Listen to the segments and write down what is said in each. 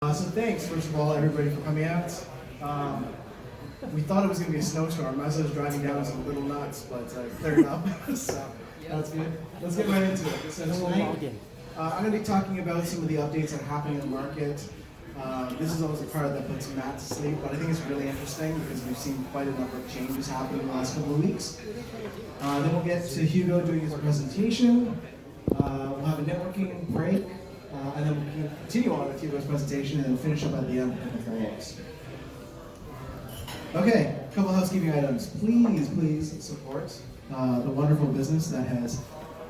So thanks, first of all, everybody for coming out. We thought it was going to be a snowstorm. As I was driving down, I was a little nuts, but cleared up, so that's good. Let's get right into it. So tonight, I'm going to be talking about some of the updates that are happening in the market. This is always a part that puts Matt to sleep, but I think it's really interesting because we've seen quite a number of changes happen in the last couple of weeks. Then we'll get to Hugo doing his presentation. We'll have a networking break. And then we'll continue on with Hugo's presentation and then finish up at the end with the follow-ups. Okay, a couple housekeeping items. Please support the wonderful business that has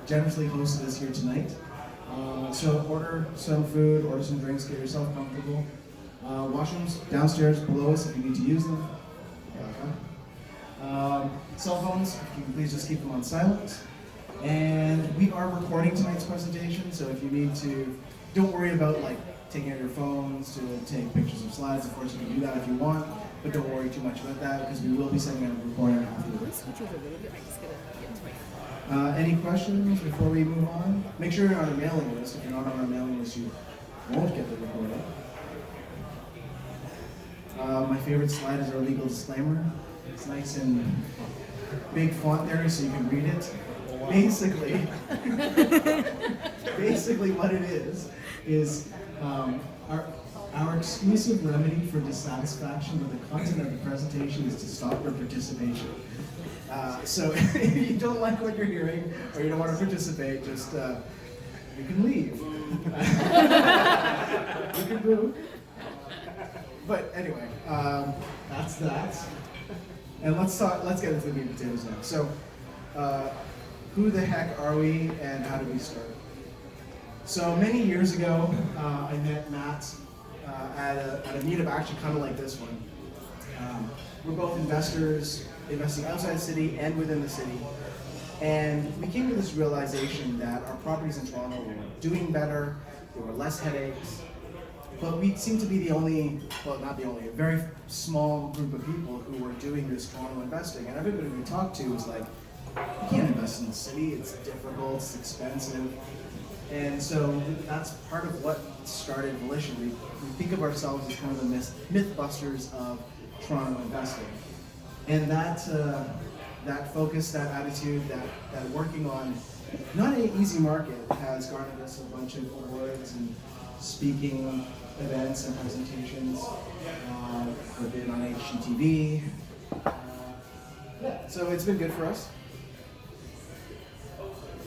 generously hosted us here tonight. So order some food, order some drinks, get yourself comfortable. Washrooms downstairs below us if you need to use them. Cell phones, if you can please just keep them on silent. And we are recording tonight's presentation, so if you need to, don't worry about like taking out your phones to take pictures of slides. Of course, you can do that if you want, but don't worry too much about that because we will be sending out a recording afterwards. Any questions before we move on? Make sure you're on our mailing list. If you're not on our mailing list, you won't get the recording. My favorite slide is our legal disclaimer. It's nice and big font there so you can read it. Basically what it is our exclusive remedy for dissatisfaction with the content of the presentation is to stop your participation. So if you don't like what you're hearing or you don't want to participate, just you can leave. You can move. But anyway, that's that. And let's get into the meat and potatoes now. So. Who the heck are we and how did we start? So many years ago, I met Matt at a meetup actually kind of like this one. We're both investors, investing outside the city and within the city. And we came to this realization that our properties in Toronto were doing better, there were less headaches, but we seemed to be the only, well not the only, a very small group of people who were doing this Toronto investing. And everybody we talked to was like, you can't invest in the city, it's difficult, it's expensive. And so that's part of what started Volition. We think of ourselves as kind of the mythbusters of Toronto investing. And that focus, that attitude, that working on not an easy market has garnered us a bunch of awards and speaking events and presentations. We've been on HGTV. So it's been good for us.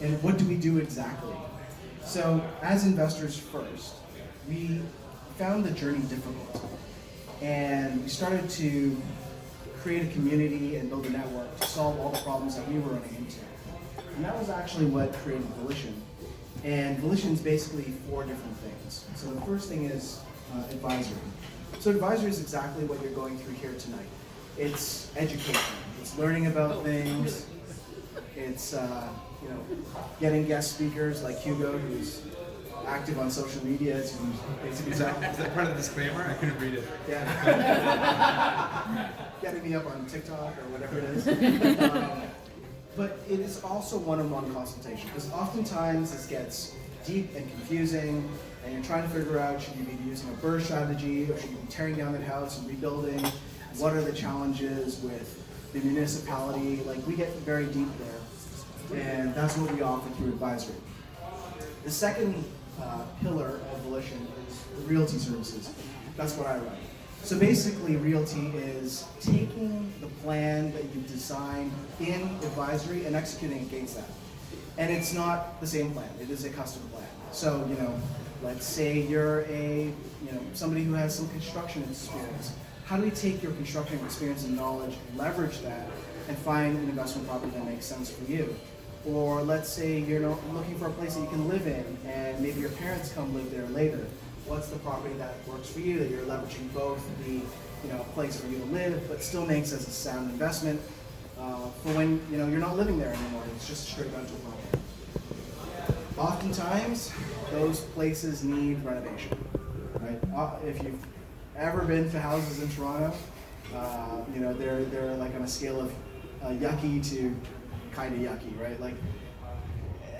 And what do we do exactly? So as investors first, we found the journey difficult. And we started to create a community and build a network to solve all the problems that we were running into. And that was actually what created Volition. And Volition is basically 4 different things. So the first thing is advisory. So advisory is exactly what you're going through here tonight. It's education. It's learning about things. It's getting guest speakers like Hugo, who's active on social media. It's basically is that part of the disclaimer? I couldn't read it. Yeah. Getting me up on TikTok or whatever it is. But it is also one-on-one consultation because oftentimes this gets deep and confusing, and you're trying to figure out should you be using a BRRRR strategy or should you be tearing down that house and rebuilding? What are the challenges with the municipality? Like we get very deep there. And that's what we offer through advisory. The second pillar of Volition is realty services. That's what I run. So basically, realty is taking the plan that you've designed in advisory and executing against that. And it's not the same plan. It is a custom plan. So, let's say you're somebody who has some construction experience. How do we take your construction experience and knowledge, leverage that, and find an investment property that makes sense for you? Or let's say you're looking for a place that you can live in and maybe your parents come live there later. What's the property that works for you that you're leveraging both the place for you to live but still makes as a sound investment for when you're not living there anymore. It's just a straight rental property. Oftentimes those places need renovation. Right? If you've ever been to houses in Toronto, they're like on a scale of yucky to kind of yucky, right? Like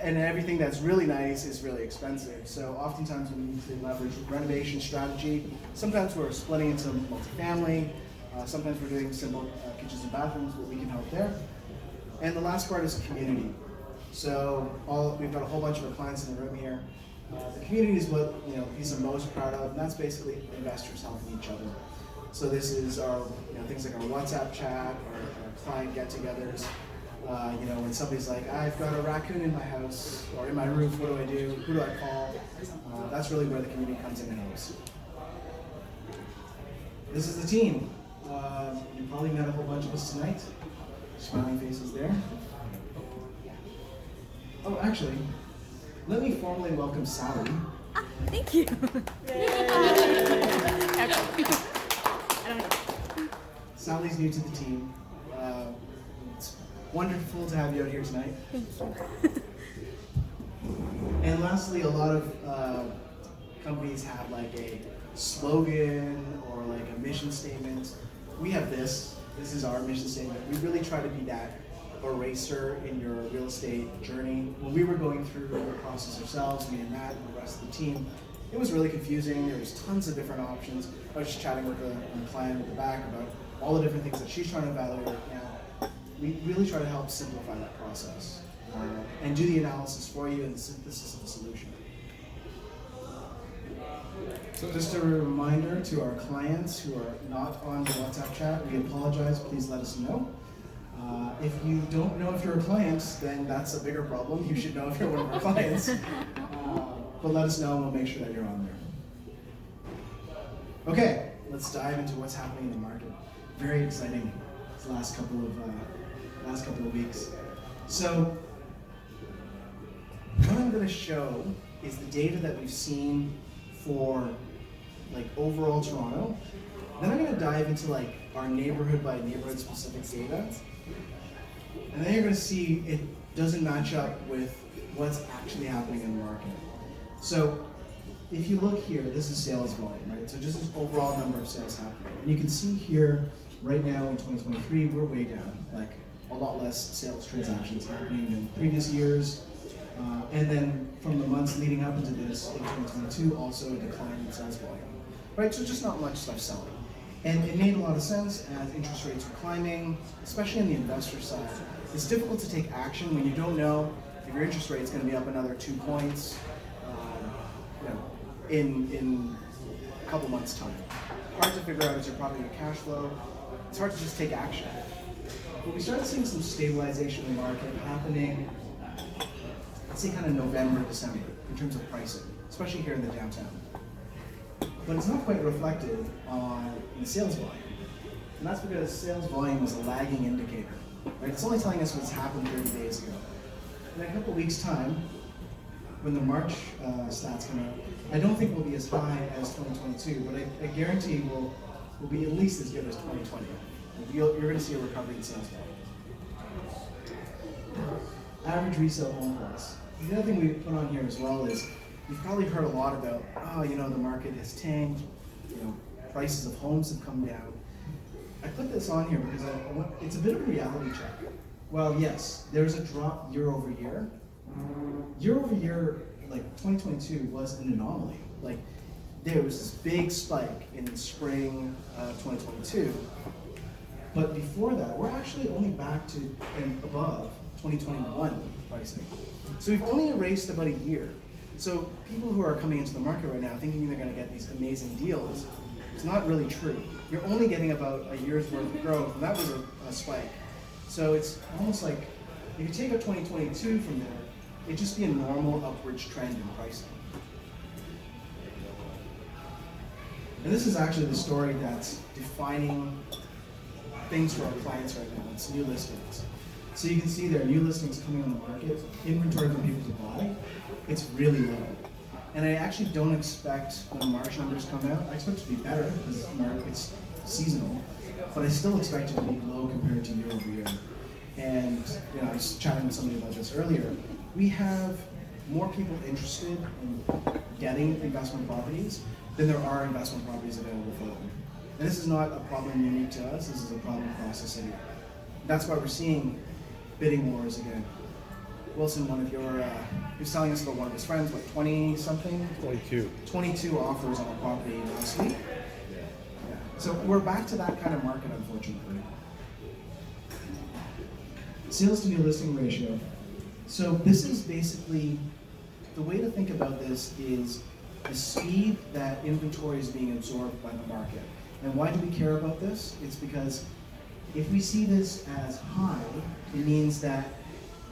and everything that's really nice is really expensive. So oftentimes we need to leverage renovation strategy. Sometimes we're splitting into multifamily. Sometimes we're doing simple kitchens and bathrooms, but we can help there. And the last part is community. So we've got a whole bunch of our clients in the room here. The community is what he's the most proud of, and that's basically investors helping each other. So this is our things like our WhatsApp chat, our client get-togethers. When somebody's like, I've got a raccoon in my house or in my roof, what do I do? Who do I call? That's really where the community comes in and helps. This is the team. You probably met a whole bunch of us tonight. Smiling faces there. Oh, actually, let me formally welcome Sally. Thank you. Sally's new to the team. It's wonderful to have you out here tonight. Thank you. And lastly, a lot of companies have like a slogan or like a mission statement. We have this. This is our mission statement. We really try to be that eraser in your real estate journey. When we were going through the process ourselves, me and Matt and the rest of the team, it was really confusing. There was tons of different options. I was just chatting with a client at the back about all the different things that she's trying to evaluate right now. We really try to help simplify that process and do the analysis for you and the synthesis of the solution. So just a reminder to our clients who are not on the WhatsApp chat, we apologize, please let us know. If you don't know if you're a client, then that's a bigger problem. You should know if you're one of our clients. But let us know and we'll make sure that you're on there. Okay, let's dive into what's happening in the market. Very exciting this last couple of weeks. So what I'm going to show is the data that we've seen for like overall Toronto. Then I'm going to dive into like our neighborhood by neighborhood specific data. And then you're going to see it doesn't match up with what's actually happening in the market. So if you look here, this is sales volume, right? So just this overall number of sales happening. And you can see here, right now in 2023, we're way down, like a lot less sales transactions happening than previous years. And then from the months leading up into this, in 2022, also a decline in sales volume, right? So just not much stuff selling. And it made a lot of sense as interest rates were climbing, especially on the investor side. It's difficult to take action when you don't know if your interest rate is going to be up another 2 points in a couple months' time. Hard to figure out is your property or cash flow. It's hard to just take action. But we started seeing some stabilization in the market happening, let's say kind of November, December, in terms of pricing, especially here in the downtown. But it's not quite reflected in the sales volume. And that's because sales volume is a lagging indicator. Right? It's only telling us what's happened 30 days ago. In a couple weeks' time, when the March stats come out, I don't think we'll be as high as 2022, but I guarantee we'll be at least as good as 2020. You're going to see a recovery in sales volume. Average resale home price. The other thing we put on here as well is you've probably heard a lot about, the market has tanked, prices of homes have come down. I put this on here because it's a bit of a reality check. Well, yes, there's a drop year over year. Year over year, like 2022 was an anomaly. Like there was this big spike in the spring of 2022. But before that, we're actually only back to and above 2021 pricing. So we've only erased about a year. So people who are coming into the market right now thinking they're going to get these amazing deals, it's not really true. You're only getting about a year's worth of growth, and that was a spike. So it's almost like if you take out 2022 from there, it'd just be a normal upwards trend in pricing. And this is actually the story that's defining things for our clients right now. It's new listings. So you can see there are new listings coming on the market, inventory for people to buy. It's really low. And I actually don't expect when the March numbers come out, I expect it to be better because it's seasonal, but I still expect it to be low compared to year over year. And I was chatting with somebody about this earlier. We have more people interested in getting investment properties than there are investment properties available for them. And this is not a problem unique to us, this is a problem across the city. That's why we're seeing bidding wars again. Wilson, one of your, he was telling us about one of his friends, what, 20 something? 22. 22 offers on a property last week. Yeah. So we're back to that kind of market, unfortunately. Sales to new listing ratio. So this is basically, the way to think about this is the speed that inventory is being absorbed by the market. And why do we care about this? It's because if we see this as high, it means that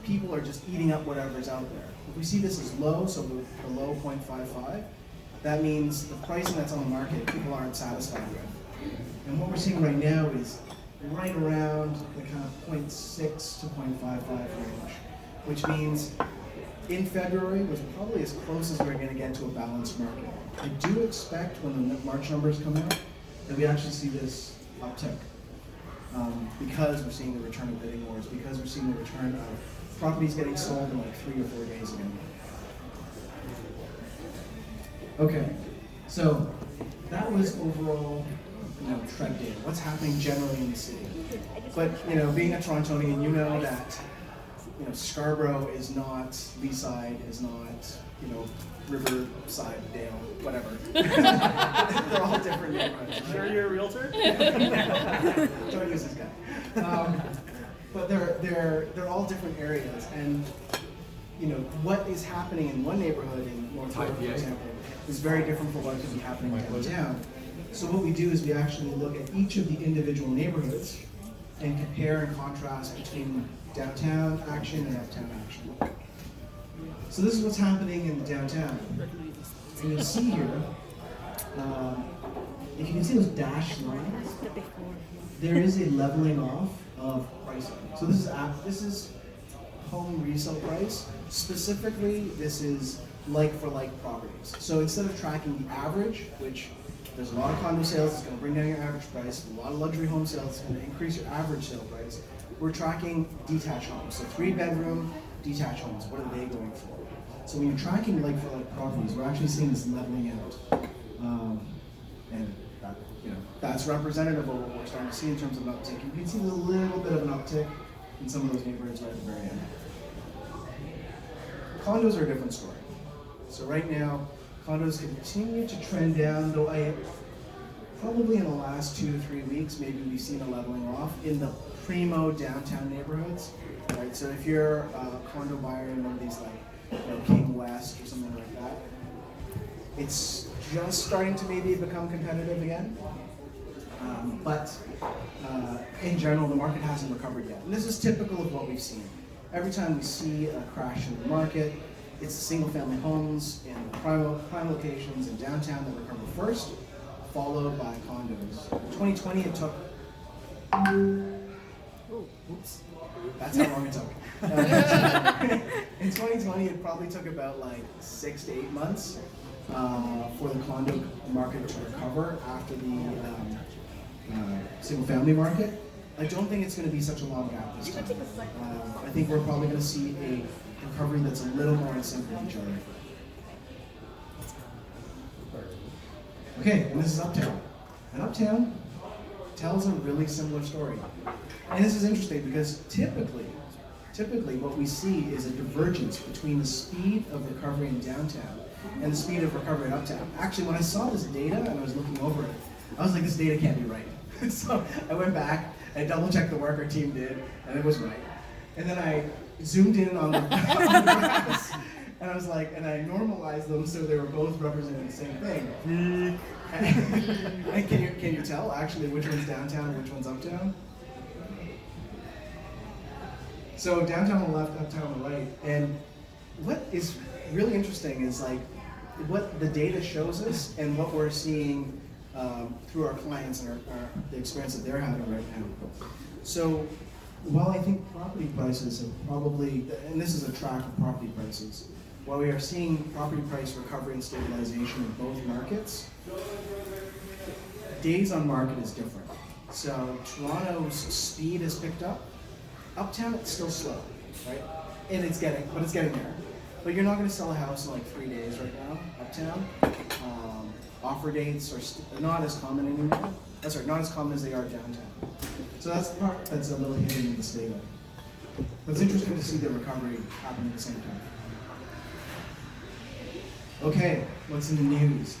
people are just eating up whatever's out there. If we see this as low, so below 0.55, that means the pricing that's on the market, people aren't satisfied with. And what we're seeing right now is right around the kind of 0.6 to 0.55 range, which means in February was probably as close as we're going to get to a balanced market. I do expect when the March numbers come out that we actually see this uptick because we're seeing the return of bidding wars, because we're seeing the return of properties getting sold in like 3 or 4 days again. Okay, so that was overall, trend data. What's happening generally in the city? But being a Torontonian, you know that Scarborough is not Leaside, is not Riverside, Dale, whatever. They're all different neighborhoods. Right? Sure, you're a realtor? Don't use this guy. But they're all different areas, and what is happening in one neighborhood in North York, for example, is very different from what could be happening downtown. So what we do is we actually look at each of the individual neighborhoods and compare and contrast between downtown action and uptown action. So this is what's happening in downtown. And you'll see here, if you can see those dashed lines, there is a leveling off of pricing. So this is home resale price. Specifically, this is like-for-like properties. So instead of tracking the average, which there's a lot of condo sales, it's going to bring down your average price. A lot of luxury home sales, it's going to increase your average sale price. We're tracking detached homes. So 3-bedroom detached homes, what are they going for? So when you're tracking like-for-like properties, we're actually seeing this leveling out. And that, that's representative of what we're starting to see in terms of an uptick. You can see there's a little bit of an uptick in some of those neighborhoods right at the very end. Condos are a different story. So right now, condos continue to trend down, though probably in the last 2 to 3 weeks, maybe we've seen a leveling off in the primo downtown neighborhoods. Right? So if you're a condo buyer in one of these King West or something like that, it's just starting to maybe become competitive again. But in general, the market hasn't recovered yet. And this is typical of what we've seen. Every time we see a crash in the market, it's the single-family homes in the prime locations in downtown that recover first, followed by condos. In 2020, it took. Oops, that's how long it took. In 2020, it probably took about 6 to 8 months for the condo market to recover after the single-family market. I don't think it's going to be such a long gap this time. I think we're probably going to see a recovery that's a little more in sync with each other. Okay, and this is Uptown. And Uptown tells a really similar story. And this is interesting because typically what we see is a divergence between the speed of recovery in downtown and the speed of recovery in Uptown. Actually, when I saw this data and I was looking over it, I was like, this data can't be right. So I went back, I double-checked the work our team did, and it was right. And then I zoomed in on the graphs, and I was like, and I normalized them so they were both representing the same thing. And can you tell actually which one's downtown and which one's uptown? So downtown on the left, uptown on the right. And what is really interesting is what the data shows us and what we're seeing through our clients and the experience that they're having right now. So while I think property prices have probably, and this is a track of property prices, while we are seeing property price recovery and stabilization in both markets, days on market is different. So Toronto's speed has picked up. Uptown, it's still slow, right? And it's getting there. But you're not going to sell a house in 3 days right now, uptown. Offer dates are not as common anymore. Not as common as they are downtown. So that's the part that's a little hidden in this data. But it's interesting to see the recovery happen at the same time. Okay, what's in the news?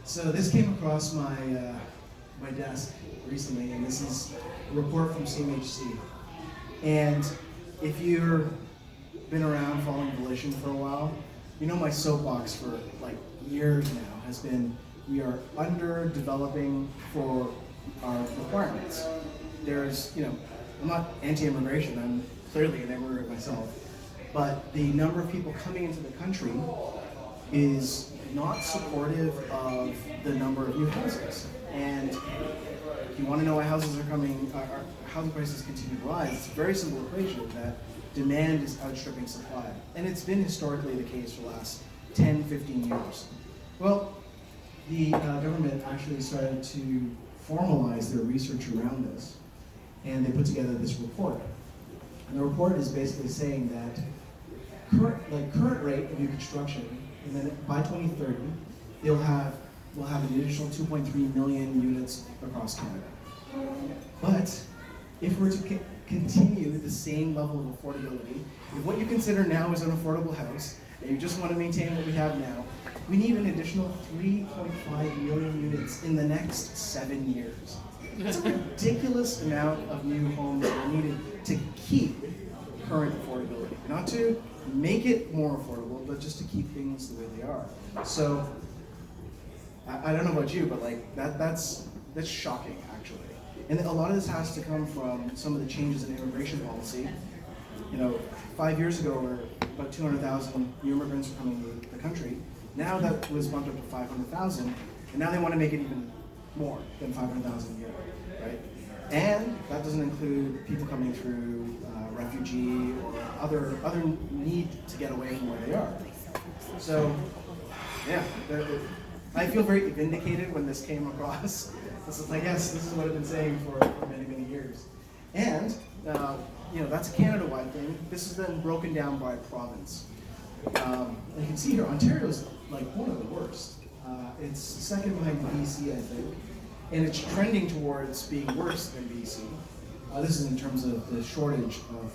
So this came across my my desk recently, and this is a report from CMHC. And if you've been around following Volition for a while, you know my soapbox for like years now has been we are underdeveloping for our requirements. There's, I'm not anti-immigration, I'm clearly an immigrant myself, but the number of people coming into the country is not supportive of the number of new houses. And if you want to know why houses are coming, our housing prices continue to rise, it's a very simple equation that demand is outstripping supply. And it's been historically the case for the last 10, 15 years. Well, the government actually started to formalize their research around this, and they put together this report. And the report is basically saying that current rate of new construction, and then by 2030, we'll have an additional 2.3 million units across Canada. But if we're to continue the same level of affordability, if what you consider now is an affordable house, and you just want to maintain what we have now, we need an additional 3.5 million units in the next 7 years. That's a ridiculous amount of new homes that are needed to keep current affordability. Not to make it more affordable, but just to keep things the way they are. So, I don't know about you, but that's shocking, actually. And a lot of this has to come from some of the changes in immigration policy. 5 years ago, where about 200,000 new immigrants were coming to the country. Now that was bumped up to 500,000, and now they want to make it even more than 500,000 a year, right? And that doesn't include people coming through refugee or other need to get away from where they are. So, yeah, I feel very vindicated when this came across. This is like, yes, this is what I've been saying for many, many years. And, that's a Canada-wide thing. This is then broken down by province. And you can see here, Ontario's like one of the worst. It's second behind BC, I think. And it's trending towards being worse than BC. This is in terms of the shortage of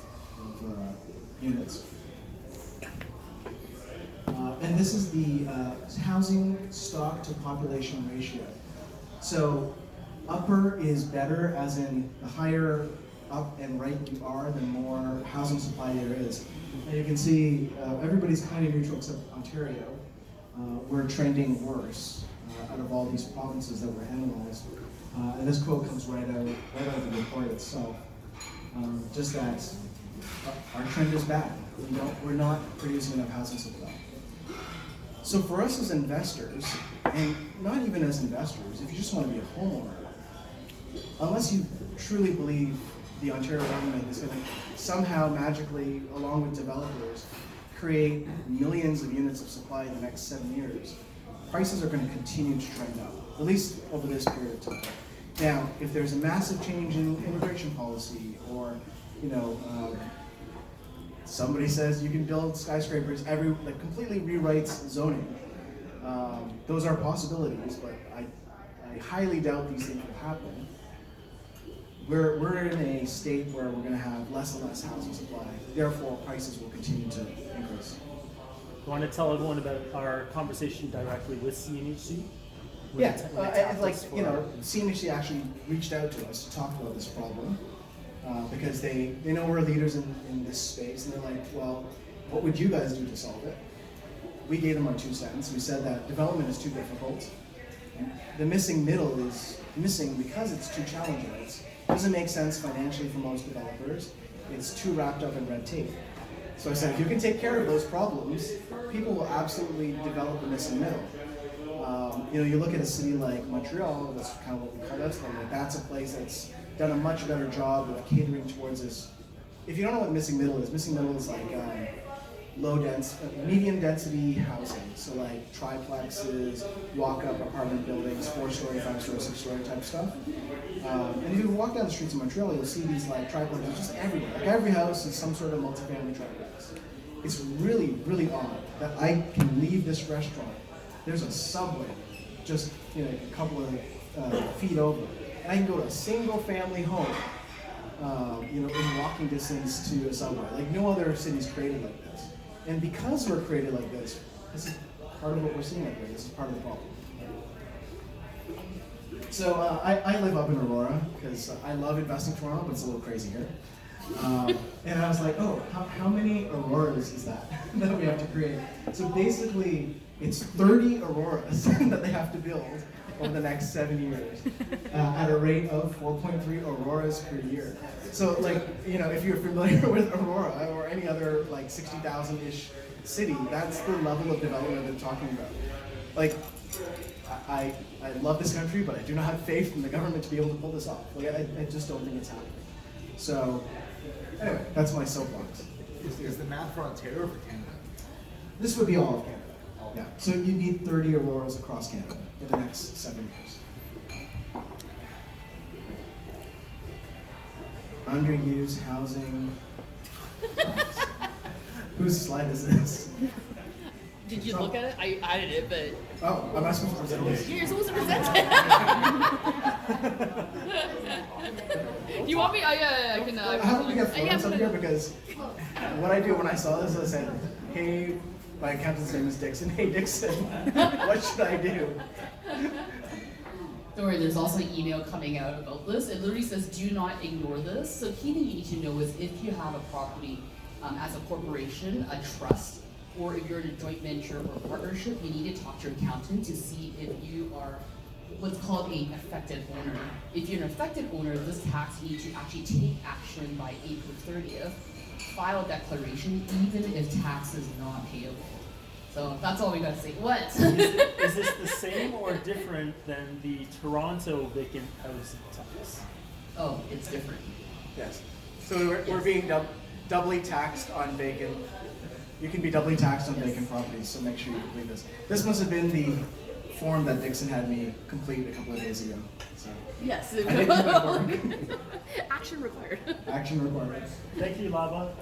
units. And this is the housing stock to population ratio. So upper is better, as in the higher up and right you are, the more housing supply there is. And you can see everybody's kind of neutral except Ontario. We're trending worse out of all these provinces that were analyzed. And this quote comes right out of the report itself. Just that our trend is bad. We're not producing enough housing supply. So for us as investors, and not even as investors, if you just want to be a homeowner, unless you truly believe the Ontario government is going to somehow magically, along with developers, create millions of units of supply in the next 7 years, prices are going to continue to trend up, at least over this period of time. Now, if there's a massive change in immigration policy, or somebody says you can build skyscrapers, completely rewrites zoning, those are possibilities, but I highly doubt these things will happen. We're in a state where we're going to have less and less housing supply. Therefore, prices will continue to increase. You want to tell everyone about our conversation directly with CMHC? Yeah, CMHC actually reached out to us to talk about this problem because they know we're leaders in this space, and they're like, well, what would you guys do to solve it? We gave them our 2 cents. We said that development is too difficult. The missing middle is missing because it's too challenging. It doesn't make sense financially for most developers. It's too wrapped up in red tape. So I said, if you can take care of those problems, people will absolutely develop the missing middle. You look at a city like Montreal, that's kind of what we call us, that's a place that's done a much better job of catering towards this. If you don't know what missing middle is like medium density housing. So like triplexes, walk-up apartment buildings, 4-story, 5-story, 6-story type stuff. And if you walk down the streets of Montreal, you'll see these like triplexes just everywhere. Like every house is some sort of multifamily triplex. It's really, really odd that I can leave this restaurant. There's a Subway just a couple of feet over, and I can go to a single family home in walking distance to a subway. Like no other city's created like this. And because we're created like this is part of what we're seeing up here. This is part of the problem. So I live up in Aurora because I love investing in Toronto, but it's a little crazy here. And I was like, oh, how many Auroras is that that we have to create? So basically, it's 30 Auroras that they have to build over the next 7 years at a rate of 4.3 Auroras per year. So like, if you're familiar with Aurora or any other like 60,000-ish city, that's the level of development they're talking about. Like, I love this country, but I do not have faith in the government to be able to pull this off. Like, I just don't think it's happening. So, anyway, that's my soapbox. Is the math for Ontario or for Canada? This would be all of Canada. Yeah. So you need 30 Auroras across Canada in the next 7 years. Underused housing. Whose slide is this? Did you look at it? I added it, but Oh, am I supposed to present this? you're supposed to present it. You want me? Oh yeah, I can. How did we get yeah, photos up here? Because what I do when I saw this, I said, hey, my accountant's name is Dixon. Hey, Dixon, what should I do? Don't worry, there's also an email coming out about this. It literally says, do not ignore this. So key thing you need to know is if you have a property as a corporation, a trust, or if you're in a joint venture or partnership, you need to talk to your accountant to see if you are what's called an affected owner. If you're an affected owner, this tax you need to actually take action by April 30th, file a declaration, even if tax is not payable. So that's all we got to say. What? Is this the same or different than the Toronto vacant housing tax? Oh, it's different. Yes. So we're being doubly taxed on vacant. You can be doubly taxed on vacant properties, so make sure you complete this. This must have been the form that Dixon had me complete a couple of days ago. So Yes. I didn't do my work. Action required. Action required. Thank you, Lava.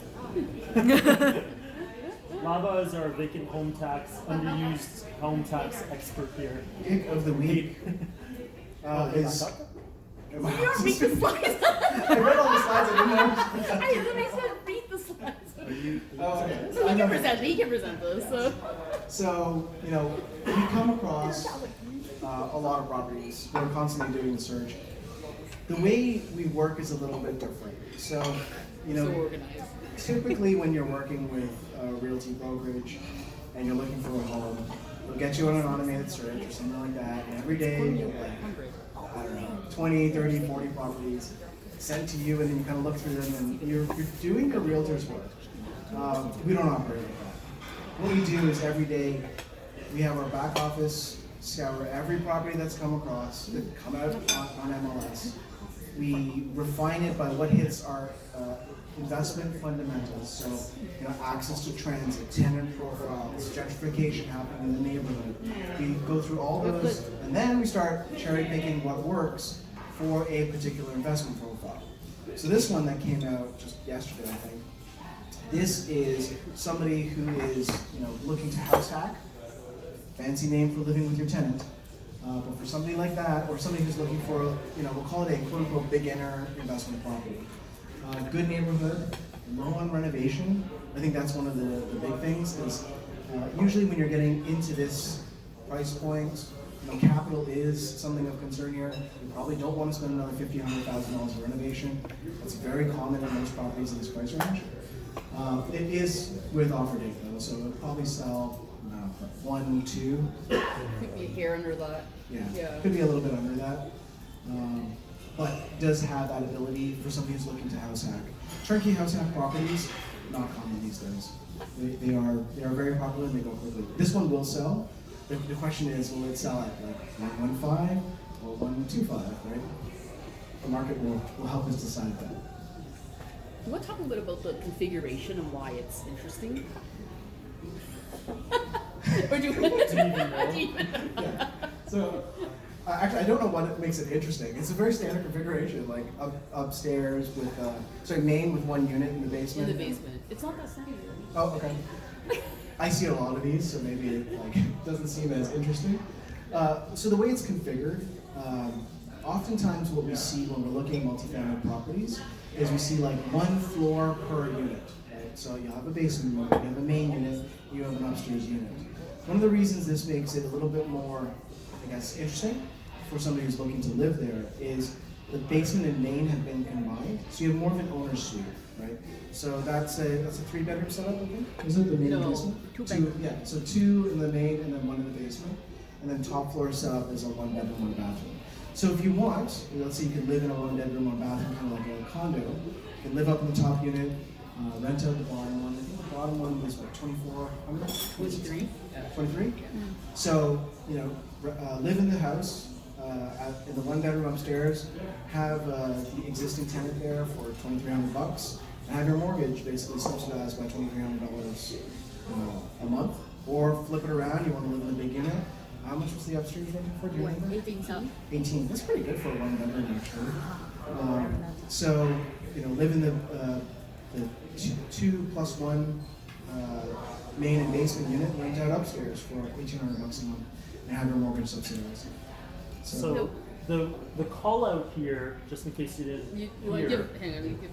Lava is our vacant home tax, underused home tax expert here. Pick of the week is. You don't read the slides. I read all the slides. I didn't know. I literally said read the slides. Oh, okay. So he can present. He can present this. So. So, we come across a lot of properties. We're constantly doing the search. The way we work is a little bit different. So, So organized. typically when you're working with a realty brokerage and you're looking for a home, they'll get you on an automated search or something like that. And every day you get I don't know, 20, 30, 40 properties sent to you, and then you kind of look through them and you're doing your realtor's work. We don't operate like that. What we do is every day we have our back office scour every property that's come across, that come out on MLS. We refine it by what hits our investment fundamentals. So, access to transit, tenant profiles, gentrification happening in the neighborhood. We go through all those, and then we start cherry picking what works for a particular investment profile. So this one that came out just yesterday, I think. This is somebody who is, looking to house hack. Fancy name for living with your tenant. But for somebody like that, or somebody who's looking for, we'll call it a quote-unquote beginner investment property. Good neighborhood, low on renovation. I think that's one of the big things is usually when you're getting into this price point, capital is something of concern here. You probably don't want to spend another $50,000, $100,000 on renovation. That's very common in most properties in this price range. It is with offer date though, so it'll probably sell 1, 2. Could be a hair under that. Yeah. Could be a little bit under that. But does have that ability for somebody who's looking to house hack. Turnkey house hack properties, not common these days. They are very popular and they go quickly. This one will sell. The question is, will it sell at like 115 or 125, right? The market will help us decide that. You want to talk a bit about the configuration and why it's interesting? Or do you even know? Yeah. So, actually, I don't know what makes it interesting. It's a very standard configuration, like upstairs with, main with one unit in the basement. In the basement. It's not that standard. Oh, okay. I see a lot of these, so maybe it doesn't seem as interesting. So the way it's configured, oftentimes what we see when we're looking at multifamily properties is we see like 1 floor per unit. Right? So you'll have a basement unit, you have a main unit, you have an upstairs unit. One of the reasons this makes it a little bit more, I guess, interesting for somebody who's looking to live there is the basement and main have been combined, so you have more of an owner's suite, right? So that's a 3-bedroom setup, I think. Is it the main and No, basement? 2 bedroom. Yeah, so 2 in the main and then 1 in the basement, and then top floor setup is a 1-bedroom, 1 bathroom. So if you want, let's say you could live in a 1-bedroom, 1 bathroom, kind of like a condo. You can live up in the top unit, rent out the bottom one. I think the bottom one was what, 2,400? 23. 23? So, you know, live in the house, in the 1-bedroom upstairs, have the existing tenant there for $2,300, and have your mortgage basically subsidized by $2,300 a month. Or flip it around, you want to live in the big unit. How much was the upstairs renting for? Do you remember? 18,000. 18. That's pretty good for a 1-bedroom, actually. So, you know, live in the 2+1 main and basement unit, rent out upstairs for $1,800 a month, and have your mortgage subsidized. So the call out here, just in case you didn't You hear. hang on, you give,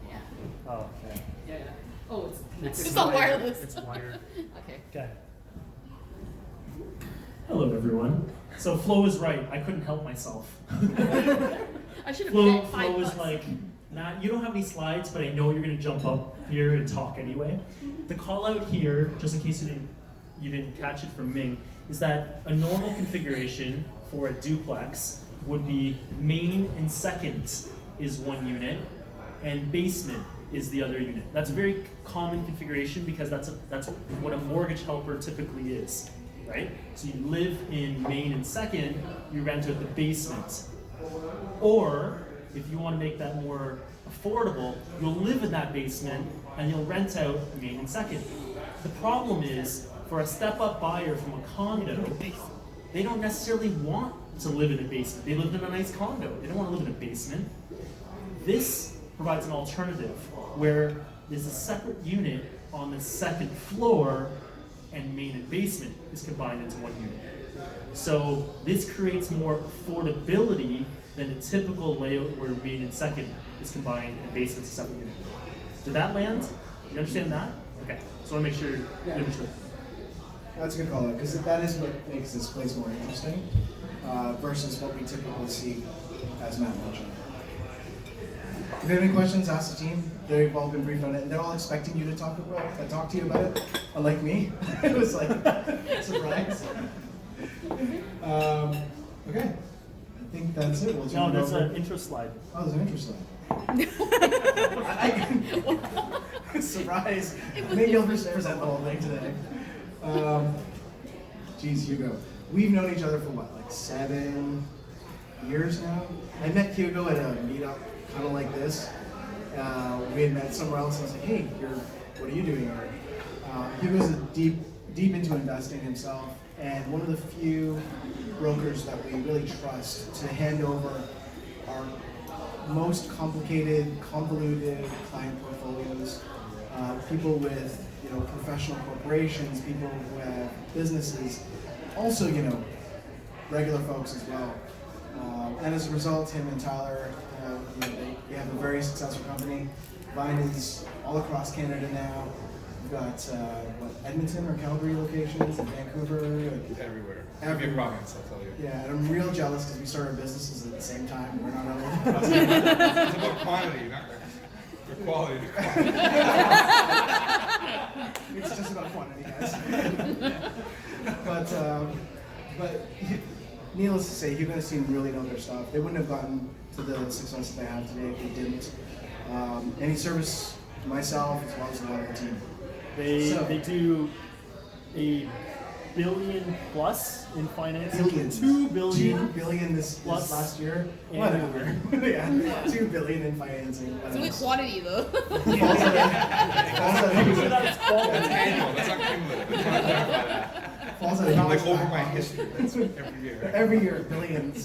yeah. Oh, okay. Yeah. Oh, it's connected. It's not wired. wireless. It's wired. Okay. Okay. Hello, everyone. So Flo is right. I couldn't help myself. I should have Flo bet $5. is like, nah, you don't have any slides, but I know you're gonna jump up here and talk anyway. The call out here, just in case you didn't catch it from Ming, is that a normal configuration for a duplex would be main and second is 1 unit, and basement is the other unit. That's a very common configuration because that's what a mortgage helper typically is, right? So you live in main and second, you rent out the basement. Or if you want to make that more affordable, you'll live in that basement and you'll rent out main and second. The problem is, for a step-up buyer from a condo, they don't necessarily want to live in a basement. They live in a nice condo. They don't want to live in a basement. This provides an alternative where there's a separate unit on the 2nd floor and main and basement is combined into 1 unit. So this creates more affordability than a typical layout where main and second is combined and basement's a separate unit. Did that land? Do you understand that? Okay. So I want to make sure you understood. That's a good call out, because that is what makes this place more interesting versus what we typically see as Matt mentioned. If you have any questions, ask the team. They've all been briefed on it, and they're all expecting you to talk to you about it, unlike me. It was like surprise. Okay, I think that's it. We'll No, turn it that's over. an intro slide. Oh, there's an intro slide. Surprise. Maybe you'll just present the whole thing today. Geez, Hugo. We've known each other for what, like 7 years now? I met Hugo at a meetup kind of like this. We had met somewhere else and I was like, hey, what are you doing here? Hugo's deep into investing himself, and one of the few brokers that we really trust to hand over our most complicated, convoluted client portfolios. People with professional corporations, people who have businesses, also regular folks as well. And as a result, him and Tyler, they have a very successful company. Vine is all across Canada now. We've got Edmonton or Calgary locations, and Vancouver. Everywhere. Everywhere. Big province, I'll tell you. Yeah, and I'm real jealous because we started businesses at the same time. We're not all It's about quantity, not the quality. It's just about quantity, guys. but needless to say, Hugo and his team really know their stuff. They wouldn't have gotten to the success that they have today if they didn't. And he serviced myself as well as a lot of the team. They do $1 billion plus in financing. Billions. $2 billion. $2 billion this plus last year. annual. Whatever. Yeah, $2 billion in financing. It's only quantity though. Falls Make sure that it's quality. That's annual, that's not cumulative. That's not that. out of Like Hugo's over back my pocket. history, that's every year. Every year, billions.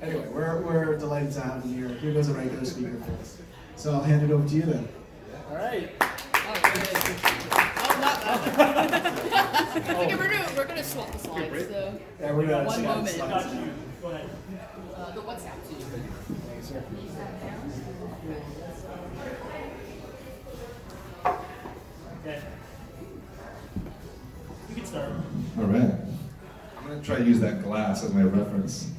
Anyway, we're delighted to have him here. Hugo's a regular speaker for us. So I'll hand it over to you then. All right. Okay, we're gonna swap the slides. So Yeah, we're gonna One see how the moment. slides Got are. you. Go ahead. The WhatsApp too. Okay. You can start. All right. I'm going to try to use that glass as my reference.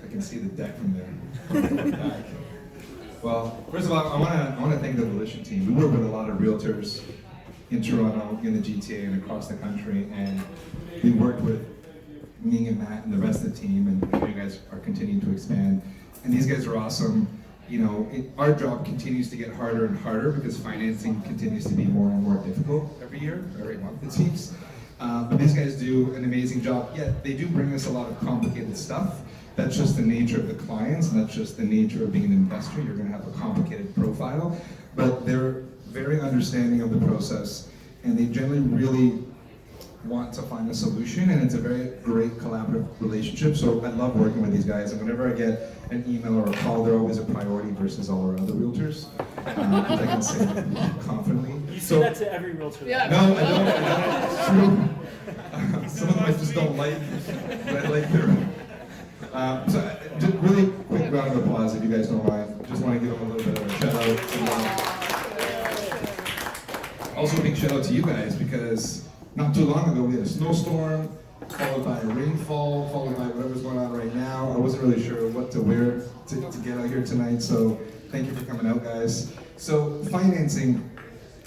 I can see the deck from there. Back. Well, first of all, I want to thank the Volition team. We work with a lot of realtors in Toronto, in the GTA, and across the country, and we worked with Ming and Matt and the rest of the team, and you guys are continuing to expand. And these guys are awesome. You know, our job continues to get harder and harder because financing continues to be more and more difficult every year, every month it seems. But these guys do an amazing job. Yet they do bring us a lot of complicated stuff. That's just the nature of the clients, and that's just the nature of being an investor. You're going to have a complicated profile, but they're very understanding of the process, and they generally really want to find a solution, and it's a very great collaborative relationship. So I love working with these guys, and whenever I get an email or a call, they're always a priority versus all our other realtors, which I can say confidently. You say that to every realtor. Yeah. No, I don't. It's true. Some of them I just don't like, but I like their. So just really quick round of applause if you guys don't mind. Just want to give them a little bit of a shout out. Also a big shout out to you guys because not too long ago we had a snowstorm, followed by a rainfall, followed by whatever's going on right now. I wasn't really sure what to wear to get out here tonight, so thank you for coming out, guys. So financing,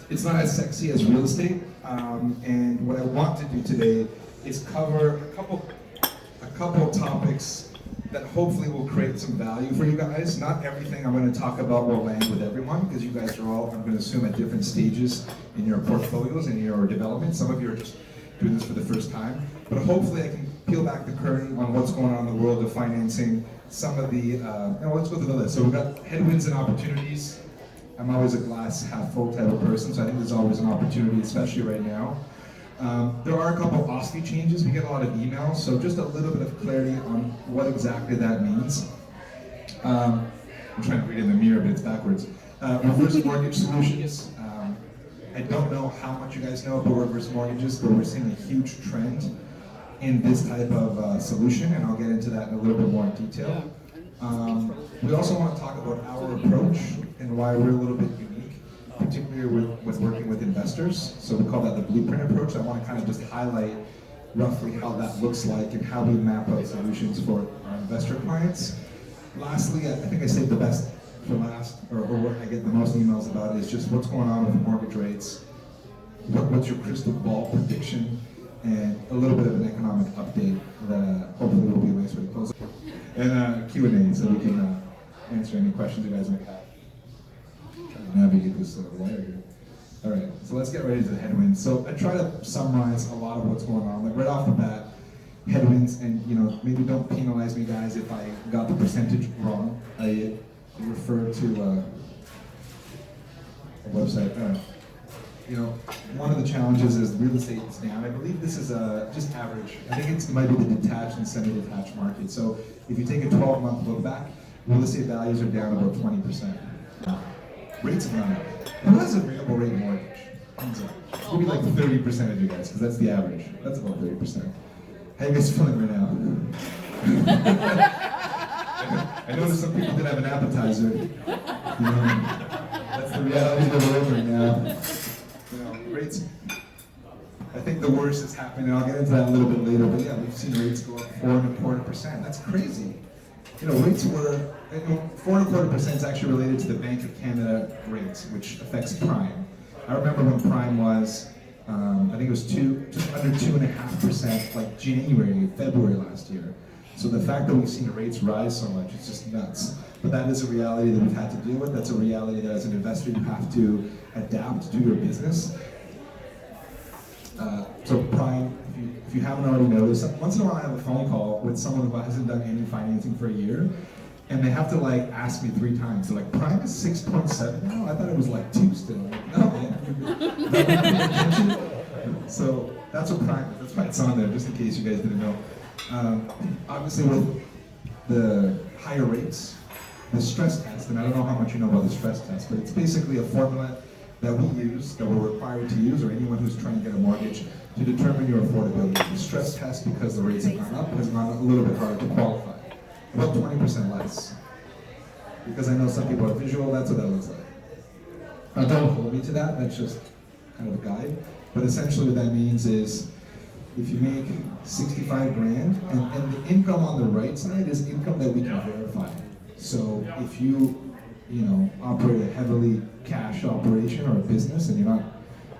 it's not as sexy as real estate, and what I want to do today is cover a couple topics that hopefully will create some value for you guys. Not everything I'm going to talk about will land with everyone because you guys are all, I'm going to assume, at different stages in your portfolios and your development. Some of you are just doing this for the first time, but hopefully I can peel back the curtain on what's going on in the world of financing. Some of the, let's go through the list. So we've got headwinds and opportunities. I'm always a glass half full type of person, so I think there's always an opportunity, especially right now. There are a couple of OSFI changes. We get a lot of emails, so just a little bit of clarity on what exactly that means. I'm trying to read in the mirror, but it's backwards. Reverse mortgage solutions. I don't know how much you guys know about reverse mortgages, but we're seeing a huge trend in this type of solution, and I'll get into that in a little bit more detail. We also want to talk about our approach and why we're a little bit unique, particularly with working with investors. So we call that the blueprint approach. I want to kind of just highlight roughly how that looks like and how we map out solutions for our investor clients. Lastly, I think I saved the best for last, or what I get the most emails about is just what's going on with mortgage rates, what's your crystal ball prediction, and a little bit of an economic update that hopefully will be a nice way to close it. And Q&A, so we can answer any questions you guys might have. Trying to navigate this wire here. All right, so let's get ready to the headwinds. So I try to summarize a lot of what's going on. Like right off the bat, headwinds, and maybe don't penalize me, guys, if I got the percentage wrong. I refer to a website. One of the challenges is real estate is down. I believe this is just average. I think it might be the detached and semi-detached market. So if you take a 12-month look back, real estate values are down about 20%. Rates have gone up. Who has a variable rate mortgage? Maybe like 30% of you guys, because that's the average. That's about 30%. How are you guys feeling right now? I noticed some people did have an appetizer. That's the reality of the world right now. Rates, I think the worst has happened, and I'll get into that a little bit later, but yeah, we've seen rates go up 4.25%. That's crazy. Rates were, 4.25% is actually related to the Bank of Canada rates, which affects prime. I remember when prime was, I think it was just under 2.5%, like January, February last year. So the fact that we've seen the rates rise so much, it's just nuts. But that is a reality that we've had to deal with. That's a reality that as an investor you have to adapt to your business. So prime, if you haven't already noticed, once in a while I have a phone call with someone who hasn't done any financing for a year, and they have to ask me 3 times. They're like, prime is 6.7 now? I thought it was 2 still. I'm like, no, man. So that's what prime is. That's why it's on there, just in case you guys didn't know. Obviously with the higher rates, the stress test, and I don't know how much you know about the stress test, but it's basically a formula that we use, that we're required to use, or anyone who's trying to get a mortgage, to determine your affordability. The stress test, because the rates have gone up, has gone a little bit harder to qualify. about 20% less. Because I know some people are visual, that's what that looks like. Now don't hold me to that, that's just kind of a guide. But essentially what that means is, if you make 65 grand, and the income on the right side is income that we can verify. So if you operate a heavily cash operation or a business and you're not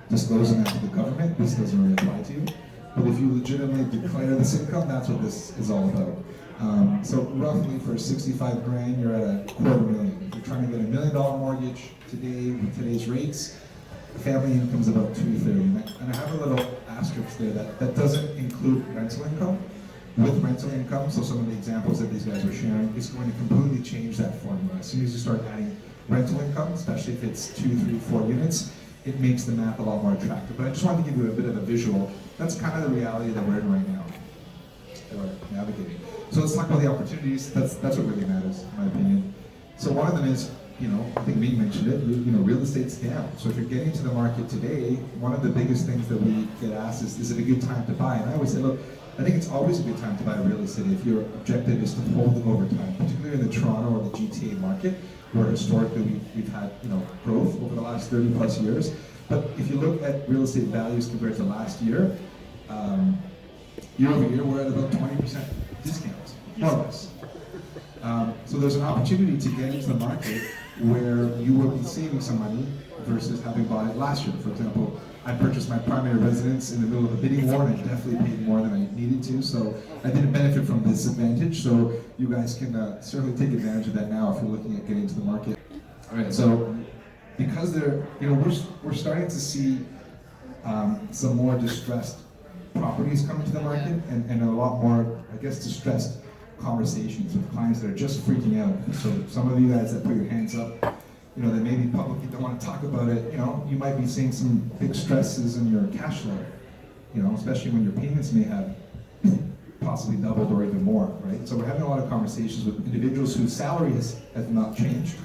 disclosing that to the government, this doesn't really apply to you. But if you legitimately declare this income, that's what this is all about. So roughly for 65 grand, you're at $250,000. If you're trying to get $1 million mortgage today with today's rates, family income is about $230,000. And I have a little asterisk there that doesn't include rental income. With rental income, so some of the examples that these guys were sharing, is going to completely change that formula. As soon as you start adding rental income, especially if it's 2, 3, 4 units, it makes the math a lot more attractive. But I just wanted to give you a bit of a visual. That's kind of the reality that we're in right now, that we're navigating. So let's talk about the opportunities. That's what really matters, in my opinion. So one of them is, I think we mentioned it, real estate's down. So if you're getting to the market today, one of the biggest things that we get asked is it a good time to buy? And I always say, look, I think it's always a good time to buy real estate if your objective is to hold them over time, particularly in the Toronto or the GTA market, where historically we've had growth over the last 30 plus years. But if you look at real estate values compared to last year, year over year, we're at about 20% discounts, more or less. So there's an opportunity to get into the market where you will be saving some money versus having bought it last year. For example, I purchased my primary residence in the middle of a bidding war, and I definitely paid more than I needed to, so I didn't benefit from this advantage. So you guys can certainly take advantage of that now if you're looking at getting into the market. All right, so because we're starting to see some more distressed properties coming to the market, and a lot more, I guess, distressed conversations with clients that are just freaking out. So some of you guys that put your hands up, that maybe publicly don't want to talk about it, you might be seeing some big stresses in your cash flow, especially when your payments may have possibly doubled or even more, right? So we're having a lot of conversations with individuals whose salary has not changed,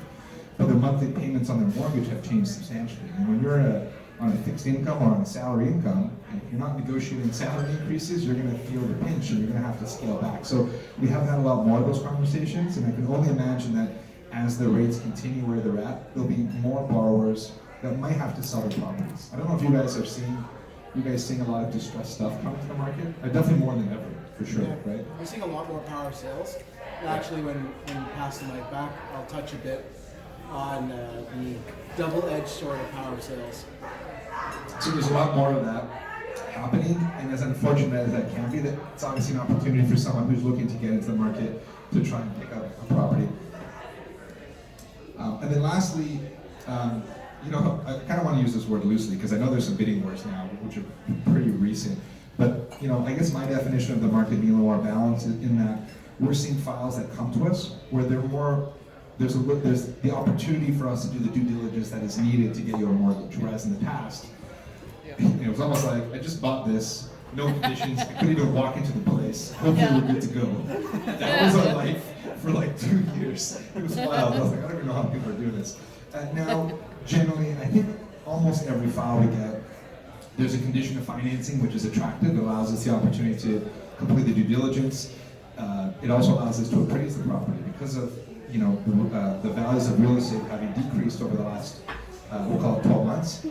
but their monthly payments on their mortgage have changed substantially. And when you're on a fixed income or on a salary income, and if you're not negotiating salary increases, you're going to feel the pinch and you're going to have to scale back. So we have had a lot more of those conversations, and I can only imagine that as the rates continue where they're at, there'll be more borrowers that might have to sell their properties. I don't know if you guys are seeing a lot of distressed stuff coming to the market. Definitely more than ever, for sure, right? We're seeing a lot more power sales. Actually, when you pass the mic back, I'll touch a bit on the double-edged sword of power sales. So there's a lot more of that happening, and as unfortunate as that can be, it's obviously an opportunity for someone who's looking to get into the market to try and pick up a property. And then lastly, I kind of want to use this word loosely because I know there's some bidding wars now, which are pretty recent. But I guess my definition of the market being a little more balanced is in that we're seeing files that come to us where there's the opportunity for us to do the due diligence that is needed to get you a mortgage. Whereas in the past, it was almost like, I just bought this, no conditions, I couldn't even walk into the place, hopefully we're good to go. That was our life for like 2 years. It was wild. I was like, I don't even know how people are doing this. Now, generally, I think almost every file we get, there's a condition of financing which is attractive. It allows us the opportunity to complete the due diligence. It also allows us to appraise the property because of the values of real estate having decreased over the last, we'll call it 12 months.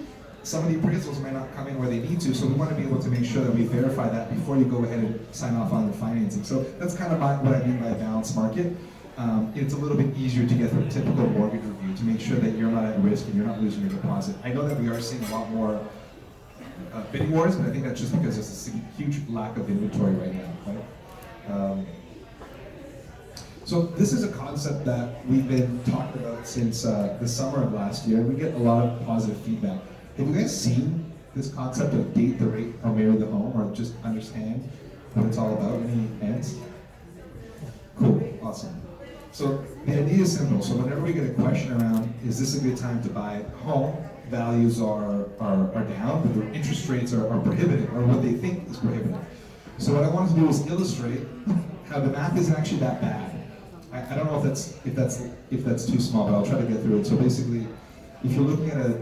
Some of the appraisals may not come in where they need to, so we want to be able to make sure that we verify that before you go ahead and sign off on the financing. So that's kind of what I mean by a balanced market. It's a little bit easier to get through a typical mortgage review to make sure that you're not at risk and you're not losing your deposit. I know that we are seeing a lot more bidding wars, but I think that's just because there's a huge lack of inventory right now. Right? So this is a concept that we've been talking about since the summer of last year, and we get a lot of positive feedback. Have you guys seen this concept of date the rate or marry the home, or just understand what it's all about? Any hands? Cool, awesome. So the idea is simple. So whenever we get a question around, is this a good time to buy a home? Values are down, but the interest rates are prohibitive, or what they think is prohibitive. So what I wanted to do is illustrate how the math isn't actually that bad. I don't know if that's too small, but I'll try to get through it. So basically, if you're looking at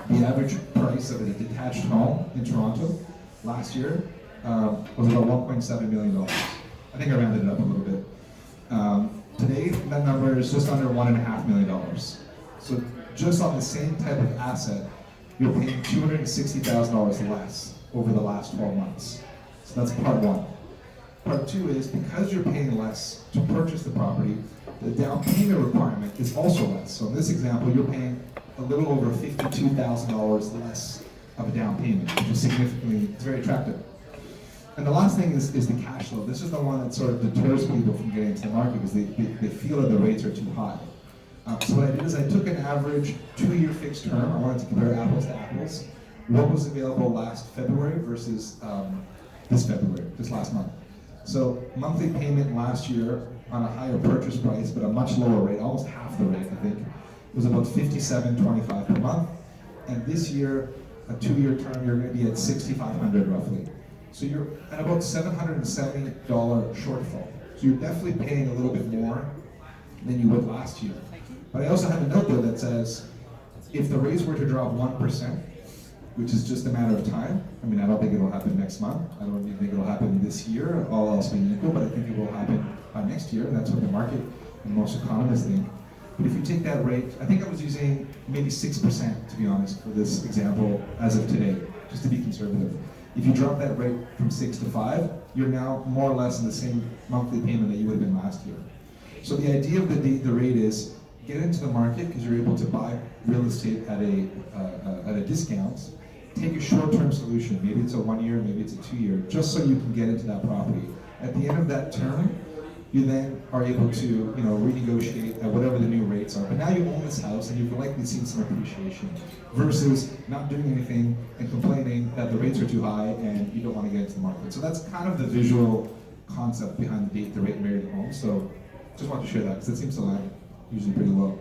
the average price of a detached home in Toronto last year was about $1.7 million. I think I rounded it up a little bit. is just under $1.5 million. So just on the same type of asset, you're paying $260,000 less over the last 12 months. So that's part one. Part two is because you're paying less to purchase the property, the down payment requirement is also less. So in this example, you're paying a little over $52,000 less of a down payment, which is significantly, it's very attractive. And the last thing is the cash flow. This is the one that sort of deters people from getting into the market because they feel that the rates are too high. So what I did is I took an average 2-year fixed term. I wanted to compare apples to apples. What was available last February versus this February, this last month. So monthly payment last year on a higher purchase price, but a much lower rate, almost half the rate, I think, was about $57.25 per month. And this year, a 2-year term, you're going to be at $6,500 roughly. So you're at about $770 shortfall. So you're definitely paying a little bit more than you would last year. But I also have a note there that says, if the rates were to drop 1%, which is just a matter of time, I mean, I don't think it'll happen next month. I don't even think it'll happen this year, all else being equal, but I think it will happen by next year, and that's what the market and most economists think. But if you take that rate, I think I was using maybe 6%, to be honest, for this example as of today, just to be conservative. If you drop that rate from 6 to 5, you're now more or less in the same monthly payment that you would have been last year. So the idea of the rate is get into the market because you're able to buy real estate at a discount. Take a short-term solution. Maybe it's a 1-year, maybe it's a 2-year, just so you can get into that property. At the end of that term, you then are able to, renegotiate at whatever the new rates are. But now you own this house and you've likely seen some appreciation versus not doing anything and complaining that the rates are too high and you don't want to get into the market. So that's kind of the visual concept behind the rate married at home. So just wanted to share that because it seems to land usually pretty low.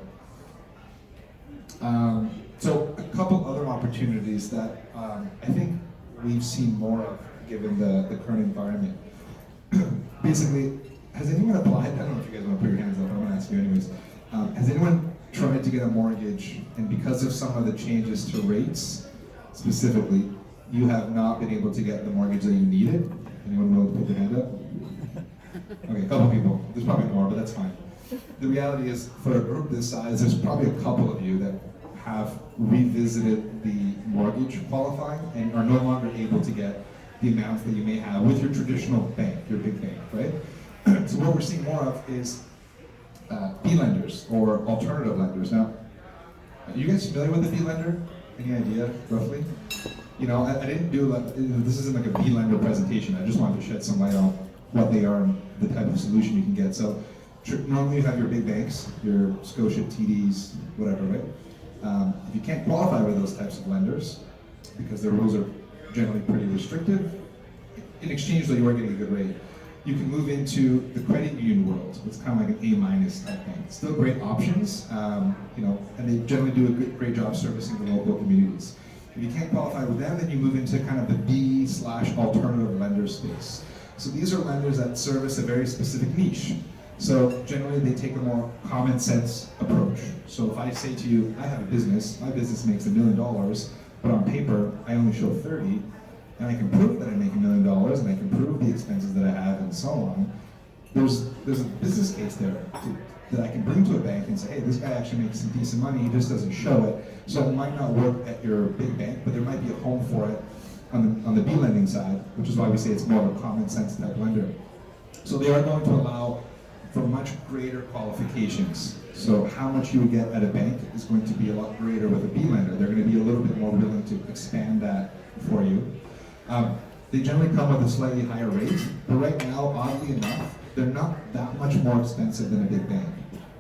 So a couple other opportunities that I think we've seen more of given the current environment. Basically, has anyone applied? I don't know if you guys want to put your hands up, but I'm going to ask you anyways. Has anyone tried to get a mortgage and because of some of the changes to rates, specifically, you have not been able to get the mortgage that you needed? Anyone willing to put their hand up? Okay, a couple people. There's probably more, but that's fine. The reality is, for a group this size, there's probably a couple of you that have revisited the mortgage qualifying and are no longer able to get the amounts that you may have with your traditional bank, your big bank, right? So what we're seeing more of is B lenders or alternative lenders. Now, are you guys familiar with the B lender? Any idea, roughly? I didn't do this isn't like a B lender presentation. I just wanted to shed some light on what they are and the type of solution you can get. So normally you have your big banks, your Scotia, TDs, whatever, right? If you can't qualify with those types of lenders, because their rules are generally pretty restrictive, in exchange though you are getting a good rate, you can move into the credit union world. It's kind of like an A- type thing. Still great options, and they generally do a great job servicing the local communities. If you can't qualify with them, then you move into kind of the B/alternative lender space. So these are lenders that service a very specific niche. So generally they take a more common sense approach. So if I say to you, I have a business, my business makes $1 million, but on paper I only show 30, and I can prove that I make $1 million, and I can prove the expenses that I have, and so on. There's a business case there that I can bring to a bank and say, hey, this guy actually makes some decent money, he just doesn't show it. So it might not work at your big bank, but there might be a home for it on the B lending side, which is why we say it's more of a common sense type lender. So they are going to allow for much greater qualifications. So how much you would get at a bank is going to be a lot greater with a B lender. They're going to be a little bit more willing to expand that for you. They generally come with a slightly higher rate, but right now, oddly enough, they're not that much more expensive than a big bank.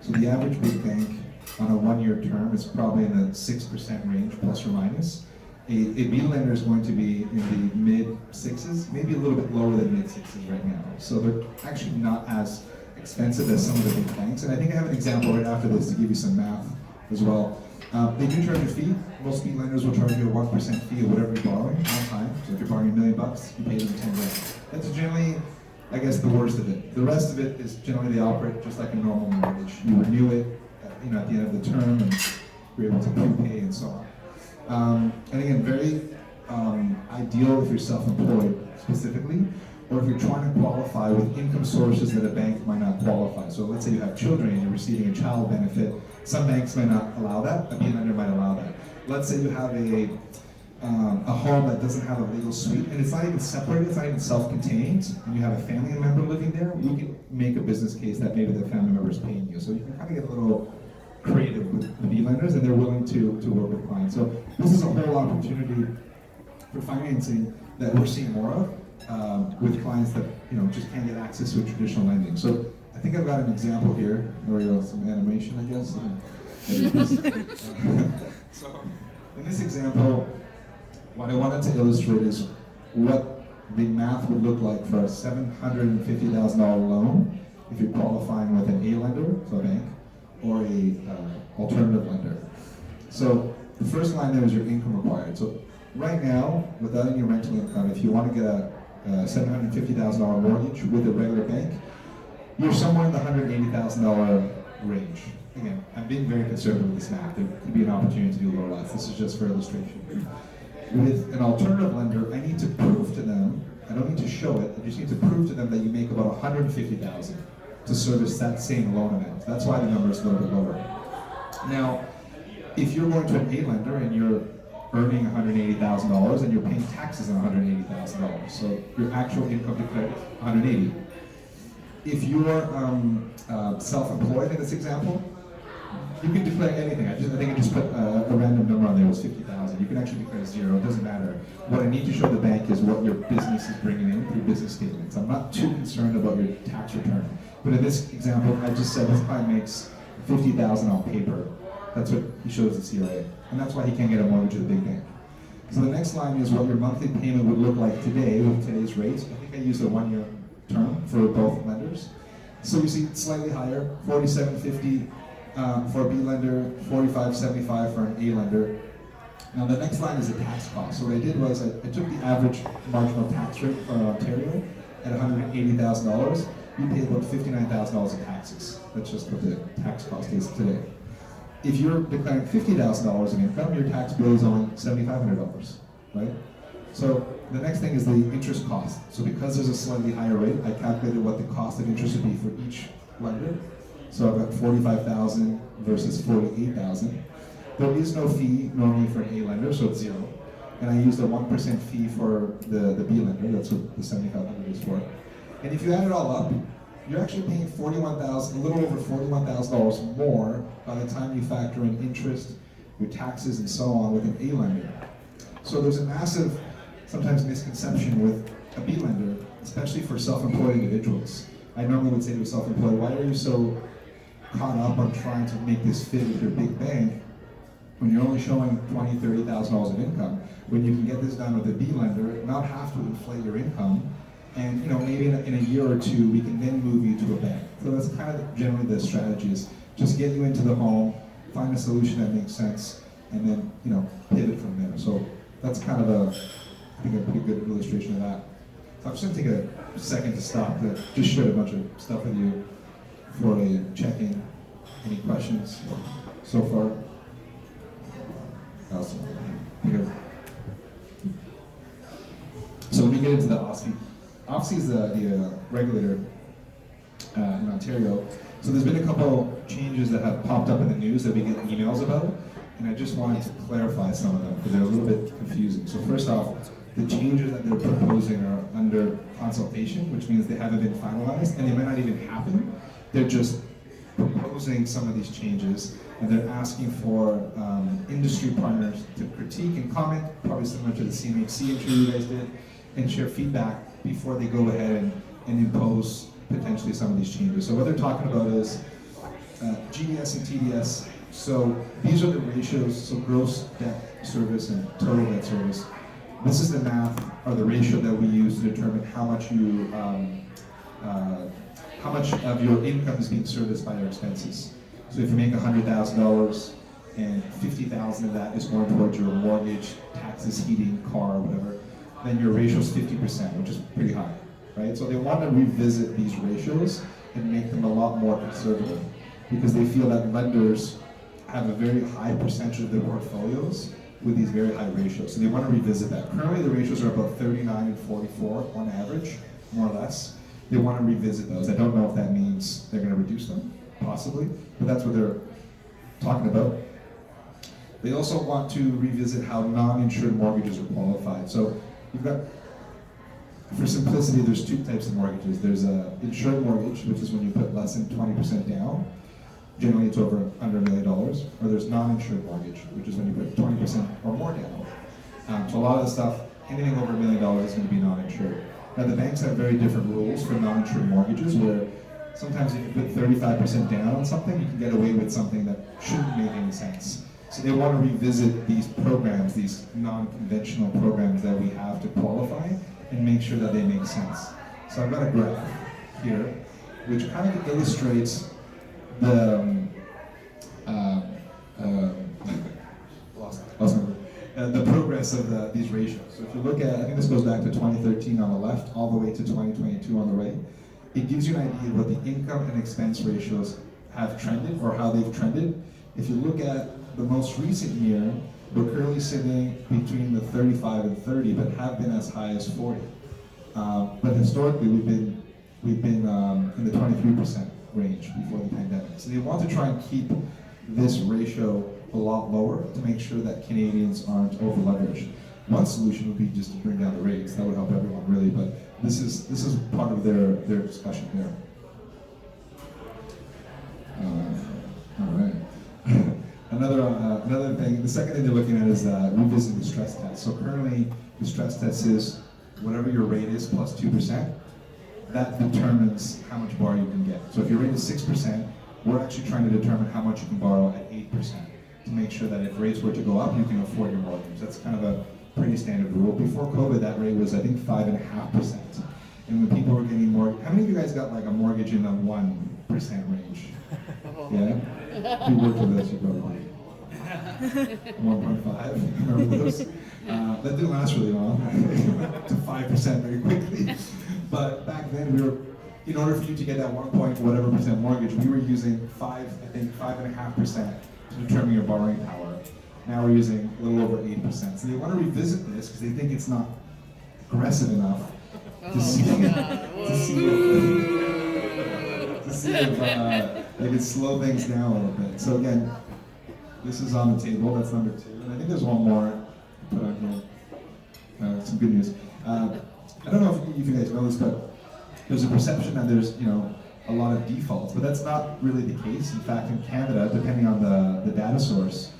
So the average big bank on a 1-year term is probably in the 6% range, plus or minus. A B lender is going to be in the mid-6s, maybe a little bit lower than mid-6s right now. So they're actually not as expensive as some of the big banks. And I think I have an example right after this to give you some math as well. They do charge a fee. Most B lenders will charge you a 1% fee of whatever you're borrowing on time. So if you're borrowing $1 million, you pay them 10 grand. That's generally, I guess, the worst of it. The rest of it is generally they operate just like a normal mortgage. You renew it, at the end of the term, and you're able to prepay and so on. And again, very ideal if you're self-employed specifically, or if you're trying to qualify with income sources that a bank might not qualify. So let's say you have children and you're receiving a child benefit. Some banks might not allow that, a B lender might allow that. Let's say you have a home that doesn't have a legal suite, and it's not even separated, it's not even self-contained, and you have a family member living there, you can make a business case that maybe the family member is paying you. So you can kind of get a little creative with the B lenders, and they're willing to work with clients. So this is a whole opportunity for financing that we're seeing more of with clients that just can't get access to traditional lending. So I think I've got an example here, or some animation, I guess. So in this example, what I wanted to illustrate is what the math would look like for a $750,000 loan if you're qualifying with an A lender, so a bank, or a alternative lender. So the first line there is your income required. So right now, without any rental income, if you want to get a $750,000 mortgage with a regular bank, you're somewhere in the $180,000 range. Again, I'm being very conservative with this math. There could be an opportunity to do a little less. This is just for illustration. With an alternative lender, I need to prove to them, I don't need to show it, I just need to prove to them that you make about $150,000 to service that same loan amount. That's why the number is a little bit lower. Now, if you're going to an A lender and you're earning $180,000 and you're paying taxes on $180,000, so your actual income declared is $180,000. If you're self-employed in this example, you can declare anything. I think I just put a random number on there. It was $50,000. You can actually declare zero. It doesn't matter. What I need to show the bank is what your business is bringing in through business statements. I'm not too concerned about your tax return. But in this example, I just said this client makes $50,000 on paper. That's what he shows the CRA, and that's why he can't get a mortgage at a big bank. So the next line is what your monthly payment would look like today with today's rates. I think I used a 1-year term for both lenders. So you see slightly higher, $47.50 for a B lender, $45.75 for an A lender. Now the next line is the tax cost. So what I did was I took the average marginal tax rate for Ontario at $180,000. You pay about $59,000 in taxes. That's just what the tax cost is today. If you're declaring $50,000 in income, your tax bill is only $7,500, right? So the next thing is the interest cost. So because there's a slightly higher rate, I calculated what the cost of interest would be for each lender. So I've got $45,000 versus $48,000. There is no fee normally for an A lender, so it's zero. And I used a 1% fee for the B lender. That's what the $7,500 is for. And if you add it all up, you're actually paying a little over $41,000 more by the time you factor in interest, your taxes, and so on with an A lender. So there's a massive, sometimes misconception with a B lender, especially for self-employed individuals. I normally would say to a self-employed, why are you so caught up on trying to make this fit with your big bank when you're only showing $20,000, $30,000 of income, when you can get this done with a B lender, not have to inflate your income, and maybe in a year or two we can then move you to a bank. So that's kind of generally the strategy, is just get you into the home, find a solution that makes sense, and then pivot from there. So that's kind of I think a pretty good illustration of that. So I'm just going to take a second to stop to just share a bunch of stuff with you for a check-in. Any questions so far? Awesome. Okay. So let me get into the OSFI. OSFI is the regulator in Ontario. So there's been a couple changes that have popped up in the news that we get emails about, and I just wanted to clarify some of them because they're a little bit confusing. So first off, the changes that they're proposing are under consultation, which means they haven't been finalized, and they might not even happen. They're just proposing some of these changes, and they're asking for industry partners to critique and comment, probably similar to the CMHC interview you guys did, and share feedback before they go ahead and impose potentially some of these changes. So what they're talking about is GDS and TDS. So these are the ratios, so gross debt service and total debt service. This is the math, or the ratio that we use to determine how much of your income is being serviced by your expenses. So if you make $100,000 and $50,000 of that is going towards your mortgage, taxes, heating, car, whatever, then your ratio is 50%, which is pretty high, right? So they want to revisit these ratios and make them a lot more conservative because they feel that lenders have a very high percentage of their portfolios with these very high ratios. So they want to revisit that. Currently the ratios are about 39 and 44 on average. more or less. They want to revisit those. I don't know if that means they're going to reduce them, possibly, but that's what they're talking about. They also want to revisit how non-insured mortgages are qualified. So you've got, for simplicity, there's two types of mortgages. There's a insured mortgage, which is when you put less than 20% down. Generally, it's under $1 million. Or there's non-insured mortgage, which is when you put 20% or more down. So a lot of the stuff, anything over $1 million is going to be non-insured. Now the banks have very different rules for non-insured mortgages, where sometimes if you put 35% down on something, you can get away with something that shouldn't make any sense. So they want to revisit these programs, these non-conventional programs that we have to qualify, and make sure that they make sense. So I've got a graph here, which kind of illustrates the the progress of these ratios. So if you look at, I think this goes back to 2013 on the left, all the way to 2022 on the right, it gives you an idea of what the income and expense ratios have trended, or how they've trended. If you look at the most recent year, we're currently sitting between the 35 and 30, but have been as high as 40. But historically, we've been in the 23% range before the pandemic. So they want to try and keep this ratio a lot lower to make sure that Canadians aren't over-leveraged. One solution would be just to bring down the rates. That would help everyone, really. But this is part of their discussion there. All right. Another thing, the second thing they're looking at is revisiting the stress test. So currently, the stress test is whatever your rate is plus 2%, that determines how much borrow you can get. So if your rate is 6%, we're actually trying to determine how much you can borrow at 8% to make sure that if rates were to go up, you can afford your mortgage. That's kind of a pretty standard rule. Before COVID, that rate was, I think, 5.5%. And when people were getting more, how many of you guys got like a mortgage in the 1% range? Yeah? Who worked with us, you probably. 1.5, remember those? That didn't last really long. To 5% very quickly. But back then, we were, in order for you to get that 1 mortgage, we were using 5.5% to determine your borrowing power. Now we're using a little over 8%. So they want to revisit this because they think it's not aggressive enough to see if they could slow things down a little bit. So again, this is on the table. That's number 2, and I think there's one more to put on here. Some good news. I don't know if you guys know this, but there's a perception that there's a lot of defaults, but that's not really the case. In fact, in Canada, depending on the data source,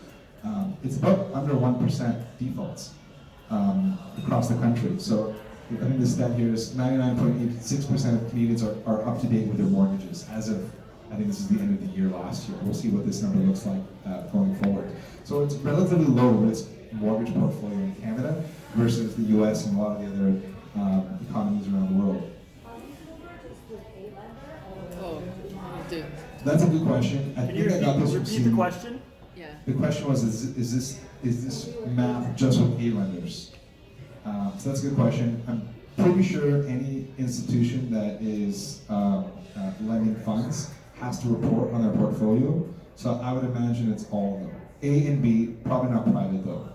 it's about under 1% defaults across the country. So I think the stat here is 99.86% of Canadians are up to date with their mortgages as of, I think this is the end of the year last year. We'll see what this number looks like going forward. So it's relatively low risk mortgage portfolio in Canada versus the US and a lot of the other economies around the world. Oh, dude. That's a good question. I Can you think I got this from repeat the seeing- question? Yeah. The question was, is this math just with A lenders? So that's a good question. I'm pretty sure any institution that is lending funds has to report on their portfolio. So I would imagine it's all of them. A and B, probably not private though.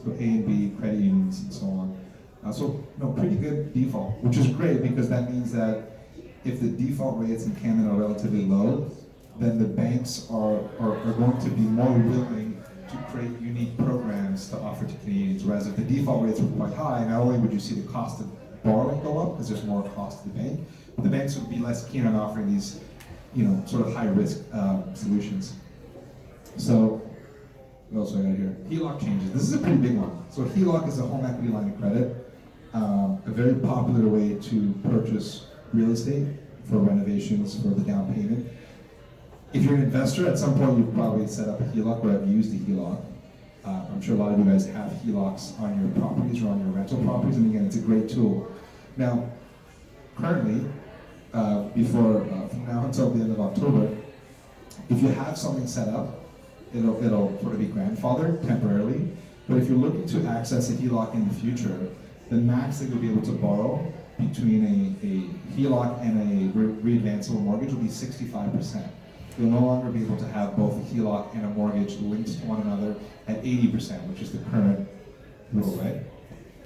So A and B, credit unions and so on. Pretty good default, which is great because that means that if the default rates in Canada are relatively low, then the banks are going to be more willing to create unique programs to offer to Canadians. Whereas if the default rates were quite high, not only would you see the cost of borrowing go up because there's more cost to the bank, but the banks would be less keen on offering these, sort of high risk solutions. So, what else do I got here? HELOC changes. This is a pretty big one. So HELOC is a home equity line of credit, a very popular way to purchase real estate for renovations, for the down payment. If you're an investor, at some point you've probably set up a HELOC or have used a HELOC. I'm sure a lot of you guys have HELOCs on your properties or on your rental properties, and again, it's a great tool. Now, currently, from now until the end of October, if you have something set up, it'll sort of be grandfathered temporarily. But if you're looking to access a HELOC in the future, the max that you'll be able to borrow between a HELOC and a readvanceable mortgage will be 65%. You'll no longer be able to have both a HELOC and a mortgage linked to one another at 80%, which is the current rule, right?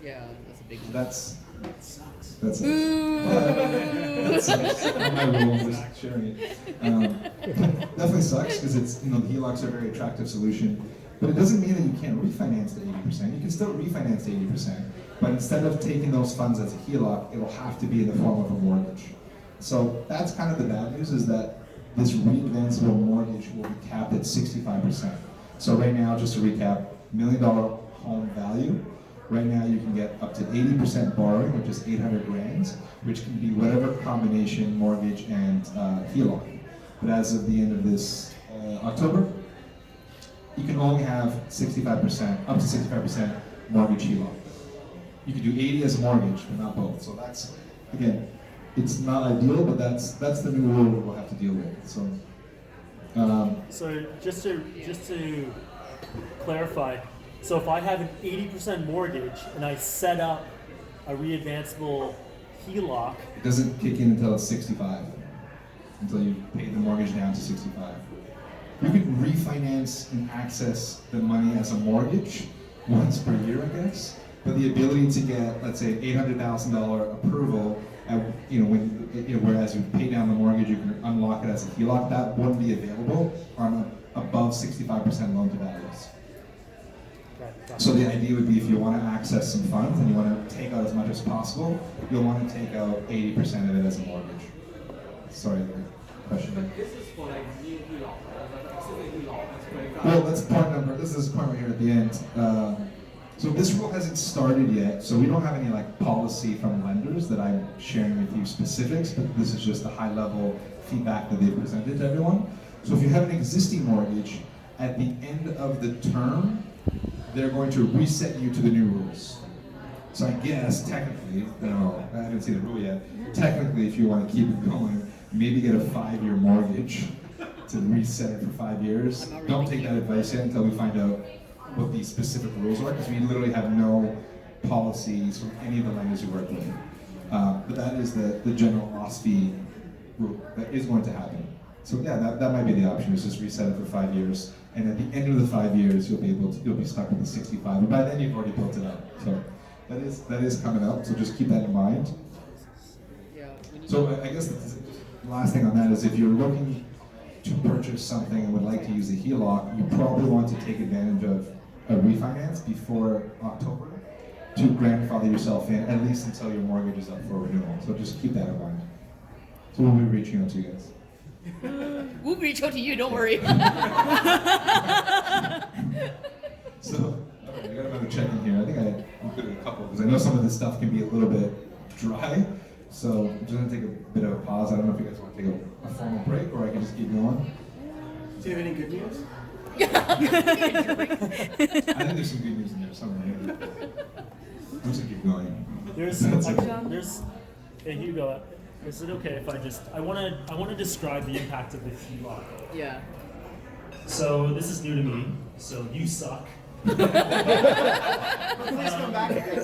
Yeah, that's a big So one. that's That sucks. That's it. That sucks. Not my rule, I'm just sharing it. Definitely sucks because it's, the HELOCs are a very attractive solution, but it doesn't mean that you can't refinance to 80%. You can still refinance to 80%, but instead of taking those funds as a HELOC, it'll have to be in the form of a mortgage. So that's kind of the bad news, is that this readvanceable mortgage will be capped at 65%. So right now, just to recap, $1 million home value. Right now you can get up to 80% borrowing, which is 800 grand, which can be whatever combination mortgage and HELOC. But as of the end of this October, you can only have 65%, up to 65% mortgage HELOC. You can do 80 as a mortgage, but not both. So that's, again, it's not ideal, but that's the new rule we'll have to deal with. So, So just to clarify, so if I have an 80% mortgage and I set up a readvanceable HELOC, it doesn't kick in until it's 65, until you pay the mortgage down to 65. You can refinance and access the money as a mortgage once per year, I guess. But the ability to get, let's say, $800,000 approval, whereas you pay down the mortgage, you can unlock it as a HELOC. That wouldn't be available on above 65% loan to values. So the idea would be, if you want to access some funds and you want to take out as much as possible, you'll want to take out 80% of it as a mortgage. Sorry, the question. This is for like new HELOC, existing HELOC. Well, that's point number. This is point right here at the end. So this rule hasn't started yet, so we don't have any policy from lenders that I'm sharing with you specifics, but this is just the high level feedback that they've presented to everyone. So if you have an existing mortgage, at the end of the term, they're going to reset you to the new rules. So I guess technically, I haven't seen the rule yet, technically if you want to keep it going, maybe get a 5-year mortgage to reset it for 5 years. Don't take that advice yet until we find out what the specific rules are, because we literally have no policies from any of the lenders we work with. But that is the general OSFI rule that is going to happen. So yeah, that might be the option, is just reset it for 5 years, and at the end of the 5 years, you'll be stuck with the 65. And by then, you've already built it up. So that is coming up. So just keep that in mind. So I guess the last thing on that is, if you're looking to purchase something and would like to use a HELOC, you probably want to take advantage of a refinance before October to grandfather yourself in, at least until your mortgage is up for renewal. So just keep that in mind. So we'll be reaching out to you guys. We'll reach out to you, don't worry. So, I got another check in here. I think I included a couple, because I know some of this stuff can be a little bit dry. So I'm just going to take a bit of a pause. I don't know if you guys want to take a formal break, or I can just keep going. Do you have any good news? I think there's some good news in there somewhere. I'm just going to keep going. There's hey Hugo, is it okay if I want to describe the impact of the HELOC. Yeah. So this is new to me, so you suck. Please come back again.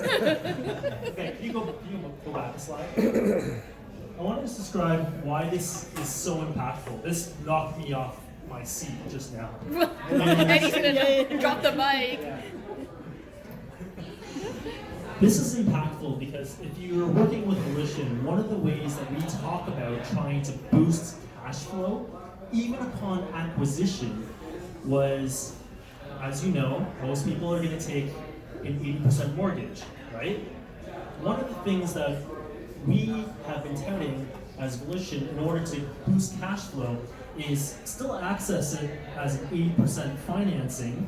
Okay, can you go back a slide? I want to just describe why this is so impactful. This knocked me off my seat just now. And he's gonna drop the mic. Yeah. This is impactful because if you're working with Volition, one of the ways that we talk about trying to boost cash flow, even upon acquisition, was, as you know, most people are going to take an 80% mortgage, right? One of the things that we have been touting as Volition in order to boost cash flow is still access it as an 80% financing,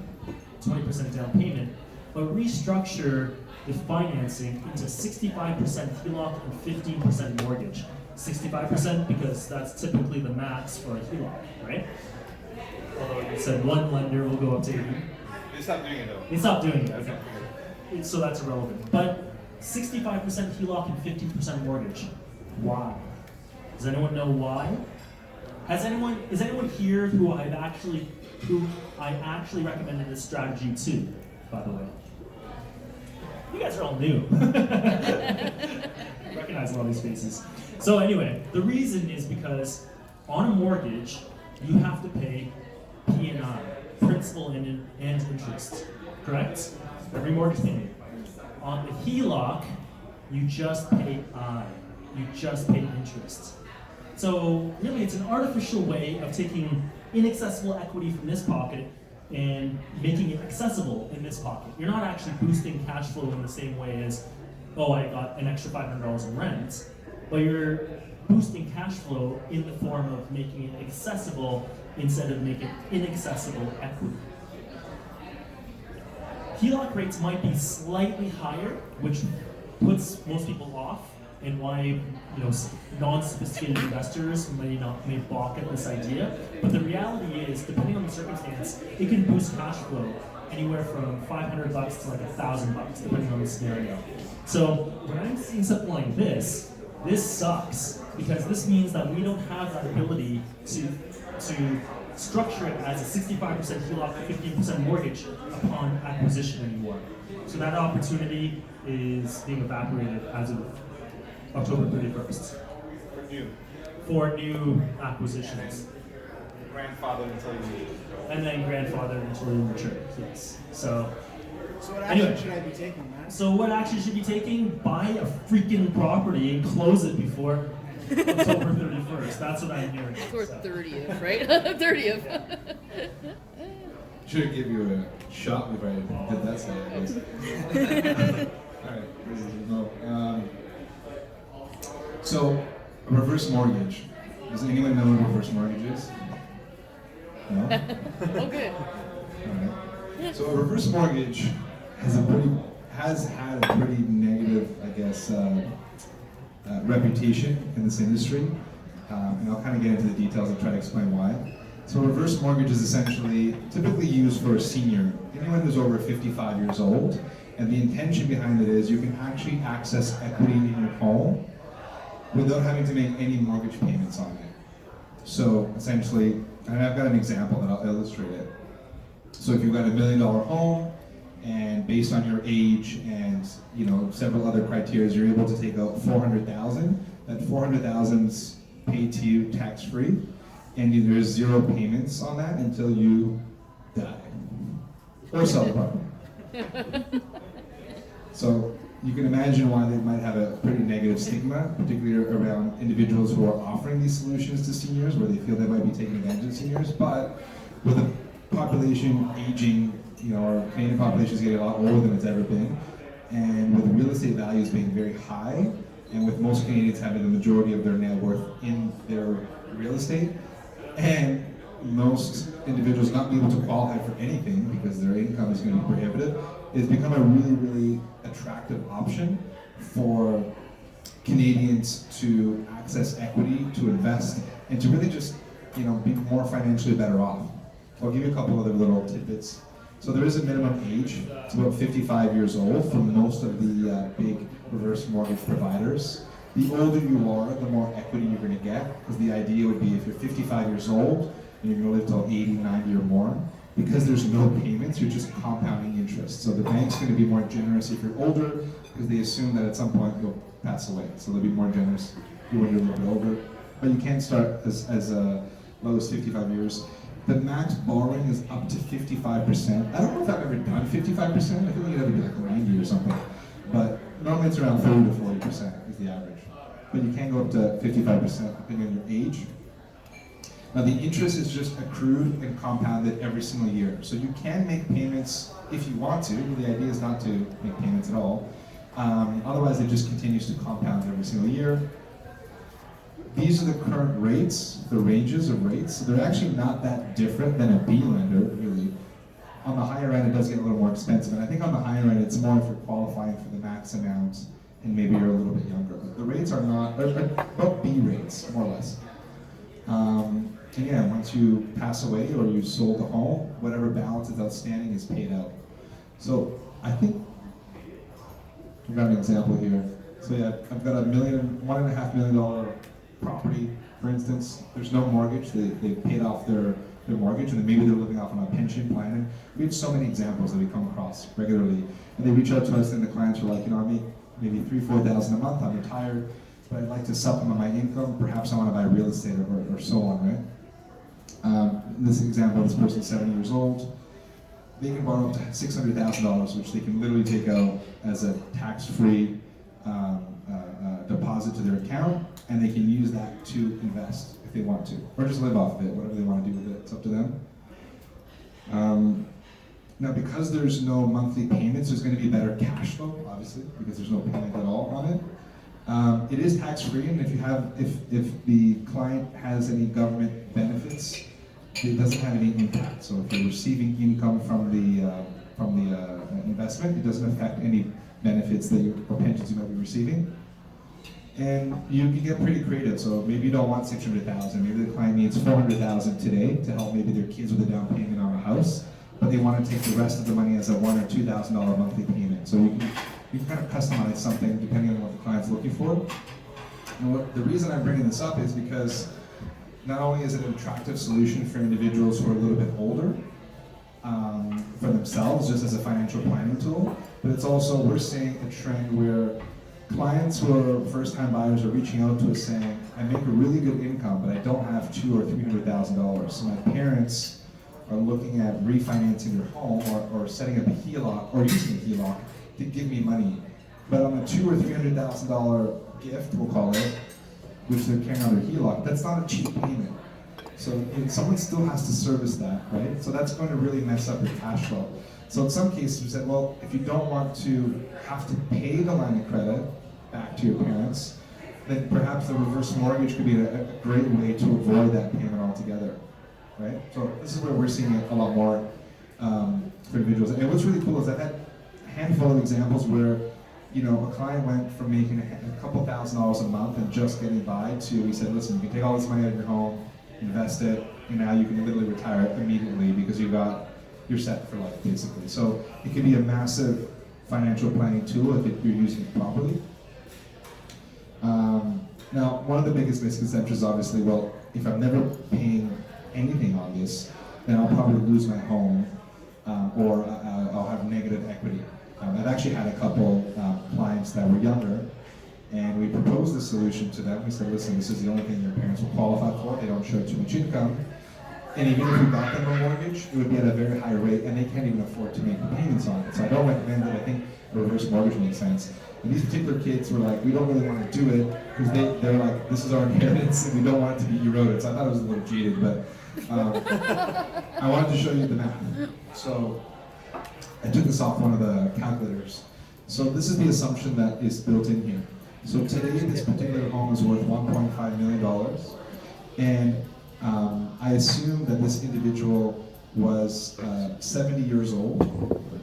20% down payment, but restructure the financing into 65% HELOC and 15% mortgage. 65% because that's typically the max for a HELOC, right? Although you said one lender will go up to 80. They stopped doing it though. They stopped doing it, okay. So that's irrelevant. But 65% HELOC and 15% mortgage. Why? Does anyone know why? Is anyone here who I actually recommended this strategy to, by the way? You guys are all new. Recognize a lot of these faces. So anyway, the reason is because on a mortgage, you have to pay P&I, principal and interest, correct? Every mortgage payment. On the HELOC, You just pay I. You just pay interest. So really, it's an artificial way of taking inaccessible equity from this pocket and making it accessible in this pocket. You're not actually boosting cash flow in the same way as, oh, I got an extra $500 in rent, but you're boosting cash flow in the form of making it accessible instead of making inaccessible equity. HELOC rates might be slightly higher, which puts most people off, and why non-sophisticated investors may balk at this idea. But the reality is, depending on the circumstance, it can boost cash flow anywhere from $500 to like $1,000, depending on the scenario. So when I'm seeing something like this sucks, because this means that we don't have that ability to structure it as a 65% HELOC, 50% mortgage upon acquisition anymore. So that opportunity is being evaporated as of October 31st. For new acquisitions. Grandfathered until you need. And then grandfathered until you mature, yes. So what action anyway, should I be taking, man? so what action should you be taking? Buy a freaking property and close it before October 31st. That's what I'm hearing. Or 30th, right? 30th. Should have given you a shot before I did that side, I guess. Alright, so, a reverse mortgage. Does anyone know what a reverse mortgage is? No? Okay. Alright. So a reverse mortgage has had a pretty negative, I guess, reputation in this industry. And I'll kind of get into the details and try to explain why. So a reverse mortgage is essentially typically used for a senior, anyone who's over 55 years old. And the intention behind it is you can actually access equity in your home without having to make any mortgage payments on it. So essentially, and I've got an example that I'll illustrate it. So if you've got $1 million home, and based on your age and several other criteria, you're able to take out $400,000. That $400,000's paid to you tax-free, and there's zero payments on that until you die or sell the property. So you can imagine why they might have a pretty negative stigma, particularly around individuals who are offering these solutions to seniors, where they feel they might be taking advantage of seniors. But with the population aging, our Canadian population is getting a lot older than it's ever been, and with real estate values being very high, and with most Canadians having the majority of their net worth in their real estate, and most individuals not being able to qualify for anything because their income is going to be prohibitive, it's become a really, really attractive option for Canadians to access equity, to invest, and to really just, be more financially better off. I'll give you a couple other little tidbits. So there is a minimum age. It's about 55 years old for most of the big reverse mortgage providers. The older you are, the more equity you're going to get, because the idea would be if you're 55 years old and you're going to live till 80, 90 or more, because there's no payments, you're just compounding interest. So the bank's going to be more generous if you're older, because they assume that at some point you'll pass away. So they'll be more generous when you're a little bit older. But you can start as low as 55 years. The max borrowing is up to 55%. I don't know if I've ever done 55%. I think you have to be like 90 or something. But normally it's around 30 to 40% is the average. But you can go up to 55% depending on your age. Now the interest is just accrued and compounded every single year. So you can make payments if you want to. The idea is not to make payments at all. Otherwise it just continues to compound every single year. These are the current rates, the ranges of rates. So they're actually not that different than a B lender, really. On the higher end, it does get a little more expensive. And I think on the higher end, it's more if you're qualifying for the max amount and maybe you're a little bit younger. But the rates are not, they're about B rates, more or less. And yeah, once you pass away or you sold the home, whatever balance is outstanding is paid out. So I think, I've got an example here. So yeah, I've got $1.5 million property, for instance. There's no mortgage. They paid off their mortgage, and then maybe they're living off on a pension plan. And we have so many examples that we come across regularly. And they reach out to us, and the clients are like, I make maybe $3,000-4,000 a month. I'm retired, but I'd like to supplement my income. Perhaps I want to buy real estate or so on, right? In this example, this person's 70 years old. They can borrow up to $600,000, which they can literally take out as a tax-free deposit to their account, and they can use that to invest if they want to, or just live off of it, whatever they want to do with it, it's up to them. Now, because there's no monthly payments, there's going to be better cash flow, obviously, because there's no payment at all on it. It is tax-free, and if the client has any government benefits, it doesn't have any impact. So if you're receiving income from the investment, it doesn't affect any benefits that or pensions you might be receiving. And you can get pretty creative. So maybe you don't want 600,000. Maybe the client needs 400,000 today to help maybe their kids with a down payment on a house, but they want to take the rest of the money as a $1,000 or $2,000 monthly payment. So you can kind of customize something depending on what the client's looking for. And the reason I'm bringing this up is because not only is it an attractive solution for individuals who are a little bit older, for themselves, just as a financial planning tool, but it's also, we're seeing a trend where clients who are first-time buyers are reaching out to us saying, I make a really good income, but I don't have $200,000 or $300,000. So my parents are looking at refinancing their home or setting up a HELOC or using a HELOC to give me money. But on a $200,000 or $300,000 gift, we'll call it, which they're carrying on their HELOC, that's not a cheap payment. So someone still has to service that, right? So that's going to really mess up your cash flow. So in some cases we said, well, if you don't want to have to pay the line of credit back to your parents, then perhaps the reverse mortgage could be a great way to avoid that payment altogether, right? So this is where we're seeing it a lot more for individuals. And what's really cool is I've had a handful of examples where, you know, a client went from making a couple $1,000s a month and just getting by to, he said, listen, you can take all this money out of your home, invest it, and now you can literally retire immediately because you're set for life, basically. So it can be a massive financial planning tool if you're using it properly. Now, one of the biggest misconceptions is obviously, well, if I'm never paying anything on this, then I'll probably lose my home or I'll have negative equity. I've actually had a couple clients that were younger, and we proposed a solution to them. We said, listen, this is the only thing your parents will qualify for. They don't show too much income. And even if we got them a mortgage, it would be at a very high rate, and they can't even afford to make the payments on it. So I don't recommend it. I think a reverse mortgage makes sense. And these particular kids were like, we don't really want to do it, because they're like, this is our inheritance, and we don't want it to be eroded. So I thought it was a little cheated, but I wanted to show you the math. So I took this off one of the calculators. So this is the assumption that is built in here. So today, this particular home is worth $1.5 million, and I assume that this individual was 70 years old.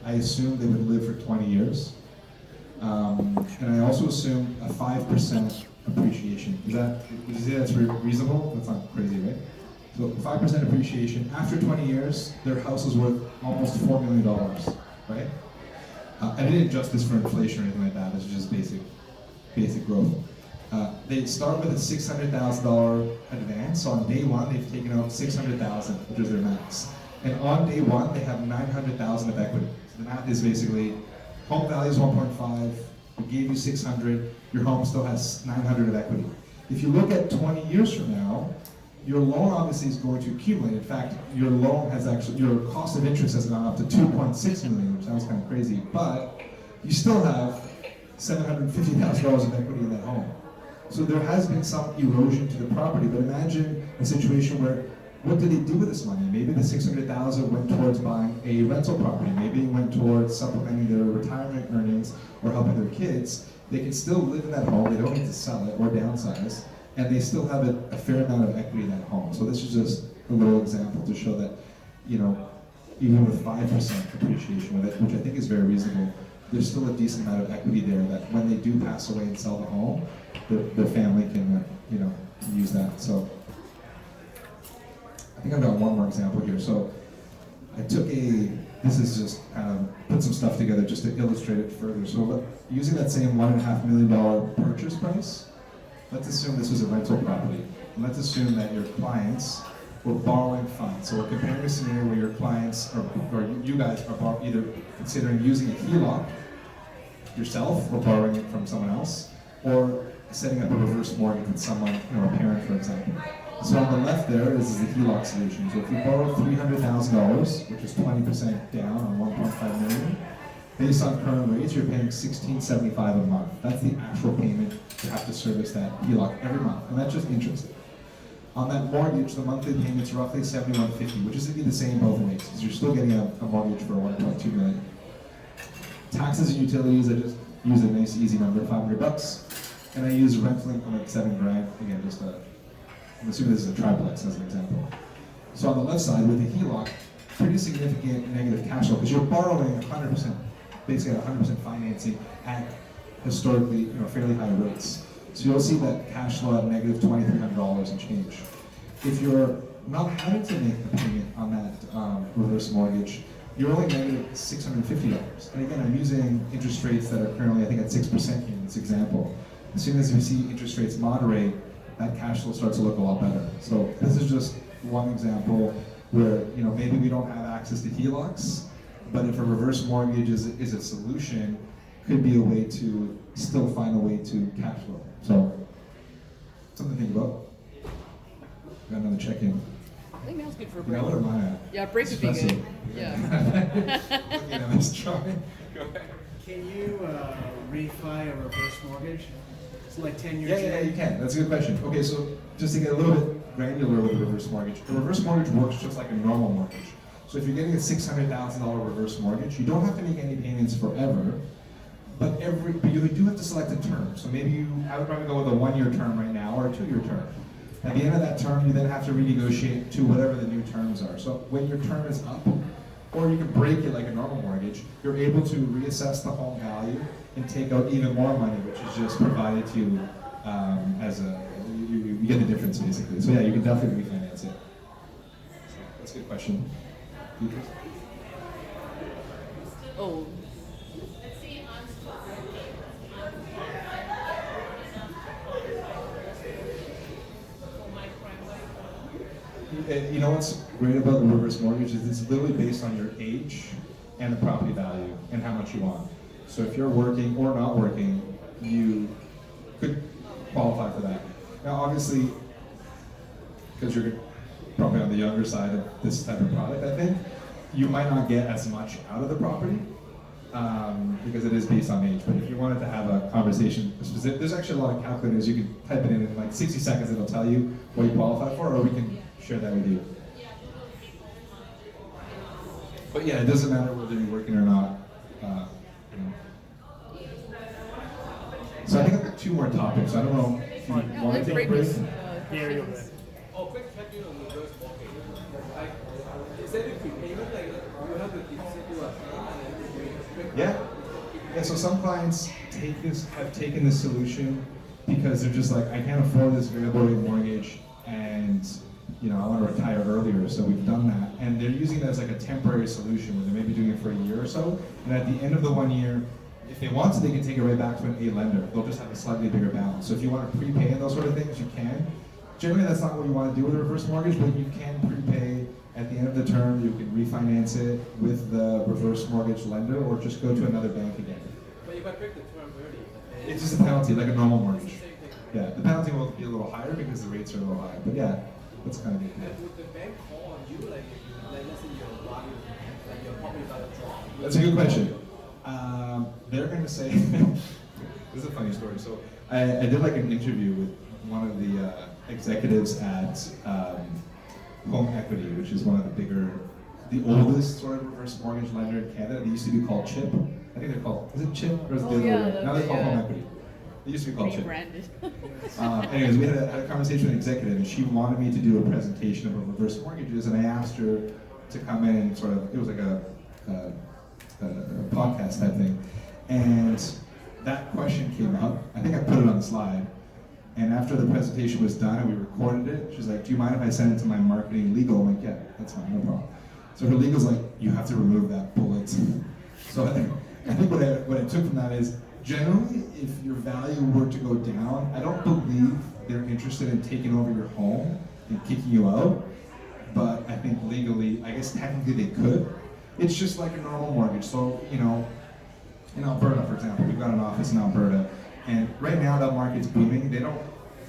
I assume they would live for 20 years. And I also assume a 5% appreciation. Would you say that's reasonable? That's not crazy, right? So 5% appreciation. After 20 years, their house is worth almost $4 million, right? I didn't adjust this for inflation or anything like that. This is just basic growth. They start with a $600,000 advance. So on day one, they've taken out $600,000, which is their max. And on day one, they have $900,000 of equity. So the math is basically, home value is 1.5, we gave you 600, your home still has 900 of equity. If you look at 20 years from now, your loan obviously is going to accumulate. In fact, your loan has actually, your cost of interest has gone up to $2.6 million, which sounds kind of crazy, but you still have $750,000 of equity in that home. So there has been some erosion to the property, but imagine a situation where, what did they do with this money? Maybe the $600,000 went towards buying a rental property. Maybe it went towards supplementing their retirement earnings or helping their kids. They can still live in that home. They don't need to sell it or downsize, and they still have a fair amount of equity in that home. So this is just a little example to show that, you know, even with 5% appreciation with it, which I think is very reasonable, there's still a decent amount of equity there that when they do pass away and sell the home, their family can, you know, use that. So I think I've got one more example here. So I took this is just kind of put some stuff together just to illustrate it further. So using that same $1.5 million purchase price, let's assume this was a rental property. And let's assume that your clients were borrowing funds. So we're comparing a scenario where your clients, or you guys are either considering using a HELOC yourself or borrowing it from someone else, or setting up a reverse mortgage with someone, you know, a parent, for example. So on the left there is the HELOC solution. So if you borrow $300,000, which is 20% down on $1.5 million, Based on current rates, you're paying $16.75 a month. That's the actual payment you have to service that HELOC every month, and that's just interest. On that mortgage, the monthly payment's roughly $71.50, which is going to be the same both ways, because you're still getting a mortgage for $1.2 million. Taxes and utilities, I just use a nice easy number, $500, and I use rental income at $7,000. Again, I'm assuming this is a triplex as an example. So on the left side with the HELOC, pretty significant negative cash flow because you're borrowing 100%, basically 100% financing at historically, fairly high rates. So you'll see that cash flow at negative $2,300 and change. If you're not having to make the payment on that reverse mortgage, you're only negative $650. And again, I'm using interest rates that are currently, I think, at 6% here in this example. As soon as we see interest rates moderate, that cash flow starts to look a lot better. So this is just one example where maybe we don't have access to HELOCs, but if a reverse mortgage is a solution, could be a way to still find a way to cash flow. So something to think about. Got another check-in. I think that was good for a Yeah, break. what am I at? Yeah, break would be good. Espresso. Yeah. Looking at this drawing. Go ahead. Can you refi a reverse mortgage? It's like 10 years. Yeah, you can. That's a good question. Okay, so just to get a little bit granular with the reverse mortgage, a reverse mortgage works just like a normal mortgage. So if you're getting a $600,000 reverse mortgage, you don't have to make any payments forever, but you do have to select a term. So maybe I would probably go with a 1-year term right now or a 2-year term. At the end of that term, you then have to renegotiate to whatever the new terms are. So when your term is up, or you can break it like a normal mortgage, you're able to reassess the home value and take out even more money, which is just provided to you as you get the difference basically. So yeah, you can definitely refinance it. So that's a good question. Oh. You know what's great about the reverse mortgage is it's literally based on your age and the property value and how much you want. So if you're working or not working, you could qualify for that. Now obviously, because you're probably on the younger side of this type of product, I think, you might not get as much out of the property because it is based on age. But if you wanted to have a conversation specific, there's actually a lot of calculators. You can type it in like 60 seconds, it'll tell you what you qualify for, or we can share that with you. But yeah, it doesn't matter whether you're working or not. So I think I've got 2 more topics. I don't know if you Yeah, want to let's take a break break. this. There you go. Oh, quick check-in on reverse mortgage. Like, is there any prepayment? Like, you have to give to a term and then you quick. Yeah, so some clients have taken this solution because they're just like, I can't afford this variable rate mortgage, and I want to retire earlier, so we've done that. And they're using it as like a temporary solution where they may be doing it for a year or so, and at the end of the 1 year, if they want to, they can take it right back to an A lender. They'll just have a slightly bigger balance. So if you want to prepay and those sort of things, you can. Generally, that's not what you want to do with a reverse mortgage, but you can prepay at the end of the term. You can refinance it with the reverse mortgage lender, or just go to another bank again. But if I break the term early, It's just a penalty, like a normal mortgage. same thing. Yeah, the penalty will be a little higher because the rates are a little higher. But yeah, that's kind of good. And would the bank call on you, like let's say your value, like your property value drop? That's a good question. They're going to say, this is a funny story. So I did like an interview with one of the executives at Home Equity, which is one of the oldest sort of reverse mortgage lender in Canada. They used to be called CHIP. I think they're called, is it CHIP or is it the other way around? Now they're called Home Equity. They used to be called CHIP. Rebranded. Anyways, we had a conversation with an executive, and she wanted me to do a presentation of reverse mortgages, and I asked her to come in and sort of, it was like a podcast type thing, and that question came up. I think I put it on the slide, and after the presentation was done and we recorded it, she's like, do you mind if I send it to my marketing legal? I'm like, yeah, that's fine, no problem. So her legal's like, you have to remove that bullet. So I think what I took from that is, generally, if your value were to go down, I don't believe they're interested in taking over your home and kicking you out, but I think legally, I guess technically they could. It's just like a normal mortgage. So, in Alberta, for example, we've got an office in Alberta, and right now that market's booming. They don't,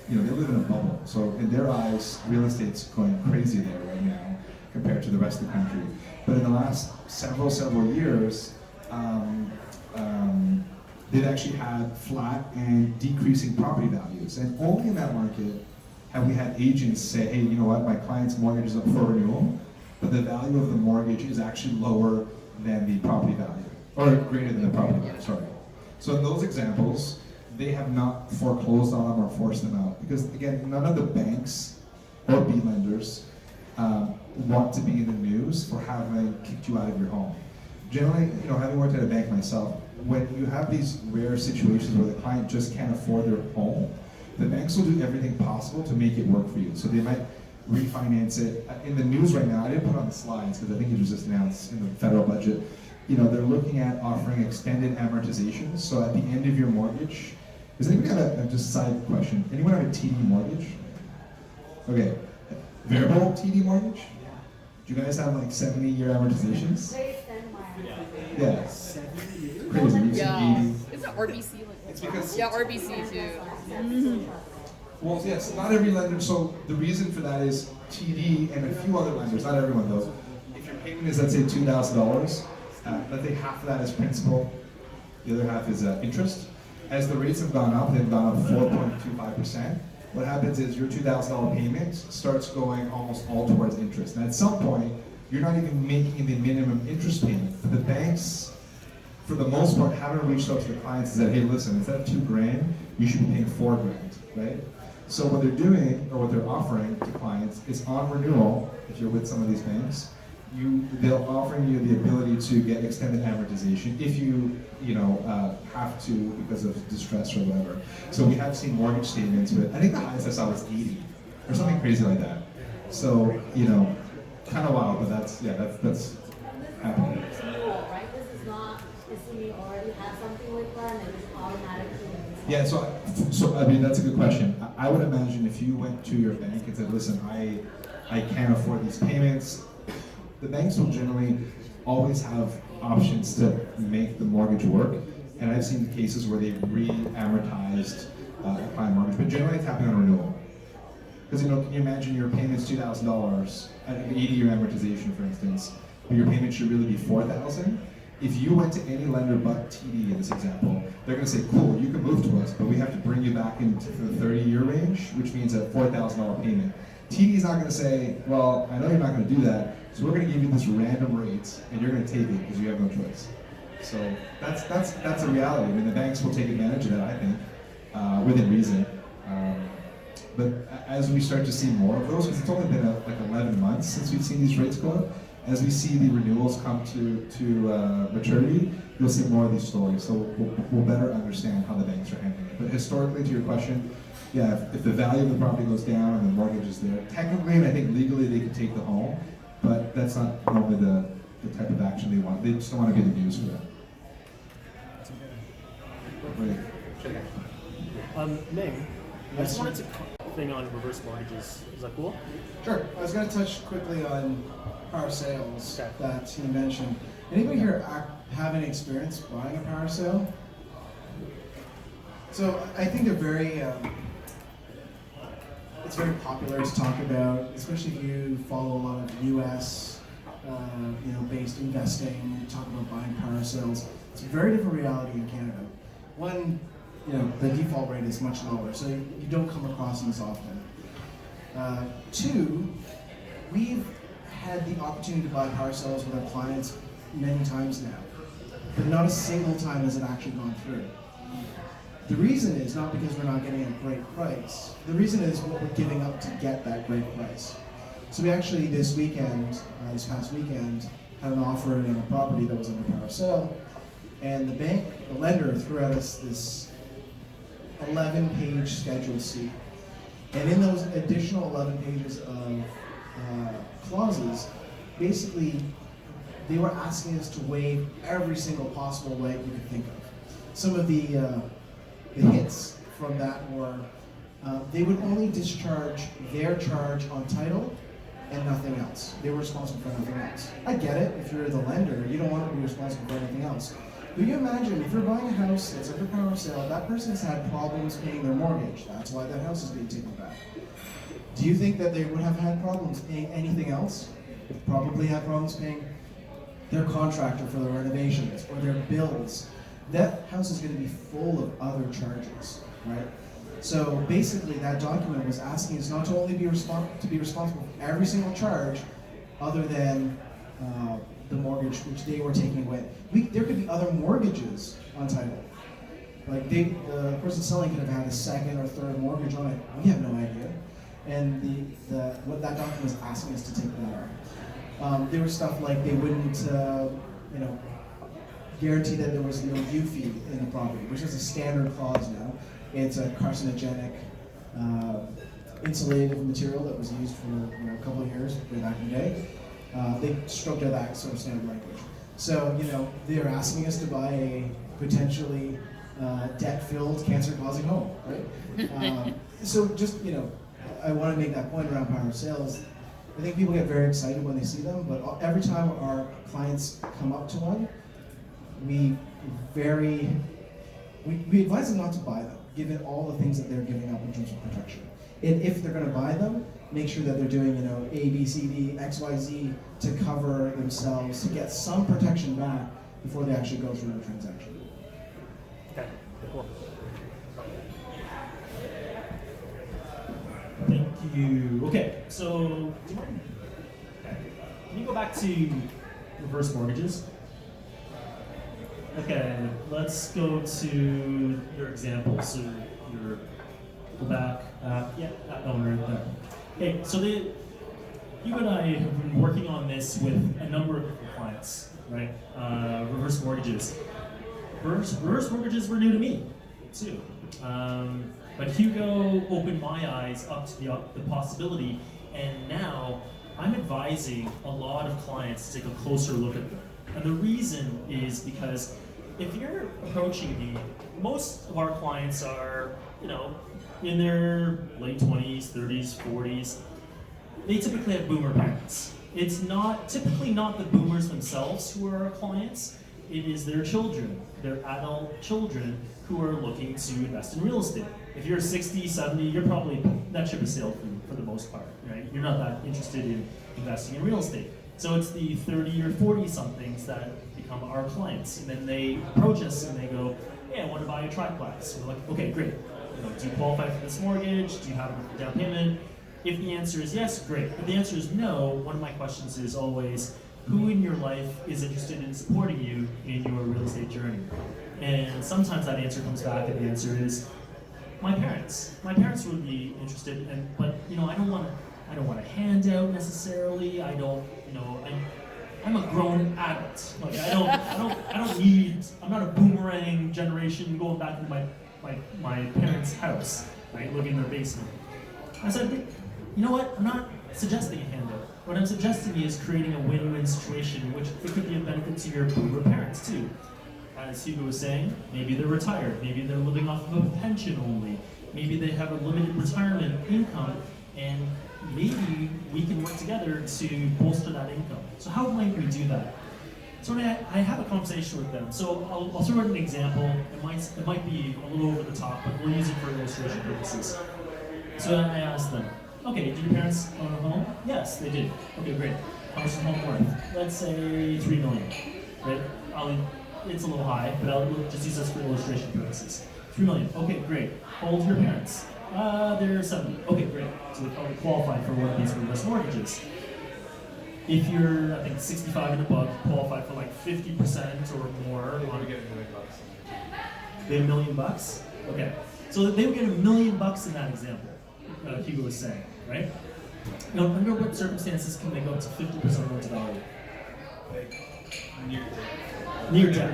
they live in a bubble. So in their eyes, real estate's going crazy there right now compared to the rest of the country. But in the last several years, they've actually had flat and decreasing property values. And only in that market have we had agents say, hey, you know what, my client's mortgage is up for renewal, but the value of the mortgage is actually lower than the property value, or greater than the property value, sorry. So in those examples, they have not foreclosed on them or forced them out. Because again, none of the banks or B lenders want to be in the news for having kicked you out of your home. Generally, you know, having worked at a bank myself, when you have these rare situations where the client just can't afford their home, the banks will do everything possible to make it work for you. So they might refinance it. In the news right now, I didn't put on the slides because I think it was just announced in the federal budget. You know, they're looking at offering extended amortization. So at the end of your mortgage, does anybody have a just side question? Anyone have a TD mortgage? Okay, variable TD mortgage? Do you guys have like 70-year amortizations? Yeah. 7 years? Crazy. You Yeah. said 80. Is it RBC like It's because Yeah, RBC too. well, yes, not every lender. So the reason for that is TD and a few other lenders, not everyone though. If your payment is, let's say, $2,000, let's say half of that is principal, the other half is interest. As the rates have gone up, they've gone up 4.25%. What happens is your $2,000 payment starts going almost all towards interest. And at some point, you're not even making the minimum interest payment. But the banks, for the most part, haven't reached out to the clients and said, hey, listen, instead of $2,000, you should be paying $4,000, right? So what they're doing, or what they're offering to clients, is on renewal, if you're with some of these banks, they'll offering you the ability to get extended amortization if you have to because of distress or whatever. So we have seen mortgage statements with, I think the highest I saw was 80 or something crazy like that. So, you know, kind of wild, but that's happening. It's renewal, right? This is not, you already have something with them and it's automatically. Yeah, so I mean, that's a good question. I would imagine if you went to your bank and said, listen, I can't afford these payments, the banks will generally always have options to make the mortgage work. And I've seen cases where they've re-amortized a client mortgage, but generally it's happening on renewal. Because, you know, can you imagine your payment's $2,000 at an 80-year amortization, for instance, but your payment should really be $4,000? If you went to any lender but TD in this example, they're going to say, cool, you can move to us, but we have to bring you back into the 30-year range, which means a $4,000 payment. TD's not going to say, well, I know you're not going to do that, so we're going to give you this random rate, and you're going to take it because you have no choice. So that's a reality. I mean, the banks will take advantage of that, I think, within reason. But as we start to see more of those, because it's only been like 11 months since we've seen these rates go up, as we see the renewals come to maturity, you'll see more of these stories. So we'll better understand how the banks are handling it. But historically, to your question, yeah, if the value of the property goes down and the mortgage is there, technically, and I think legally, they can take the home, but that's not normally the type of action they want. They just don't want to be the news for that. Right. Ming, I just wanted to thing on reverse mortgages. Is that cool? Sure. I was going to touch quickly on power sales Okay. that he mentioned. Anybody here have any experience buying a power sale? So I think they're very, it's very popular to talk about, especially if you follow a lot of U.S. Based investing. You talk about buying power sales. It's a very different reality in Canada. One, the default rate is much lower, so you don't come across them as often. Two, we've had the opportunity to buy power sales with our clients many times now, but not a single time has it actually gone through. The reason is not because we're not getting a great price. The reason is what we're giving up to get that great price. So we actually this past weekend, had an offer in a property that was under power sale, and the lender threw at us this 11-page Schedule C. And in those additional 11 pages of clauses, basically, they were asking us to waive every single possible right we could think of. Some of the hits from that were, they would only discharge their charge on title and nothing else. They were responsible for nothing else. I get it, if you're the lender, you don't want to be responsible for anything else. But you imagine, if you're buying a house that's under power sale, that person's had problems paying their mortgage. That's why that house is being taken back. Do you think that they would have had problems paying anything else? Probably have problems paying their contractor for the renovations or their bills, that house is going to be full of other charges, right? So basically, that document was asking us not to only be responsible for every single charge, other than the mortgage which they were taking away. There could be other mortgages on title. Like the person selling could have had a second or third mortgage on it. We have no idea. And what that document was asking us to take that off. There was stuff like they wouldn't, guarantee that there was no UV in the property, which is a standard clause now. It's a carcinogenic, insulative material that was used for a couple of years way back in the day. They stroked out that sort of standard language. So they're asking us to buy a potentially debt-filled, cancer-causing home, right? So just I want to make that point around power of sales. I think people get very excited when they see them, but every time our clients come up to one, we advise them not to buy them, given all the things that they're giving up in terms of protection. And if they're going to buy them, make sure that they're doing A, B, C, D, X, Y, Z to cover themselves, to get some protection back before they actually go through the transaction. Okay, cool. Thank you. Okay, so can you go back to reverse mortgages? Okay, let's go to your example. So go back. That one right there. Okay, so you and I have been working on this with a number of different clients, right? Reverse mortgages. Reverse mortgages were new to me, too. But Hugo opened my eyes up to the possibility, and now I'm advising a lot of clients to take a closer look at them. And the reason is because if you're approaching me, most of our clients are, in their late 20s, 30s, 40s. They typically have boomer parents. It's typically not the boomers themselves who are our clients. It is their children, their adult children, who are looking to invest in real estate. If you're 60, 70, you're probably, that ship has sailed for the most part, right? You're not that interested in investing in real estate. So it's the 30 or 40 somethings that become our clients. And then they approach us and they go, hey, I want to buy a triplex. We're like, okay, great. Do you qualify for this mortgage? Do you have a down payment? If the answer is yes, great. If the answer is no, one of my questions is always, who in your life is interested in supporting you in your real estate journey? And sometimes that answer comes back and the answer is, my parents. My parents would be interested, but I don't want a handout necessarily. I'm a grown adult. Like I'm not a boomerang generation going back into my parents' house, right, living in their basement. I said, you know what? I'm not suggesting a handout. What I'm suggesting is creating a win-win situation in which it could be a benefit to your boomer parents too. As Hugo was saying, maybe they're retired, maybe they're living off of a pension only, maybe they have a limited retirement income, and maybe we can work together to bolster that income. So how might we do that? So I have a conversation with them. So I'll throw out an example. It might be a little over the top, but we'll use it for illustration purposes. So I asked them, okay, do your parents own a home? Yes, they did. Okay, great. How much is the home worth? Let's say $3 million, right? It's a little high, but I'll just use this for illustration purposes. $3 million. Okay, great. How old are your parents? They're 70. Okay, great. So they probably qualify for one of these reverse mortgages. If you're, I think, 65 and above, you qualify for like 50% or more. They would get $1 million. They $1 million? Okay. So they would get $1 million in that example, Hugo was saying, right? Now, under what circumstances can they go up to 50% loan to value? Near death.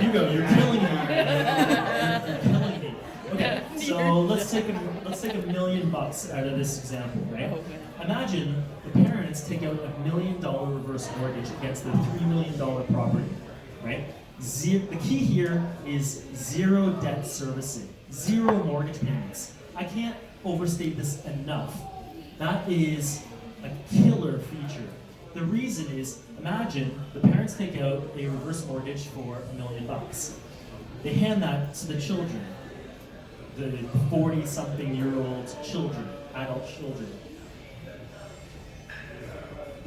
Hugo, you're killing me. You're killing me. Okay, so let's take $1 million out of this example, right? Imagine the parents take out $1 million reverse mortgage against the $3 million property, right? The key here is zero debt servicing, zero mortgage payments. I can't overstate this enough. That is a killer feature. The reason is, imagine the parents take out a reverse mortgage for $1 million. They hand that to the children, the 40-something-year-old children, adult children.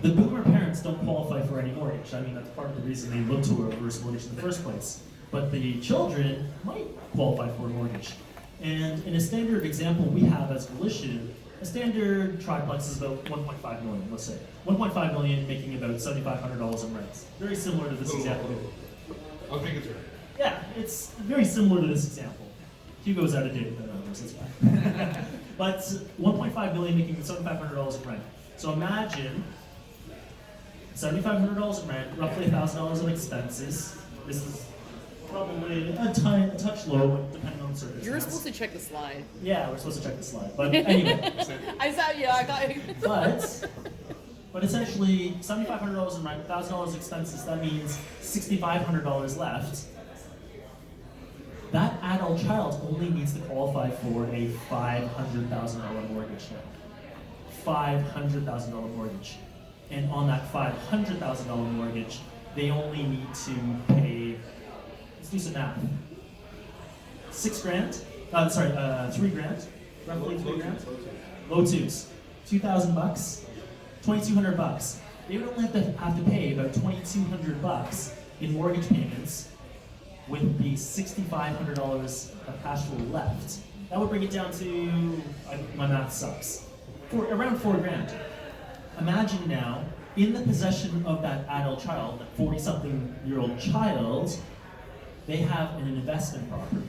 The boomer parents don't qualify for any mortgage. I mean, that's part of the reason they look to a reverse mortgage in the first place. But the children might qualify for a mortgage. And in a standard example we have as Volition, a standard triplex is about 1.5 million, let's say. 1.5 million making about $7,500 in rents. Very similar to this example. I think it's right. Yeah, it's very similar to this example. Hugo's out of date, but that's fine. But 1.5 million making $7,500 in rent. So imagine $7,500 in rent, roughly $1,000 of expenses. This is probably a touch low, depending on the circumstances. You're supposed to check the slide. Yeah, we're supposed to check the slide. But anyway. I said, yeah, I got it. But essentially, $7,500 in rent, $1,000 expenses, that means $6,500 left. That adult child only needs to qualify for a $500,000 mortgage now. $500,000 mortgage. And on that $500,000 mortgage, they only need to pay, let's do some math. $3 grand, roughly $3 grand. Low twos, $2,000, $2,200. They would only have to pay about $2,200 in mortgage payments with the $6,500 of cash flow left. That would bring it down to, my math sucks, around $4 grand. Imagine now, in the possession of that adult child, that 40-something-year-old child, they have an investment property.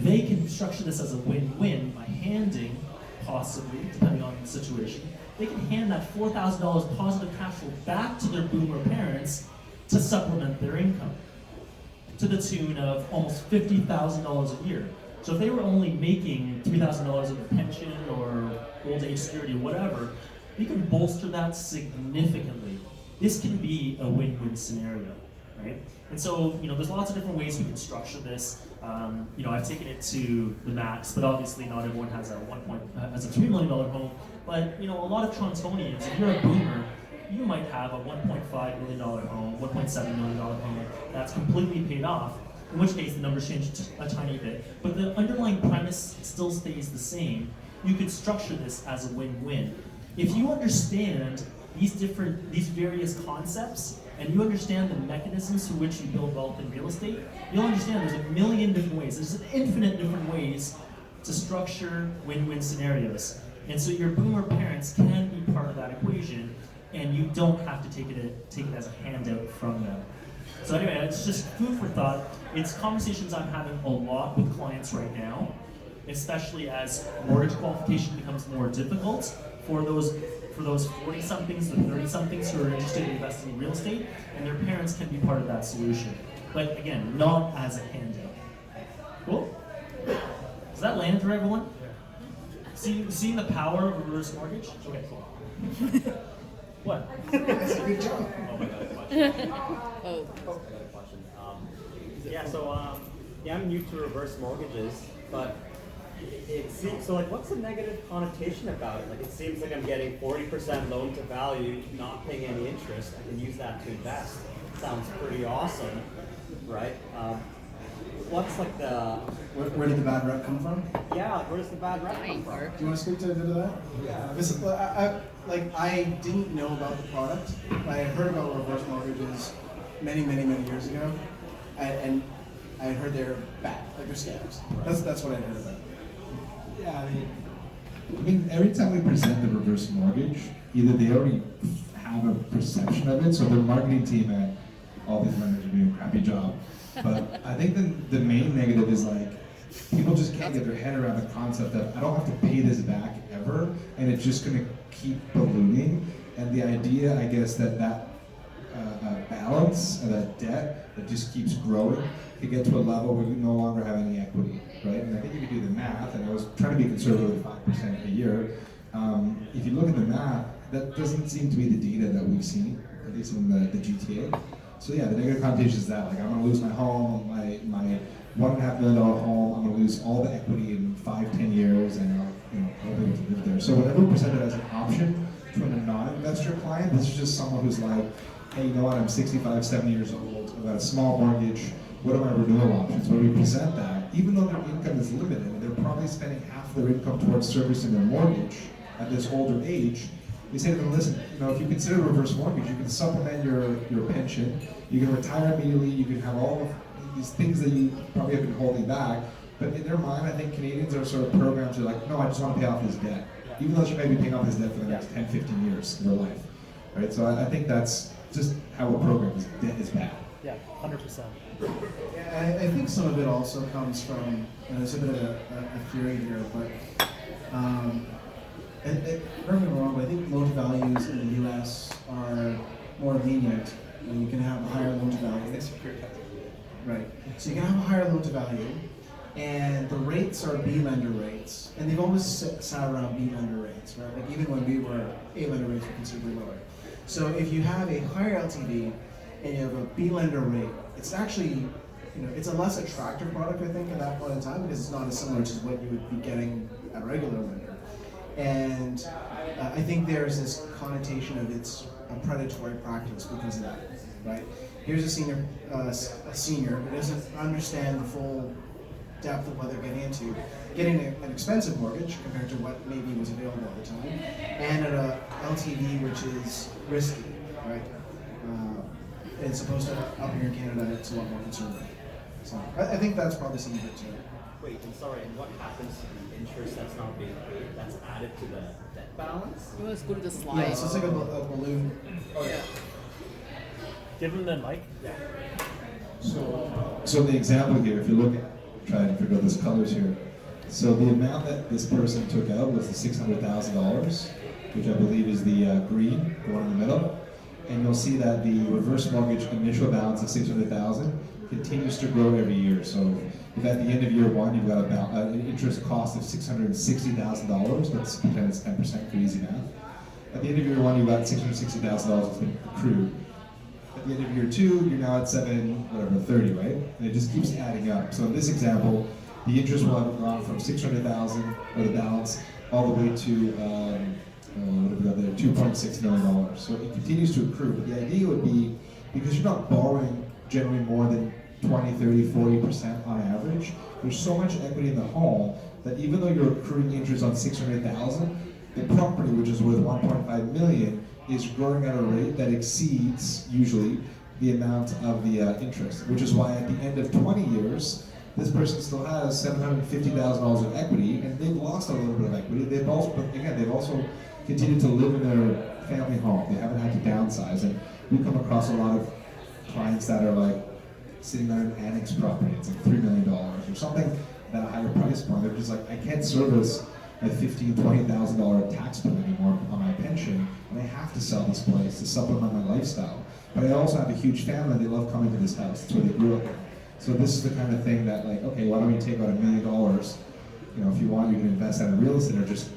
They can structure this as a win-win by handing, possibly, depending on the situation, they can hand that $4,000 positive cash flow back to their boomer parents to supplement their income, to the tune of almost $50,000 a year. So if they were only making $3,000 of a pension or old age security or whatever, you can bolster that significantly. This can be a win-win scenario, right? And so, there's lots of different ways we can structure this. I've taken it to the max, but obviously not everyone has a $3 million home. But a lot of Torontonians, if you're a boomer, you might have a $1.5 million home, $1.7 million home that's completely paid off, in which case the numbers change a tiny bit. But the underlying premise still stays the same. You could structure this as a win-win. If you understand these various concepts, and you understand the mechanisms through which you build wealth in real estate, you'll understand there's a million different ways. There's an infinite different ways to structure win-win scenarios. And so your boomer parents can be part of that equation, and you don't have to take it as a handout from them. So anyway, it's just food for thought. It's conversations I'm having a lot with clients right now, especially as mortgage qualification becomes more difficult for those 40-somethings to 30-somethings who are interested in investing in real estate, and their parents can be part of that solution. But again, not as a handout. Cool? Does that land for everyone? Seeing the power of reverse mortgage? Okay, cool. What? That's a good job. Oh my god, question. I'm new to reverse mortgages, but it seems, what's the negative connotation about it? It seems like I'm getting 40% loan to value, not paying any interest. I can use that to invest. Sounds pretty awesome, right? What's the... Where did the bad rep come from? Yeah, where does the bad rep come from? Do you want to speak to a bit of that? Yeah. I didn't know about the product. I had heard about reverse mortgages many years ago, and I had heard they're bad, they're scams. That's what I heard about. Yeah, I mean, every time we present the reverse mortgage, either they already have a perception of it, so the marketing team at all these lenders are doing a crappy job. But I think the main negative is people just can't get their head around the concept that I don't have to pay this back ever, and it's just going to keep ballooning. And the idea, I guess, that balance and that debt that just keeps growing could get to a level where you no longer have any equity, right? And I think if you do the math, and I was trying to be conservative with 5% a year, if you look at the math, that doesn't seem to be the data that we've seen, at least in the GTA. So yeah, the negative connotation is that, I'm going to lose my home, my $1.5 million home, I'm going to lose all the equity in 5-10 years, and I'll be able to live there. So whenever we present it as an option to a non-investor client, this is just someone who's like, hey, you know what, I'm 65, 70 years old, I've got a small mortgage, what are my renewal options? When we present that, even though their income is limited, they're probably spending half their income towards servicing their mortgage at this older age, we say to them, listen, if you consider a reverse mortgage, you can supplement your pension, you can retire immediately, you can have all of these things that you probably have been holding back. But in their mind, I think Canadians are sort of programmed to like, no, I just want to pay off this debt. Even though you may be paying off this debt for the next 10, 15 years of your life. Right? So I think that's just how we're programmed, is debt is bad. Yeah, 100%. I think some of it also comes from, and there's a bit of a theory here, but correct me if I'm wrong, but I think loan to values in the US are more lenient, and you can have a higher loan to value. Right. So you can have a higher loan to value, and the rates are B lender rates, and they've always sat around B lender rates, right? Like even when we were, A lender rates were considerably lower. So if you have a higher LTV and you have a B lender rate, it's actually, it's a less attractive product, I think, at that point in time, because it's not as similar to what you would be getting at a regular lender. And I think there's this connotation of it's a predatory practice because of that, right? Here's a senior who doesn't understand the full depth of what they're getting into, getting an expensive mortgage compared to what maybe was available at the time, and at a LTV which is risky, right? It's supposed to, up here in Canada, it's a lot more conservative. So I think that's probably some of it too. Wait, I'm sorry, and what happens to the interest that's not being paid, that's added to the debt balance? You want to go to the slide? Yeah, so it's like a balloon. Oh, yeah. Give him the mic. So the example here, if you look at, trying to figure out those colors here, so the amount that this person took out was the $600,000, which I believe is the green, the one in the middle. And you'll see that the reverse mortgage initial balance of $600,000 continues to grow every year. So if at the end of year one you've got an interest cost of $660,000, let's pretend it's 10% for easy math. At the end of year one you've got $660,000 that's been accrued. At the end of year two you're now at 30, right? And it just keeps adding up. So in this example, the interest will have gone from $600,000 or the balance all the way to what have we got there? $2.6 million. So it continues to accrue. But the idea would be, because you're not borrowing generally more than 20, 30, 40% on average, there's so much equity in the home that even though you're accruing interest on $600,000, the property, which is worth $1.5 million, is growing at a rate that exceeds, usually, the amount of the interest. Which is why at the end of 20 years, this person still has $750,000 of equity, and they've lost a little bit of equity. They've also continued to live in their family home. They haven't had to downsize. And we come across a lot of clients that are like sitting on an annex property. It's like $3 million or something at a higher price point. They're just like, I can't service a $15,000, $20,000 tax bill anymore on my pension, and I have to sell this place to supplement my lifestyle. But I also have a huge family. They love coming to this house. That's where they grew up in. So this is the kind of thing that, like, okay, why don't we take out $1 million? If you want, you can invest that in real estate, or just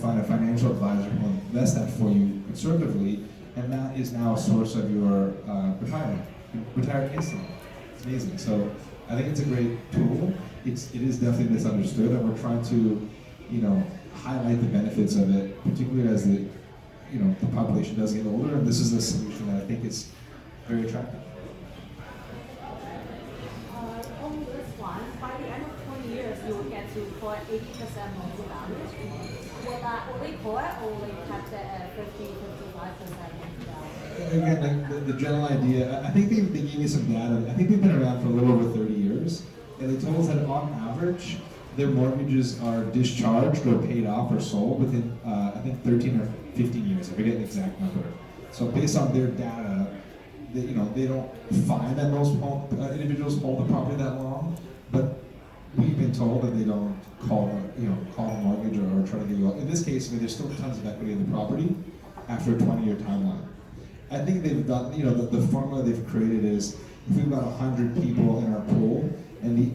find a financial advisor who will invest that for you conservatively, and that is now a source of your retirement. You retire instantly. It's amazing. So I think it's a great tool. It is definitely misunderstood, and we're trying to, highlight the benefits of it, particularly as the population does get older. And this is a solution that I think is very attractive. On this one, by the end of 20 years, you will get to collect 80% loan to value. Will they collect, or will they cap that at 50, 55% loan to value? Again, the general idea, I think they gave me some data. I think they've been around for a little over 30 years, and they told us that on average, their mortgages are discharged or paid off or sold within, I think, 13 or 15 years. I forget the exact number. So based on their data, they don't find that most individuals hold the property that long, but we've been told that they don't call a mortgage or try to get you out. In this case, there's still tons of equity in the property after a 20-year timeline. I think they've done, the formula they've created is, if we've got 100 people in our pool, and the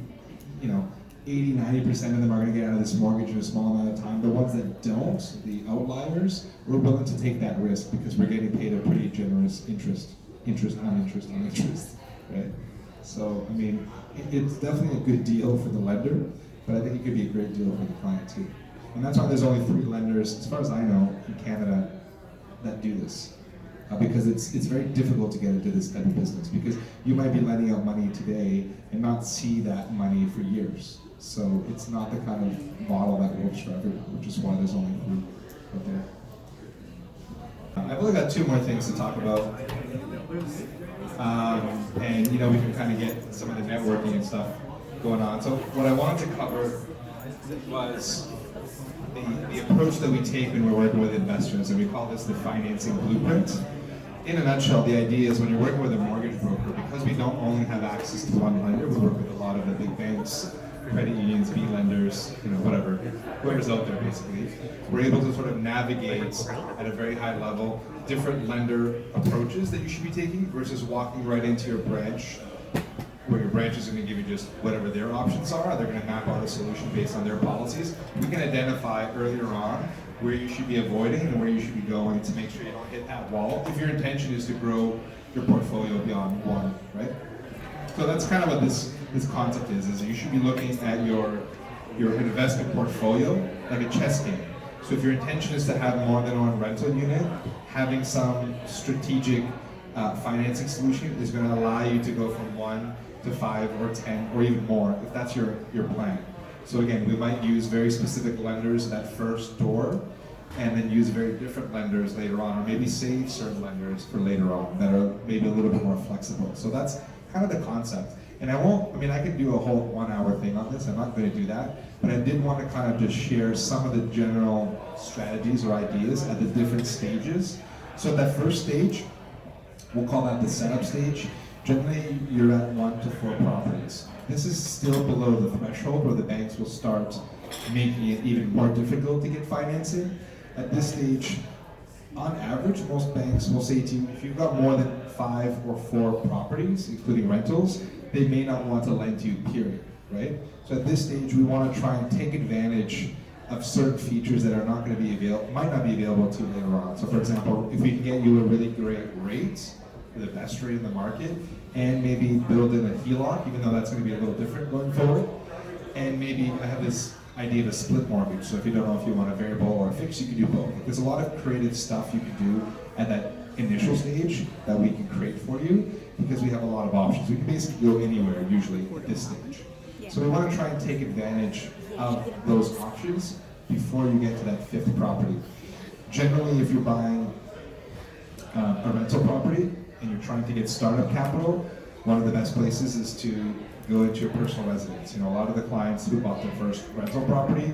80-90% of them are going to get out of this mortgage in a small amount of time. The ones that don't, the outliers, we're willing to take that risk because we're getting paid a pretty generous interest on interest, right? So, it's definitely a good deal for the lender, but I think it could be a great deal for the client too. And that's why there's only 3 lenders, as far as I know, in Canada that do this. Because it's very difficult to get into this type of business, because you might be lending out money today and not see that money for years. So it's not the kind of model that works for everyone, which is why there's only 3 out there. I've only got two more things to talk about. And we can kind of get some of the networking and stuff going on. So what I wanted to cover was the approach that we take when we're working with investors, and we call this the financing blueprint. In a nutshell, the idea is when you're working with a mortgage broker, because we don't only have access to one lender, we work with a lot of the big banks, credit unions, B lenders, whatever, whoever's out there basically. We're able to sort of navigate at a very high level different lender approaches that you should be taking versus walking right into your branch, where your branch is going to give you just whatever their options are. They're going to map out a solution based on their policies. We can identify earlier on where you should be avoiding and where you should be going to make sure you don't hit that wall if your intention is to grow your portfolio beyond one, right? So that's kind of what this concept is you should be looking at your investment portfolio like a chess game. So if your intention is to have more than one rental unit, having some strategic financing solution is going to allow you to go from 1 to 5 or 10 or even more if that's your plan. So again, we might use very specific lenders at first door and then use very different lenders later on, or maybe save certain lenders for later on that are maybe a little bit more flexible. So that's kind of the concept. And I could do a whole 1 hour thing on this. I'm not going to do that, but I did want to kind of just share some of the general strategies or ideas at the different stages. So at that first stage, we'll call that the setup stage. Generally, you're at 1 to 4 properties. This is still below the threshold where the banks will start making it even more difficult to get financing. At this stage, on average, most banks will say to you, if you've got more than 5 or 4 properties, including rentals, they may not want to lend to you, period, right? So at this stage, we want to try and take advantage of certain features that are not going to be available, might not be available to you later on. So for example, if we can get you a really great rate, the best rate in the market, and maybe build in a HELOC, even though that's going to be a little different going forward, and maybe I have this idea of a split mortgage. So if you don't know if you want a variable or a fixed, you can do both. There's a lot of creative stuff you can do at that initial stage that we can create for you because we have a lot of options. We can basically go anywhere usually at this stage. So we want to try and take advantage of those options before you get to that 5th property. Generally, if you're buying a rental property and you're trying to get startup capital, one of the best places is to go into your personal residence. A lot of the clients who bought their first rental property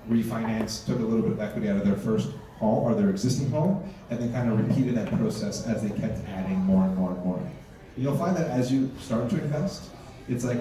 refinanced, took a little bit of equity out of their first home or their existing home, and then kind of repeated that process as they kept adding more and more and more. You'll find that as you start to invest, it's like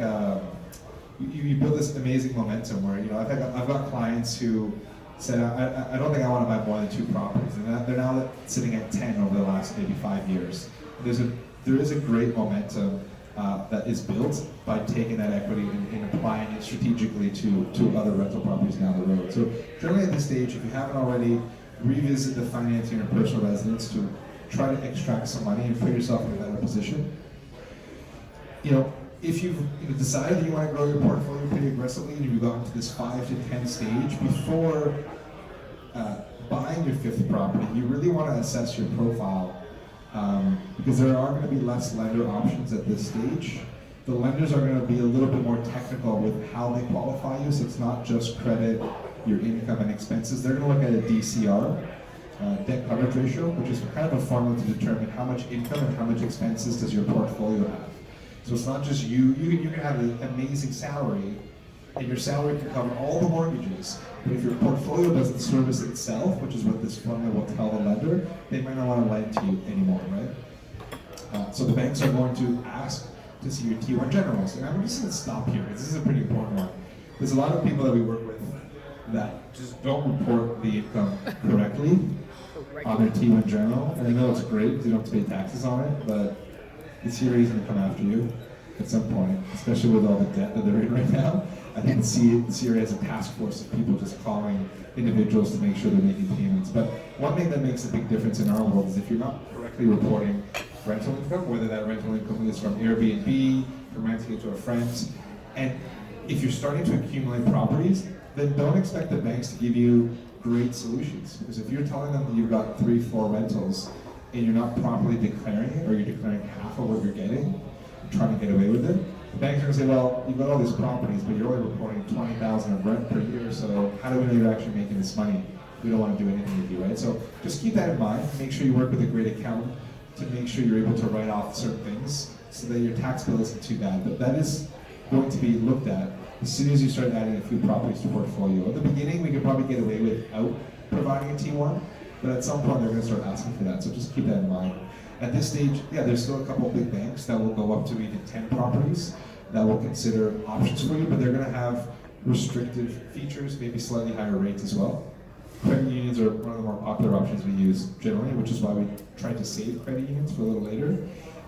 you build this amazing momentum where I've got clients who said, I don't think I want to buy more than 2 properties, and they're now sitting at 10 over the last maybe 5 years. There is a great momentum that is built by taking that equity and applying it strategically to other rental properties down the road. So generally at this stage, if you haven't already, revisit the financing or personal residence to try to extract some money and put yourself in a better position. If you've decided that you want to grow your portfolio pretty aggressively and you've gotten to this 5 to 10 stage, before buying your 5th property, you really want to assess your profile because there are going to be less lender options at this stage. The lenders are going to be a little bit more technical with how they qualify you, so it's not just credit, your income and expenses. They're going to look at a DCR, debt coverage ratio, which is kind of a formula to determine how much income and how much expenses does your portfolio have. So it's not just you can have an amazing salary, and your salary can cover all the mortgages, but if your portfolio doesn't service itself, which is what this formula will tell the lender, they might not want to lend to you anymore, right? So the banks are going to ask to see your T1 generals. And I'm just going to stop here, because this is a pretty important one. There's a lot of people that we work with that just don't report the income correctly on their T1 general, and I know it's great because you don't have to pay taxes on it, but the CRA is going to come after you at some point, especially with all the debt that they're in right now. I think the CRA has a task force of people just calling individuals to make sure they're making payments. But one thing that makes a big difference in our world is if you're not correctly reporting rental income, whether that rental income is from Airbnb, from renting it to a friend, and if you're starting to accumulate properties, then don't expect the banks to give you great solutions. Because if you're telling them that you've got 3-4 rentals and you're not properly declaring it, or you're declaring half of what you're getting, trying to get away with it, the banks are going to say, well, you've got all these properties, but you're only reporting $20,000 of rent per year, so how do we know you're actually making this money? we don't want to do anything with you, right? So just keep that in mind. Make sure you work with a great accountant to make sure you're able to write off certain things so that your tax bill isn't too bad. But that is going to be looked at as soon as you start adding a few properties to portfolio. In the beginning, we could probably get away without providing a T1, but at some point they're going to start asking for that. So just keep that in mind. At this stage, yeah, there's still a couple of big banks that will go up to even 10 properties that will consider options for you, but they're going to have restrictive features, maybe slightly higher rates as well. Credit unions are one of the more popular options we use generally, which is why we try to save credit unions for a little later.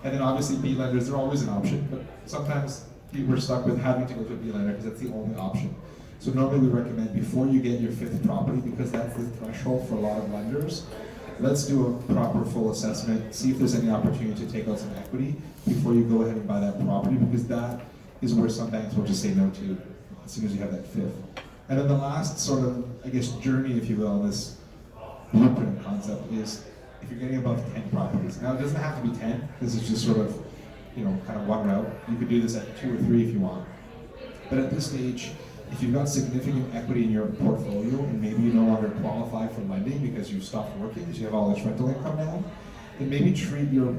And then obviously B lenders, they're always an option, but sometimes we're stuck with having to go to a B lender because that's the only option. So normally we recommend before you get your 5th property, because that's the threshold for a lot of lenders, let's do a proper full assessment, see if there's any opportunity to take out some equity before you go ahead and buy that property, because that is where some banks will just say no to as soon as you have that 5th. And then the last sort of, I guess, journey, if you will, in this blueprint concept is if you're getting above 10 properties. Now, it doesn't have to be 10. This is just sort of, kind of one route. You could do this at 2 or 3 if you want. But at this stage, if you've got significant equity in your portfolio and maybe you no longer qualify for lending because you've stopped working because you have all this rental income now, then maybe treat your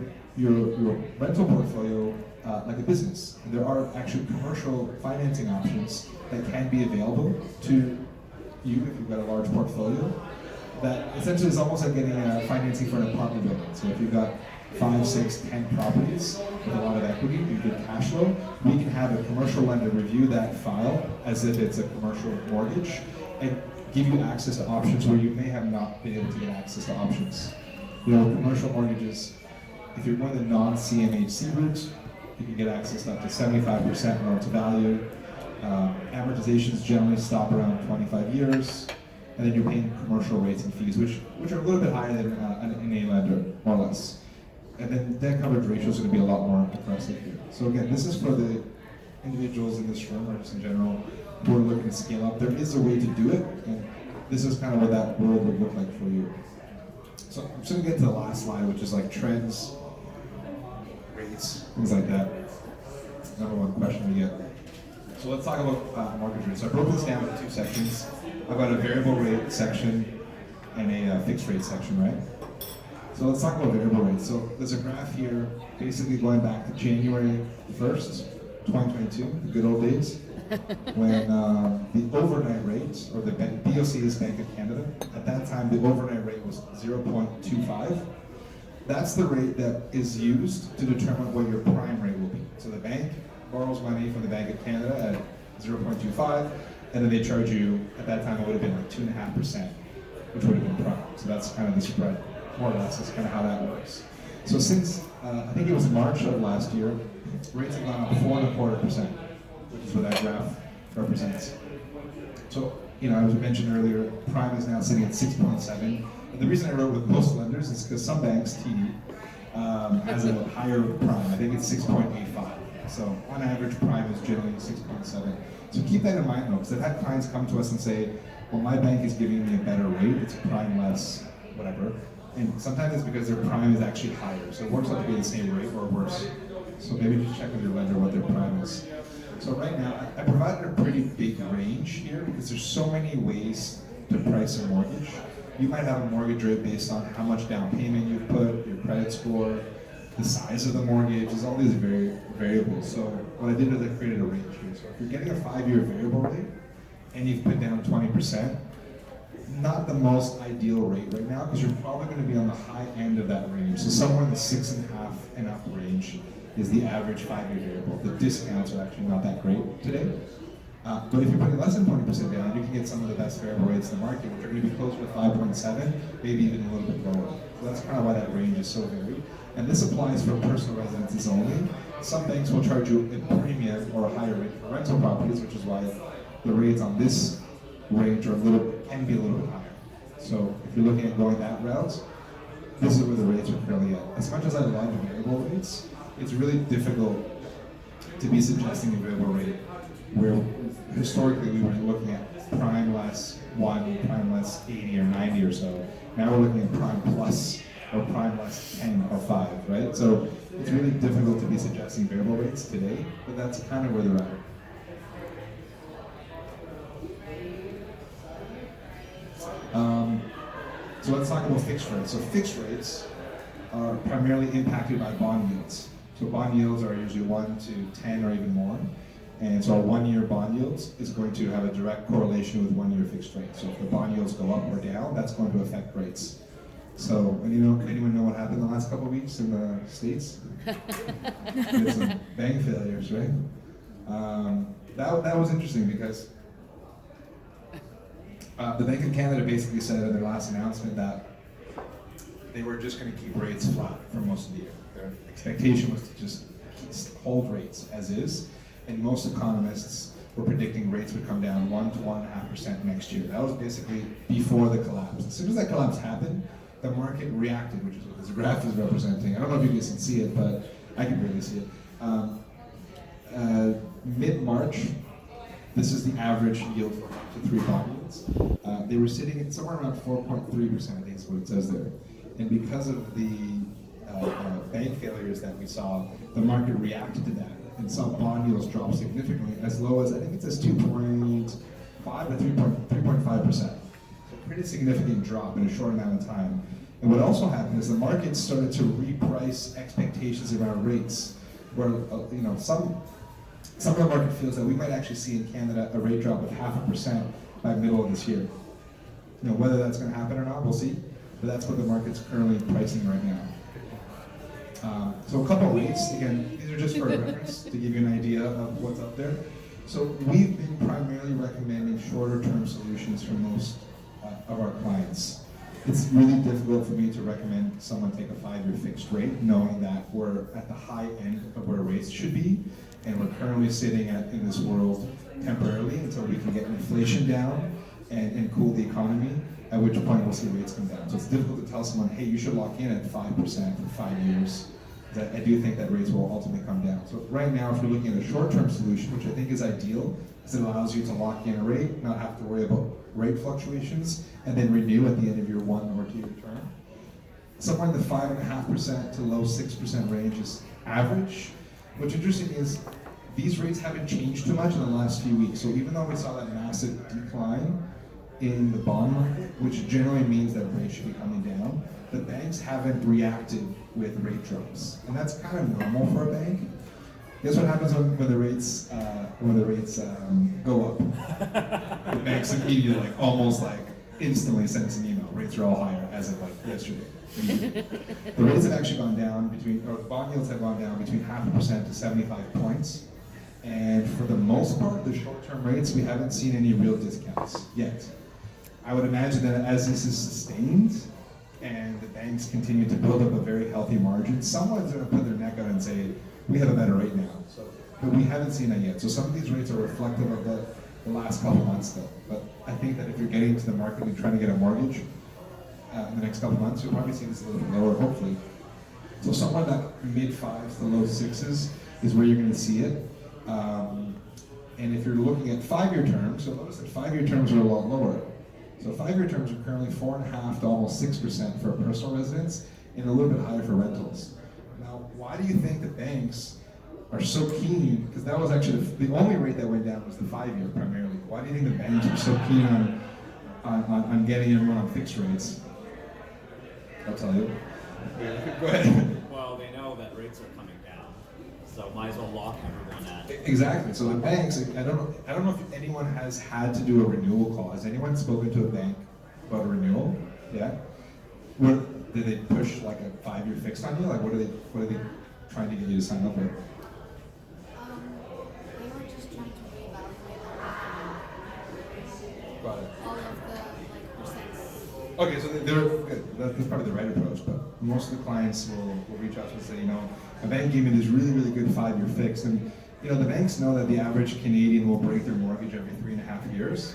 rental portfolio like a business. And there are actually commercial financing options that can be available to you if you've got a large portfolio. That essentially is almost like getting financing for an apartment building. So if you've got 5, 6, 10 properties with a lot of equity, you get cash flow, we can have a commercial lender review that file as if it's a commercial mortgage and give you access to options where you may have not been able to get access to options. Commercial mortgages, if you're going the non-CMHC route, you can get access to up to 75% loan to value. Amortizations generally stop around 25 years, and then you're paying commercial rates and fees, which are a little bit higher than an A lender, more or less. And then debt coverage ratio is going to be a lot more aggressive here. So again, this is for the individuals in this room, or just in general, who are looking to scale up. There is a way to do it, and this is kind of what that world would look like for you. So I'm just going to get to the last slide, which is like trends, rates, things like that. Number one question we get. So let's talk about mortgage rates. So I broke this down into 2 sections. I've got a variable rate section and a fixed rate section, right? So let's talk about variable rates. So there's a graph here, basically going back to January 1st, 2022, the good old days, when the overnight rate, or the BOC is Bank of Canada, at that time the overnight rate was 0.25. That's the rate that is used to determine what your prime rate will be. So the bank borrows money from the Bank of Canada at 0.25, and then they charge you, at that time it would have been like 2.5%, which would have been prime. So that's kind of the spread, more or less, that's kind of how that works. So since, I think it was March of last year, rates have gone up 4.25%, which is what that graph represents. So, as we mentioned earlier, prime is now sitting at 6.7. And the reason I wrote with most lenders is because some banks, TD, has a higher prime. I think it's 6.85. So on average, prime is generally 6.7. So keep that in mind though, because I've had clients come to us and say, well, my bank is giving me a better rate, it's prime less, whatever. And sometimes it's because their prime is actually higher. So it works out to be the same rate or worse. So maybe just check with your lender what their prime is. So right now, I provided a pretty big range here because there's so many ways to price a mortgage. You might have a mortgage rate based on how much down payment you've put, your credit score, the size of the mortgage, there's all these variables. So what I did is I created a range here. So if you're getting a 5-year variable rate and you've put down 20%, not the most ideal rate right now because you're probably going to be on the high end of that range. So somewhere in the 6.5 and up range is the average 5-year variable. The discounts are actually not that great today. But if you're putting less than 20% down, you can get some of the best variable rates in the market, which are going to be closer to 5.7, maybe even a little bit lower. So that's kind of why that range is so varied. And this applies for personal residences only. Some banks will charge you a premium or a higher rate for rental properties, which is why the rates on this range can be a little bit higher. So if you're looking at going that route, this is where the rates are currently at. As much as I love variable rates, it's really difficult to be suggesting a variable rate where historically we were looking at prime less 1, prime less 80 or 90 or so. Now we're looking at prime plus or prime less 10 or 5, right? So it's really difficult to be suggesting variable rates today, but that's kind of where they're at. let's talk about fixed rates. So fixed rates are primarily impacted by bond yields. So bond yields are usually 1 to 10 or even more. And so a 1-year bond yields is going to have a direct correlation with 1-year fixed rate. So if the bond yields go up or down, that's going to affect rates. So, anyone know what happened the last couple of weeks in the States? We had some bank failures, right? That was interesting because the Bank of Canada basically said in their last announcement that they were just going to keep rates flat for most of the year. Their expectation was to just hold rates as is, and most economists were predicting rates would come down 1 to 1.5% next year. That was basically before the collapse. As soon as that collapse happened, the market reacted, which is what this graph is representing. I don't know if you guys can see it, but I can barely see it. Mid-March, this is the average yield for up to 3 bond yields. They were sitting at somewhere around 4.3%, I think is what it says there. And because of the bank failures that we saw, the market reacted to that and saw bond yields drop significantly, as low as, I think it says 2.5 to 3.5%. So pretty significant drop in a short amount of time. And what also happened is the market started to reprice expectations around rates, where some of the market feels that we might actually see in Canada a rate drop of 0.5% by middle of this year. Whether that's going to happen or not, we'll see. But that's what the market's currently pricing right now. So a couple of rates, again, these are just for reference to give you an idea of what's up there. So we've been primarily recommending shorter term solutions for most of our clients. It's really difficult for me to recommend someone take a 5-year fixed rate, knowing that we're at the high end of where rates should be, and we're currently sitting in this world temporarily until we can get inflation down and cool the economy, at which point we'll see rates come down. So it's difficult to tell someone, hey, you should lock in at 5% for 5 years. I do think that rates will ultimately come down. So right now, if you're looking at a short-term solution, which I think is ideal, because it allows you to lock in a rate, not have to worry about rate fluctuations, and then renew at the end of your 1 or 2 year term. Somewhere in the 5.5% to low 6% range is average. What's interesting is these rates haven't changed too much in the last few weeks. So even though we saw that massive decline in the bond market, which generally means that rates should be coming down, the banks haven't reacted with rate drops. And that's kind of normal for a bank. Guess what happens when the rates go up? The banks immediately, almost instantly send us an email. Rates are all higher as of yesterday. The rates have actually gone down bond yields have gone down between 0.5% to 75 points. And for the most part, the short-term rates, we haven't seen any real discounts yet. I would imagine that as this is sustained and the banks continue to build up a very healthy margin, someone's going to put their neck out and say, we have a better rate now. But we haven't seen that yet. So some of these rates are reflective of the last couple months though. But I think that if you're getting into the market and trying to get a mortgage in the next couple months, you'll probably see this a little bit lower, hopefully. So somewhere that mid-5s to low 6s is where you're going to see it. And if you're looking at 5-year terms, you'll notice that 5-year terms are a lot lower. So 5-year terms are currently 4.5% to almost 6% for personal residence, and a little bit higher for rentals. Now, why do you think the banks are so keen? Because that was actually the only rate that went down was the 5-year primarily. Why do you think the banks are so keen on getting everyone on fixed rates? I'll tell you. Go ahead. Well, they know that rates are coming down, so might as well lock everyone at. Exactly. So the banks, I don't know if anyone has had to do a renewal call. Has anyone spoken to a bank about a renewal? Yeah. Did they push a 5-year fixed on you? What are they trying to get you to sign up with? They were just trying to reevaluate Got it. all of the percents. Okay, so they're good. That's probably the right approach, but most of the clients will reach out to us and say, a bank gave me this really, really good 5-year fix. And the banks know that the average Canadian will break their mortgage every 3.5 years,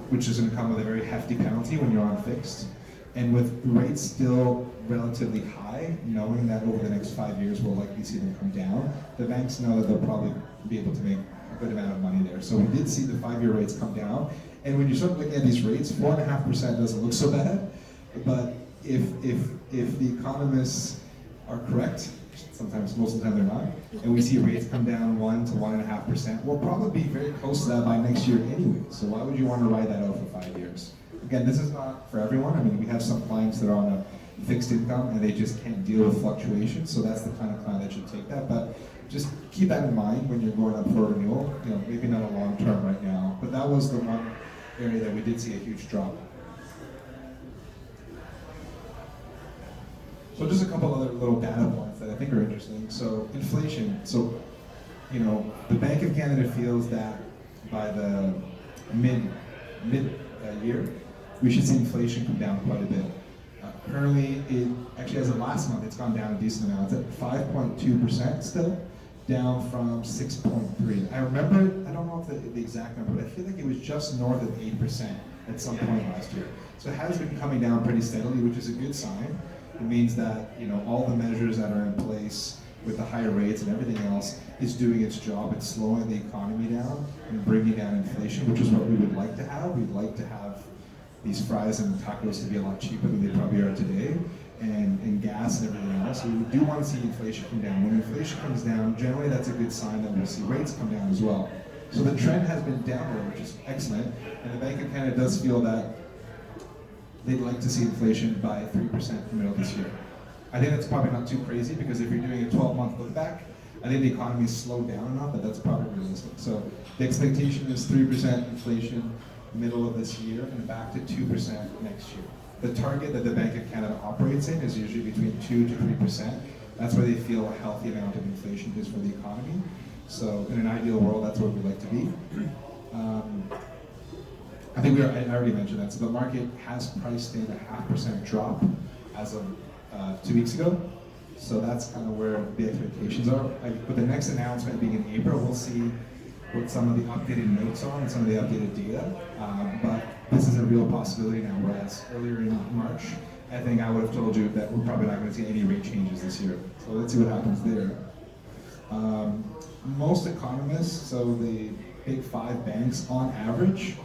which is going to come with a very hefty penalty when you're on fixed. And with rates still relatively high, knowing that over the next 5 years we'll likely see them come down, the banks know that they'll probably be able to make a good amount of money there. So we did see the 5-year rates come down. And when you start looking at these rates, 4.5% doesn't look so bad. But if the economists are correct, sometimes, most of the time they're not, and we see rates come down 1 to 1.5%, we'll probably be very close to that by next year anyway. So why would you want to ride that out for 5 years? Again, this is not for everyone. I mean, we have some clients that are on a fixed income and they just can't deal with fluctuations, so that's the kind of client that should take that. But just keep that in mind when you're going up for renewal. You know, maybe not a long term right now, but that was the one area that we did see a huge drop. So just a couple other little data points that I think are interesting. So inflation. So, you know, the Bank of Canada feels that by the mid year, we should see inflation come down quite a bit. Currently, actually as of last month, it's gone down a decent amount. It's at 5.2% still, down from 6.3. I remember, I don't know if the exact number, but I feel like it was just north of 8% at some point last year. So it has been coming down pretty steadily, which is a good sign. It means that, you know, all the measures that are in place with the higher rates and everything else is doing its job. It's slowing the economy down and bringing down inflation, which is what we would like to have. We'd like to have these fries and tacos to be a lot cheaper than they probably are today, and gas and everything else. So we do want to see inflation come down. When inflation comes down, generally that's a good sign that we'll see rates come down as well. So the trend has been downward, which is excellent, and the Bank of Canada does feel that they'd like to see inflation by 3% in the middle of this year. I think that's probably not too crazy, because if you're doing a 12-month look back, I think the economy is slowed down enough that that's probably realistic. So the expectation is 3% inflation middle of this year and back to 2% next year. The target that the Bank of Canada operates in is usually between 2 to 3%. That's where they feel a healthy amount of inflation is for the economy. So in an ideal world, that's where we'd like to be. I think I already mentioned that. So the market has priced in a 0.5% drop as of 2 weeks ago. So that's kind of where the expectations are. With the next announcement being in April, we'll see what some of the updated notes are and some of the updated data. But this is a real possibility now, whereas earlier in March, I think I would have told you that we're probably not going to see any rate changes this year. So let's see what happens there. Most economists, so the big 5 banks on average,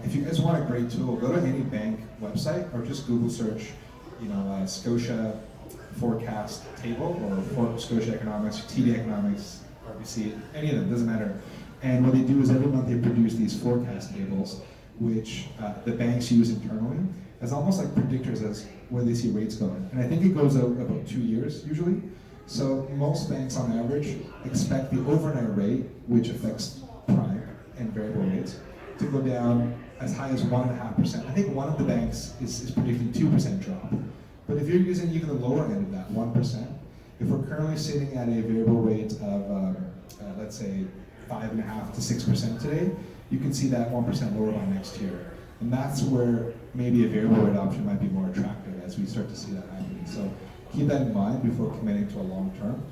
if you guys want a great tool, go to any bank website or just Google search, you know, Scotia forecast table or Scotia Economics, TD Economics, RBC, any of them, doesn't matter. And what they do is every month they produce these forecast tables, which the banks use internally as almost like predictors as where they see rates going. And I think it goes out about 2 years usually. So most banks on average expect the overnight rate, which affects prime and variable rates, to go down as high as 1.5%. I think one of the banks is predicting 2% drop. But if you're using even the lower end of that, 1%, if we're currently sitting at a variable rate of, let's say, 5.5 to 6% today, you can see that 1% lower by next year. And that's where maybe a variable rate option might be more attractive as we start to see that happening. So keep that in mind before committing to a long term.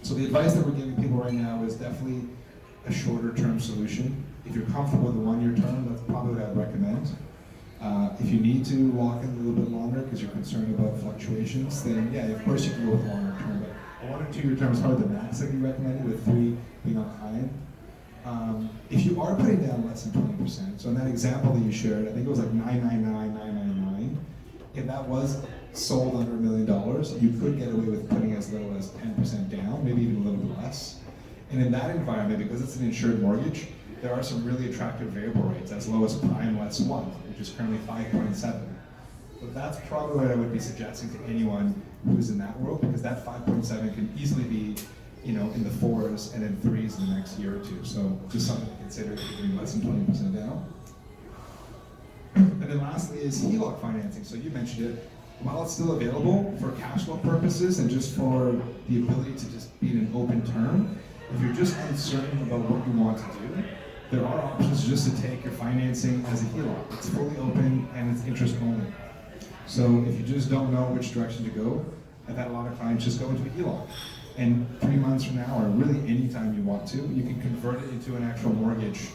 So the advice that we're giving people right now is definitely a shorter term solution. If you're comfortable with a 1 year term, that's probably what I'd recommend. If you need to lock in a little bit longer because you're concerned about fluctuations, then yeah, of course you can go with a longer term. But a 1 or 2 year term is probably the max that we recommend, with 3 being on high end. If you are putting down less than 20%, so in that example that you shared, I think it was like 999,999. If that was sold under $1 million, you could get away with putting as little as 10% down, maybe even a little bit less. And in that environment, because it's an insured mortgage, there are some really attractive variable rates as low as prime less 1, which is currently 5.7. But that's probably what I would be suggesting to anyone who's in that world, because that 5.7 can easily be, you know, in the 4s and then 3s in the next year or 2. So just something to consider if you're doing less than 20% down. And then lastly is HELOC financing. So you mentioned it. While it's still available for cash flow purposes and just for the ability to just be in an open term, if you're just uncertain about what you want to do, there are options just to take your financing as a HELOC. It's fully open and it's interest only. So if you just don't know which direction to go, I've had a lot of clients just go into a HELOC. And 3 months from now, or really any time you want to, you can convert it into an actual mortgage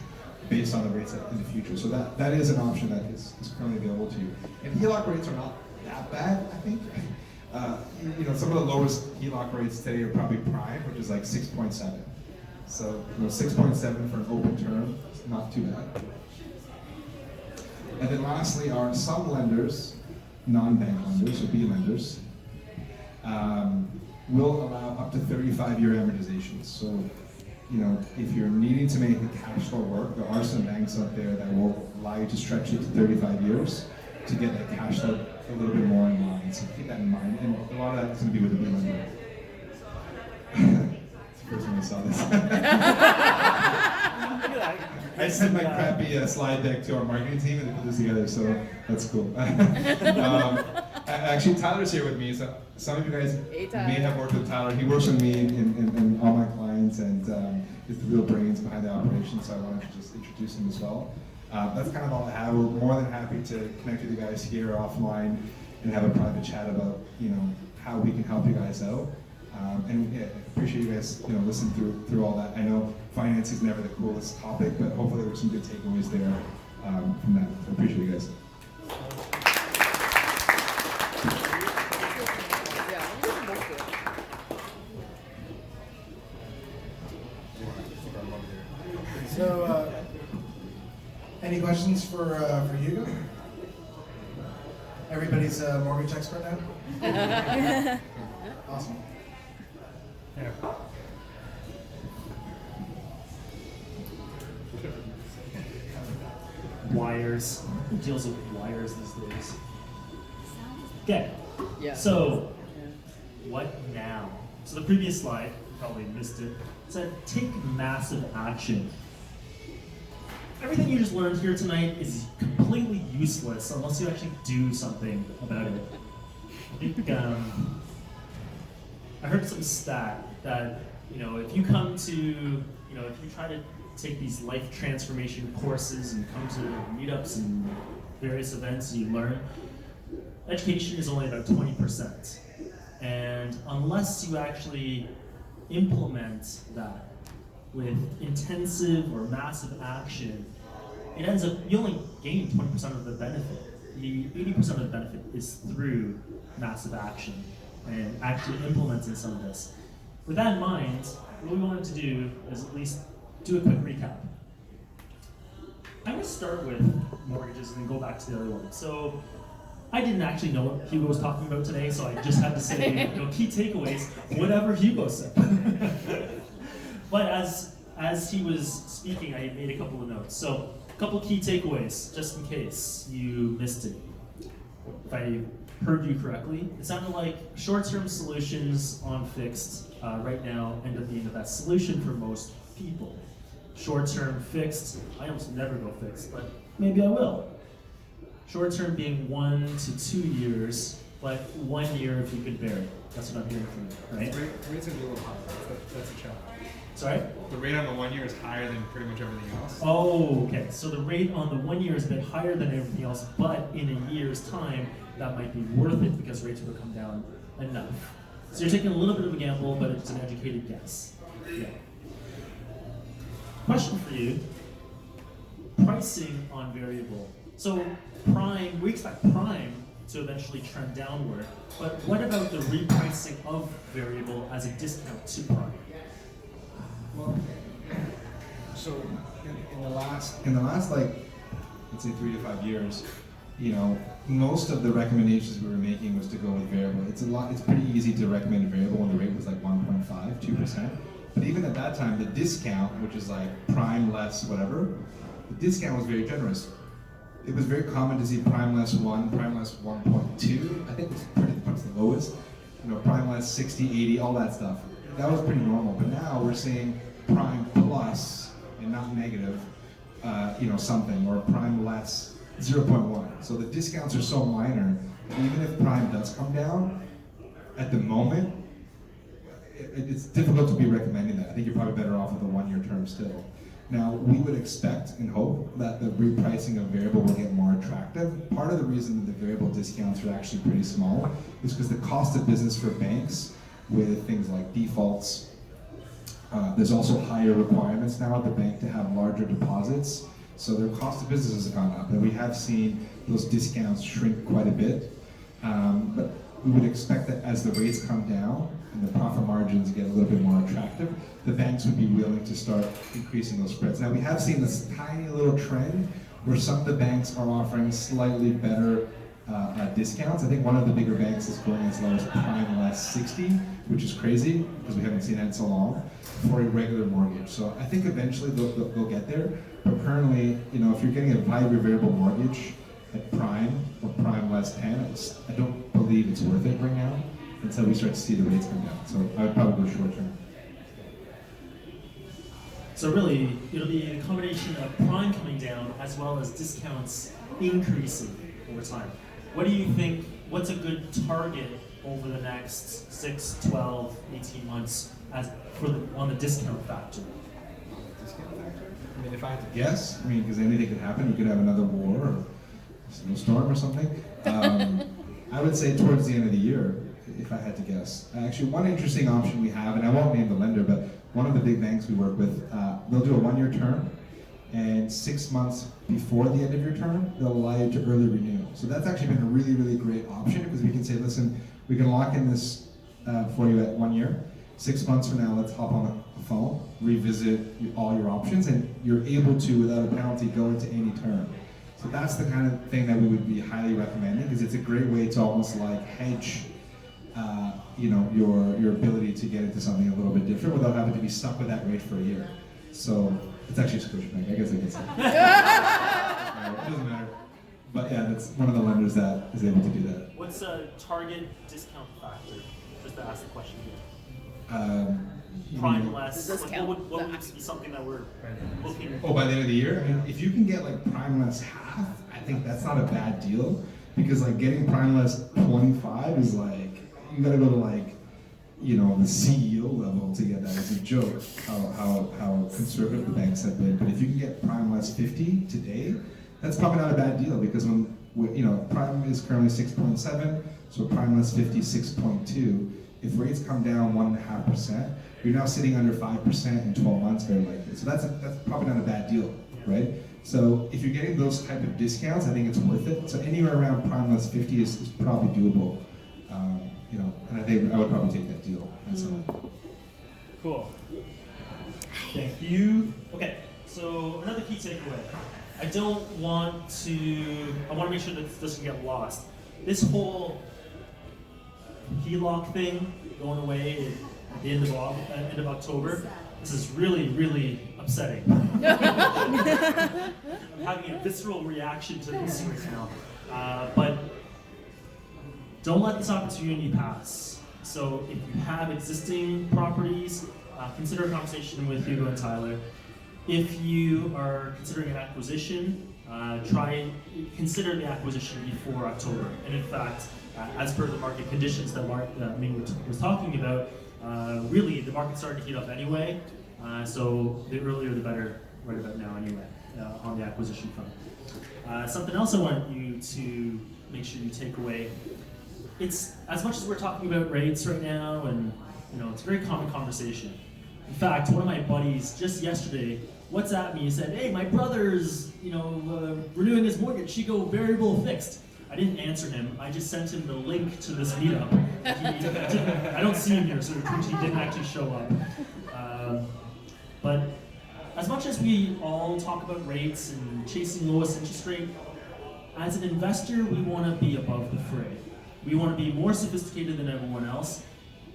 based on the rates in the future. So that is an option that is currently available to you. And HELOC rates are not that bad, I think. You know, some of the lowest HELOC rates today are probably prime, which is like 6.7. So, you know, 6.7 for an open term is not too bad. And then lastly are some lenders, non-bank lenders or B lenders, will allow up to 35-year amortizations. So, you know, if you're needing to make the cash flow work, there are some banks out there that will allow you to stretch it to 35 years to get that cash flow a little bit more in line. So keep that in mind, and a lot of that's going to be with the lender. It's the first time I saw this. I sent my crappy slide deck to our marketing team and they put this together, so that's cool. Actually, Tyler's here with me, so some of you guys may have worked with Tyler. He works with me in all my clients and is the real brains behind the operation, so I wanted to just introduce him as well. That's kind of all I have. We're more than happy to connect with you guys here offline and have a private chat about, how we can help you guys out. And yeah, I appreciate you guys, listening through all that. I know finance is never the coolest topic, but hopefully there were some good takeaways there from that. So I appreciate you guys. So, any questions for Hugo? Everybody's a mortgage expert now? Awesome. There. Wires. Who deals with wires these days? Okay. Yeah. So, what now? So the previous slide, you probably missed it, said take massive action. Everything you just learned here tonight is completely useless unless you actually do something about it. I think I heard some stat that, if you come to, if you try to take these life transformation courses and come to meetups and various events and you learn, education is only about 20%. And unless you actually implement that with intensive or massive action, it ends up, you only gain 20% of the benefit. The 80% of the benefit is through massive action and actually implementing some of this. With that in mind, what we wanted to do is at least do a quick recap. I'm going to start with mortgages and then go back to the other one. So I didn't actually know what Hugo was talking about today, so I just had to say key takeaways, whatever Hugo said. But as he was speaking, I made a couple of notes. So a couple of key takeaways, just in case you missed it. If I heard you correctly, it sounded like short-term solutions on fixed right now end up being the best solution for most people. Short-term fixed, I almost never go fixed, but maybe I will. Short-term being 1 to 2 years, but 1 year if you could bear it. That's what I'm hearing from you, right? Rates are a little high. That's a challenge. Sorry? The rate on the 1 year is higher than pretty much everything else. Oh, okay. So the rate on the 1 year is a bit higher than everything else, but in a year's time, that might be worth it because rates would have come down enough. So you're taking a little bit of a gamble, but it's an educated guess. Yeah. Question for you. Pricing on variable. So prime, we expect prime to eventually trend downward, but what about the repricing of variable as a discount to prime? Well, so in the last like, let's say 3 to 5 years, most of the recommendations we were making was to go with variable. It's pretty easy to recommend a variable when the rate was like 1.5, 2%. But even at that time, the discount, which is like prime less whatever, the discount was very generous. It was very common to see prime less 1, prime less 1.2. I think it was pretty much the lowest. Prime less 60, 80, all that stuff. That was pretty normal. But now we're seeing prime plus and not negative, something, or prime less 0.1. So the discounts are so minor that even if prime does come down, at the moment, it's difficult to be recommending that. I think you're probably better off with a 1 year term still. Now, we would expect and hope that the repricing of variable will get more attractive. Part of the reason that the variable discounts are actually pretty small is because the cost of business for banks with things like defaults, there's also higher requirements now at the bank to have larger deposits. So their cost of business has gone up, and we have seen those discounts shrink quite a bit. But we would expect that as the rates come down and the profit margins get a little bit more attractive, the banks would be willing to start increasing those spreads. Now we have seen this tiny little trend where some of the banks are offering slightly better discounts. I think one of the bigger banks is going as low as prime less 60, which is crazy because we haven't seen that in so long, for a regular mortgage. So I think eventually they'll get there. But currently, you know, if you're getting a 5-year variable mortgage at prime or prime less 10, I don't believe it's worth it right now until we start to see the rates come down. So I would probably go short term. So really, it'll be a combination of prime coming down as well as discounts increasing over time. What do you think, what's a good target over the next 6, 12, 18 months on the discount factor? Discount factor? I mean, if I had to guess, I mean, because anything could happen. You could have another war or a snowstorm or something. I would say towards the end of the year, if I had to guess. Actually, one interesting option we have, and I won't name the lender, but one of the big banks we work with, they'll do a 1-year term, and 6 months before the end of your term, they'll allow you to early renew. So that's actually been a really, really great option because we can say, listen, we can lock in this for you at 1 year. 6 months from now, let's hop on the phone, revisit all your options, and you're able to, without a penalty, go into any term. So that's the kind of thing that we would be highly recommending because it's a great way to almost like hedge you know, your ability to get into something a little bit different without having to be stuck with that rate for a year. So it's actually Scotiabank, I guess I can say. It doesn't matter. But yeah, that's one of the lenders that is able to do that. What's a target discount factor? Just to ask the question here. Prime less. What would be something that we're looking? Oh, by the end of the year, I mean, if you can get like prime less half, I think that's not a bad deal because like getting prime less 25 is like you gotta go to like, you know, the CEO level to get that. It's a joke how conservative the banks have been. But if you can get prime less 50 today, that's probably not a bad deal because when you know, prime is currently 6.7, so prime less 50 6.2. If rates come down 1.5%, you're now sitting under 5% in 12 months very likely. So that's probably not a bad deal, right? So if you're getting those type of discounts, I think it's worth it. So anywhere around prime less 50 is probably doable. You know, and I think I would probably take that deal. Cool. Thank you. Okay, so another key takeaway. I want to make sure that this doesn't get lost. This whole HELOC thing going away at the end of October, this is really, really upsetting. I'm having a visceral reaction to this right now. But don't let this opportunity pass. So if you have existing properties, consider a conversation with Hugo and Tyler. If you are considering an acquisition, consider the acquisition before October. And in fact, as per the market conditions that Ming was talking about, really the market's starting to heat up anyway. So the earlier the better, right about now anyway, on the acquisition front. Something else I want you to make sure you take away. It's as much as we're talking about rates right now, and you know, it's a very common conversation. In fact, one of my buddies just yesterday WhatsApped me and said, "Hey, my brother's renewing his mortgage. She go variable fixed." I didn't answer him. I just sent him the link to this meetup. I don't see him here, so it proves he didn't actually show up. But as much as we all talk about rates and chasing lowest interest rate, as an investor, we want to be above the fray. We want to be more sophisticated than everyone else.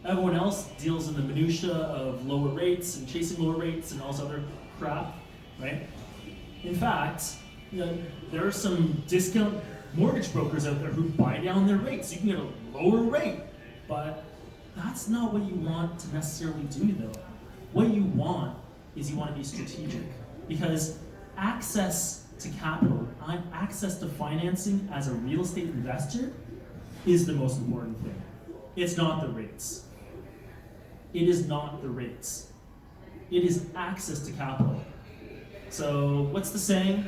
Everyone else deals in the minutia of lower rates and chasing lower rates and all this other crap, right? In fact, there are some discount mortgage brokers out there who buy down their rates. You can get a lower rate, but that's not what you want to necessarily do though. What you want is you want to be strategic because access to capital, access to financing as a real estate investor is the most important thing. It's not the rates. It is not the rates. It is access to capital. So what's the saying?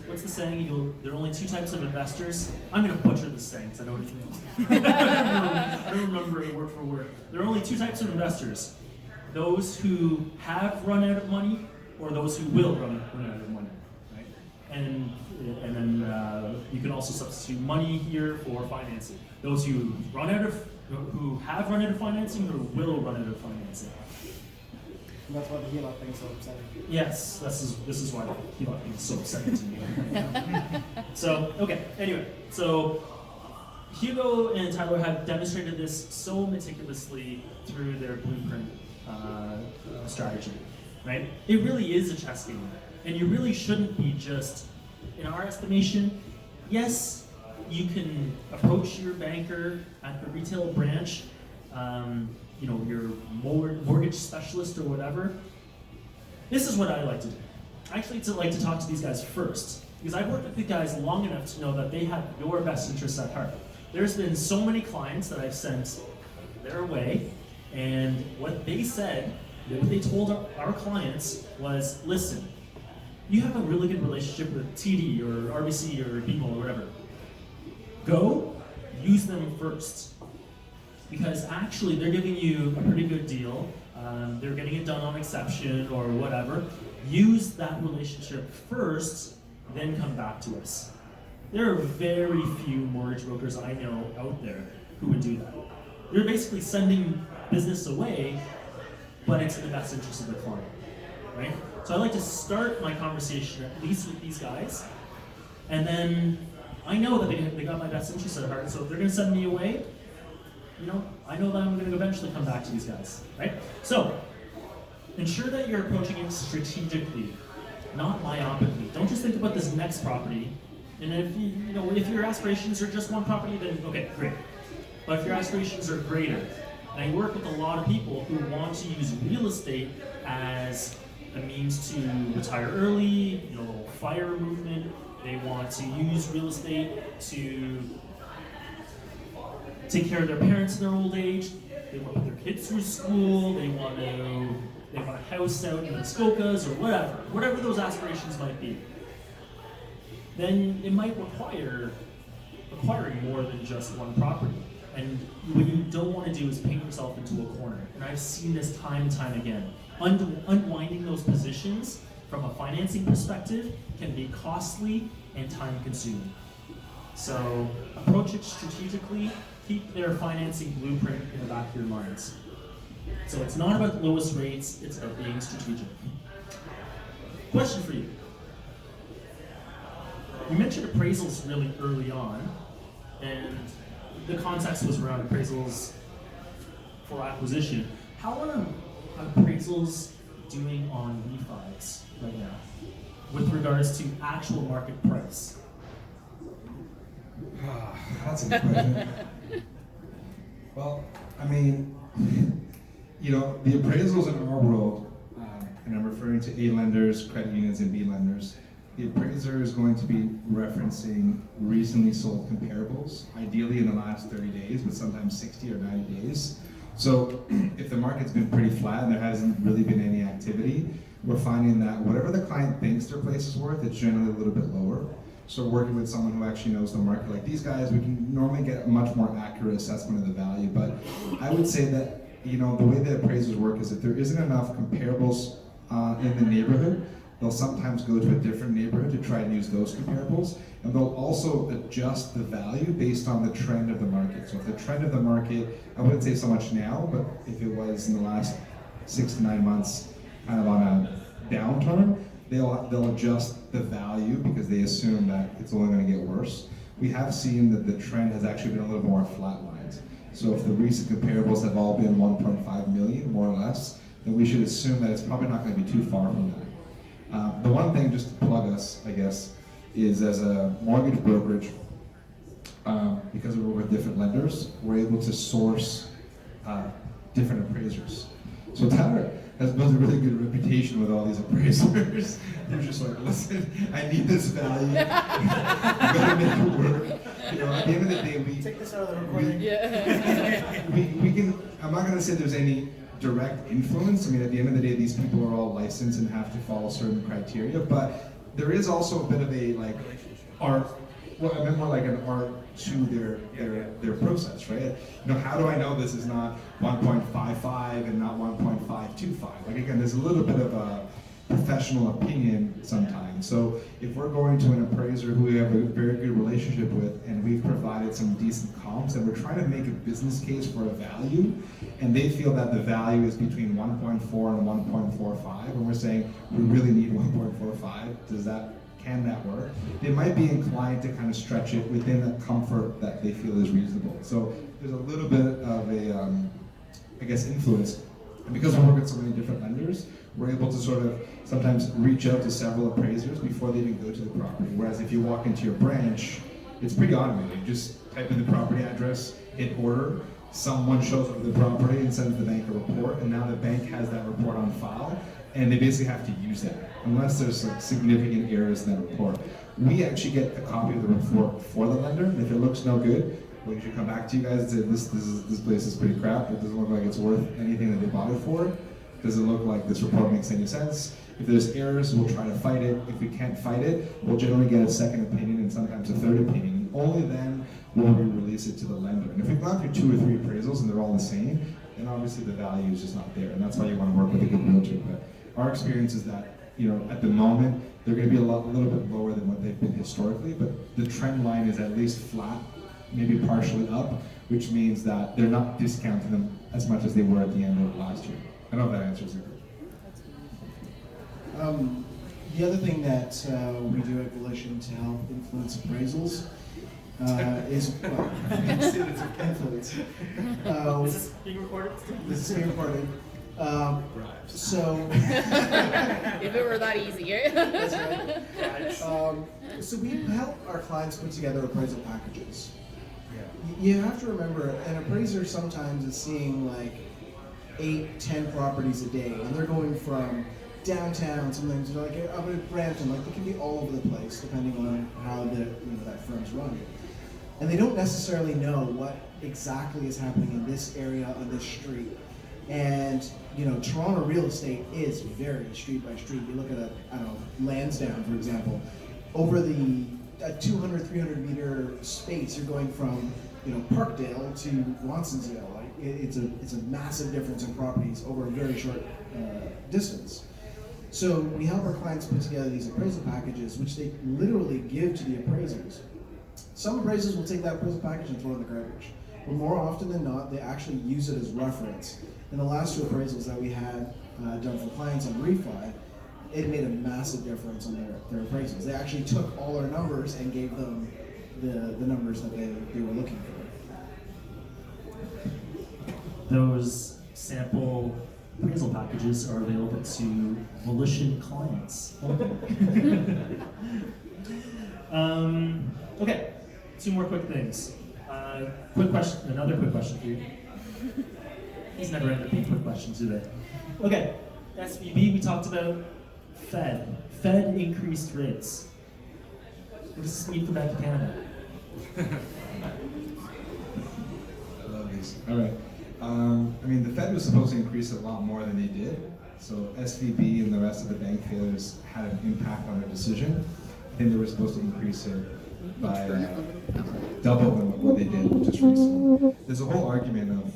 What's the saying? There are only two types of investors. I'm going to butcher this saying because I know what it means. I don't remember it word for word. There are only two types of investors. Those who have run out of money or those who will run out of money. Right? And then you can also substitute money here for financing. Those who have run out of financing or will run out of financing. And that's why the HELOC thing is so upsetting. Yes, this is why the HELOC thing is so upsetting to me. So, okay, anyway, so Hugo and Tyler have demonstrated this so meticulously through their blueprint strategy, right? It really is a chess game, and you really shouldn't be just, in our estimation, yes, you can approach your banker at the retail branch, your mortgage specialist or whatever. This is what I like to do. I actually like to talk to these guys first, because I've worked with the guys long enough to know that they have your best interests at heart. There's been so many clients that I've sent their way, and what they said, what they told our clients was, listen, you have a really good relationship with TD or RBC or BMO or whatever. Go, use them first. Because actually they're giving you a pretty good deal, they're getting it done on exception or whatever. Use that relationship first, then come back to us. There are very few mortgage brokers I know out there who would do that. They're basically sending business away, but it's in the best interest of the client, right? So I like to start my conversation at least with these guys, and then I know that they got my best interest at heart, so if they're gonna send me away, I know that I'm gonna eventually come back to these guys, right? So, ensure that you're approaching it strategically, not myopically. Don't just think about this next property. And if your aspirations are just one property, then okay, great. But if your aspirations are greater, and I work with a lot of people who want to use real estate as a means to retire early, FIRE movement. They want to use real estate to take care of their parents in their old age. They want to put their kids through school. They want a house out in the Skokas or whatever those aspirations might be. Then it might require acquiring more than just one property. And what you don't want to do is paint yourself into a corner. And I've seen this time and time again. Unwinding those positions from a financing perspective can be costly and time consuming. So approach it strategically, keep their financing blueprint in the back of your minds. So it's not about the lowest rates, it's about being strategic. Question for you. You mentioned appraisals really early on, and the context was around appraisals for acquisition. How are appraisals doing on refis right now with regards to actual market price? That's a good question. Well, I mean, the appraisals in our world, and I'm referring to A lenders, credit unions, and B lenders, the appraiser is going to be referencing recently sold comparables, ideally in the last 30 days, but sometimes 60 or 90 days. So if the market's been pretty flat and there hasn't really been any activity, we're finding that whatever the client thinks their place is worth, it's generally a little bit lower. So working with someone who actually knows the market, like these guys, we can normally get a much more accurate assessment of the value. But I would say that, the way that appraisers work is if there isn't enough comparables in the neighborhood, they'll sometimes go to a different neighborhood to try and use those comparables. And they'll also adjust the value based on the trend of the market. So if the trend of the market, I wouldn't say so much now, but if it was in the last 6 to 9 months kind of on a downturn, they'll adjust the value because they assume that it's only going to get worse. We have seen that the trend has actually been a little more flatlined. So if the recent comparables have all been 1.5 million, more or less, then we should assume that it's probably not going to be too far from that. The one thing, just to plug us, I guess, is as a mortgage brokerage, because we work with different lenders, we're able to source different appraisers. So Tyler has built a really good reputation with all these appraisers. They're just like, listen, I need this value. You gotta make it work. At the end of the day, we Take this out of the recording. we can. I'm not gonna say there's any direct influence. I mean, at the end of the day, these people are all licensed and have to follow certain criteria. But there is also a bit of a art. Well, I meant more like an art to their process, right? How do I know this is not 1.55 and not 1.525? Like again, there's a little bit of a professional opinion sometimes. So if we're going to an appraiser who we have a very good relationship with and we've provided some decent comps and we're trying to make a business case for a value and they feel that the value is between 1.4 and 1.45 and we're saying we really need 1.45, does that can that work? They might be inclined to kind of stretch it within a comfort that they feel is reasonable. So there's a little bit of a, I guess, influence. And because we work with so many different lenders, we're able to sort of sometimes reach out to several appraisers before they even go to the property. Whereas if you walk into your branch, it's pretty automated. You just type in the property address, hit order, someone shows up to the property and sends the bank a report, and now the bank has that report on file, and they basically have to use that, unless there's like significant errors in that report. We actually get a copy of the report for the lender, and if it looks no good, we should come back to you guys and say, this place is pretty crap, it doesn't look like it's worth anything that they bought it for, doesn't look like this report makes any sense. If there's errors, we'll try to fight it. If we can't fight it, we'll generally get a second opinion and sometimes a third opinion. Only then will we release it to the lender. And if we've gone through 2 or 3 appraisals and they're all the same, then obviously the value is just not there. And that's why you want to work with a good realtor. But our experience is that, at the moment, they're going to be a little bit lower than what they've been historically, but the trend line is at least flat, maybe partially up, which means that they're not discounting them as much as they were at the end of last year. I don't know if that answers it. The other thing that we do at Volition to help influence appraisals is influence. Is this being recorded? This is being recorded. So If it were that easy. that's right. So we help our clients put together appraisal packages. You have to remember, an appraiser sometimes is seeing like 8, 10 properties a day, and they're going from downtown, sometimes like up at Brampton, like they can be all over the place depending on how that firm's run. And they don't necessarily know what exactly is happening in this area on this street. And Toronto real estate is very street by street. You look at Lansdowne, for example, over the 200, 300 meter space, you're going from Parkdale to Watsonsville. Like it's a massive difference in properties over a very short distance. So we help our clients put together these appraisal packages, which they literally give to the appraisers. Some appraisers will take that appraisal package and throw it in the garbage, but more often than not, they actually use it as reference. In the last 2 appraisals that we had done for clients on refi, it made a massive difference on their appraisals. They actually took all our numbers and gave them the numbers that they were looking for. Those sample appraisal packages are available to Volition clients. Okay, 2 more quick things. Another quick question for you. These never end up being quick questions, do they? Okay, SVB, we talked about Fed. Fed increased rates. What does this mean for Bank of Canada? Love these. All right. The Fed was supposed to increase it a lot more than they did. So SVB and the rest of the bank failures had an impact on their decision. I think they were supposed to increase it by double than what they did just recently. There's a whole argument of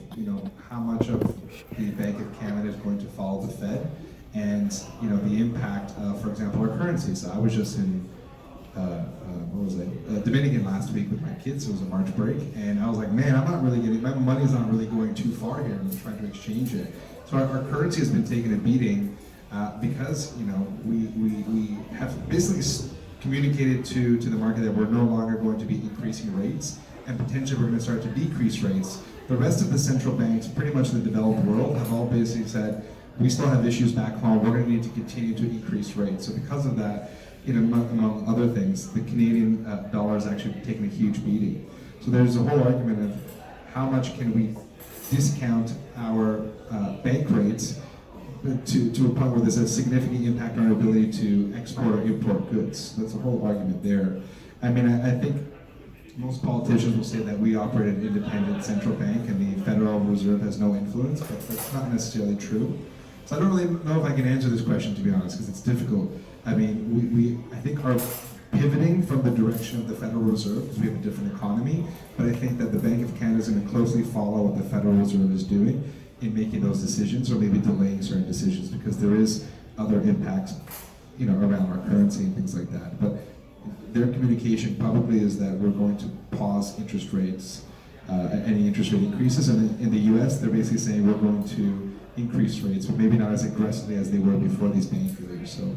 how much of the Bank of Canada is going to follow the Fed, and the impact of, for example, our currency. So I was just in Dominican last week with my kids. It was a March break, and I was like, man, I'm not really getting, my money's not really going too far here. I'm trying to exchange it. So our currency has been taking a beating because we have basically communicated to the market that we're no longer going to be increasing rates, and potentially we're going to start to decrease rates. The rest of the central banks, pretty much in the developed world, have all basically said, we still have issues back home, we're going to need to continue to increase rates. So because of that, among other things, the Canadian dollar has actually taken a huge beating. So there's a whole argument of how much can we discount our bank rates to a point where there's a significant impact on our ability to export or import goods. That's a whole argument there. I think most politicians will say that we operate an independent central bank and the Federal Reserve has no influence, but that's not necessarily true. So I don't really know if I can answer this question, to be honest, because it's difficult. I think our pivoting from the direction of the Federal Reserve, because we have a different economy, but I think that the Bank of Canada is going to closely follow what the Federal Reserve is doing in making those decisions, or maybe delaying certain decisions, because there is other impacts, around our currency and things like that. But their communication publicly is that we're going to pause interest rates, any interest rate increases, and in the U.S. they're basically saying we're going to increase rates, but maybe not as aggressively as they were before these bank failures. So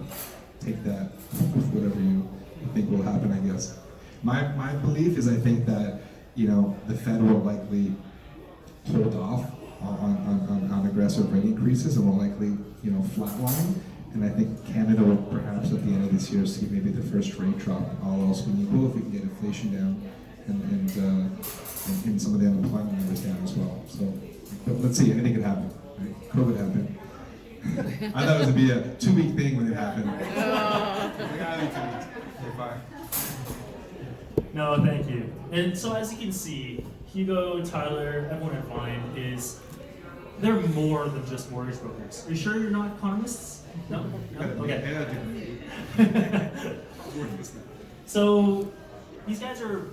take that with whatever you think will happen, I guess. My belief is I think that, the Fed will likely hold off on aggressive rate increases and will likely, flatline. And I think Canada will perhaps at the end of this year see maybe the first rate drop, all else being equal, if we can get inflation down and some of the unemployment numbers down as well. So, but let's see, anything could happen. Right? COVID happened. I thought it was going to be a 2-week thing when it happened. No, thank you. And so as you can see, Hugo, Tyler, everyone at Vine they're more than just mortgage brokers. Are you sure you're not economists? No? Okay. So these guys are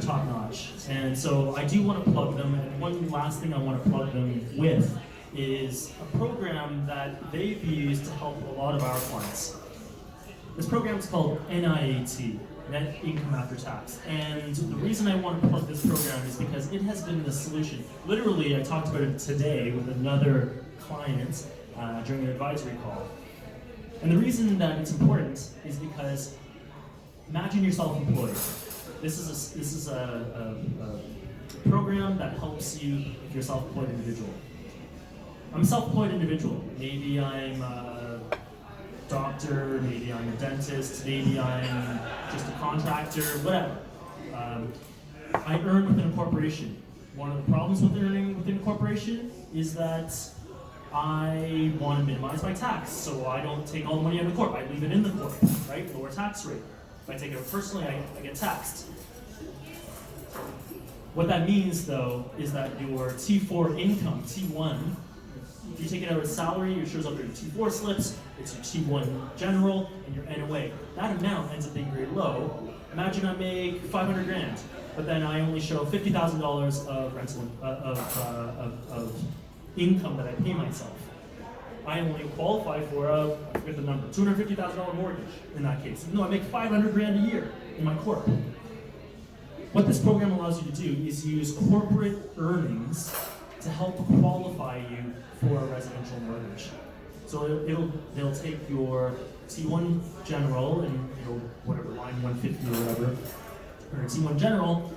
top notch, and so I do want to plug them. And one last thing I want to plug them with is a program that they've used to help a lot of our clients. This program is called NIAT, Net Income After Tax. And the reason I want to plug this program is because it has been the solution. Literally, I talked about it today with another client during an advisory call. And the reason that it's important is because imagine you're self-employed. This is a program that helps you if you're a self-employed individual. I'm a self-employed individual. Maybe I'm a doctor, maybe I'm a dentist, maybe I'm just a contractor, whatever. I earn within a corporation. One of the problems with earning within a corporation is that I want to minimize my tax, so I don't take all the money out of corp. I leave it in the corp, right? Lower tax rate. If I take it out personally, I get taxed. What that means, though, is that your T4 income, T1, if you take it out as salary, it shows up in your T4 slips, it's your T1 general, and your NOA. That amount ends up being very low. Imagine I make 500 grand, but then I only show $50,000 of rental of income that I pay myself. I only qualify for I forget the number, $250,000 mortgage in that case. Even though I make 500 grand a year in my corp. What this program allows you to do is use corporate earnings to help qualify you for a residential mortgage. So they'll take your T1 general and whatever, line 150 or whatever, or T1 general,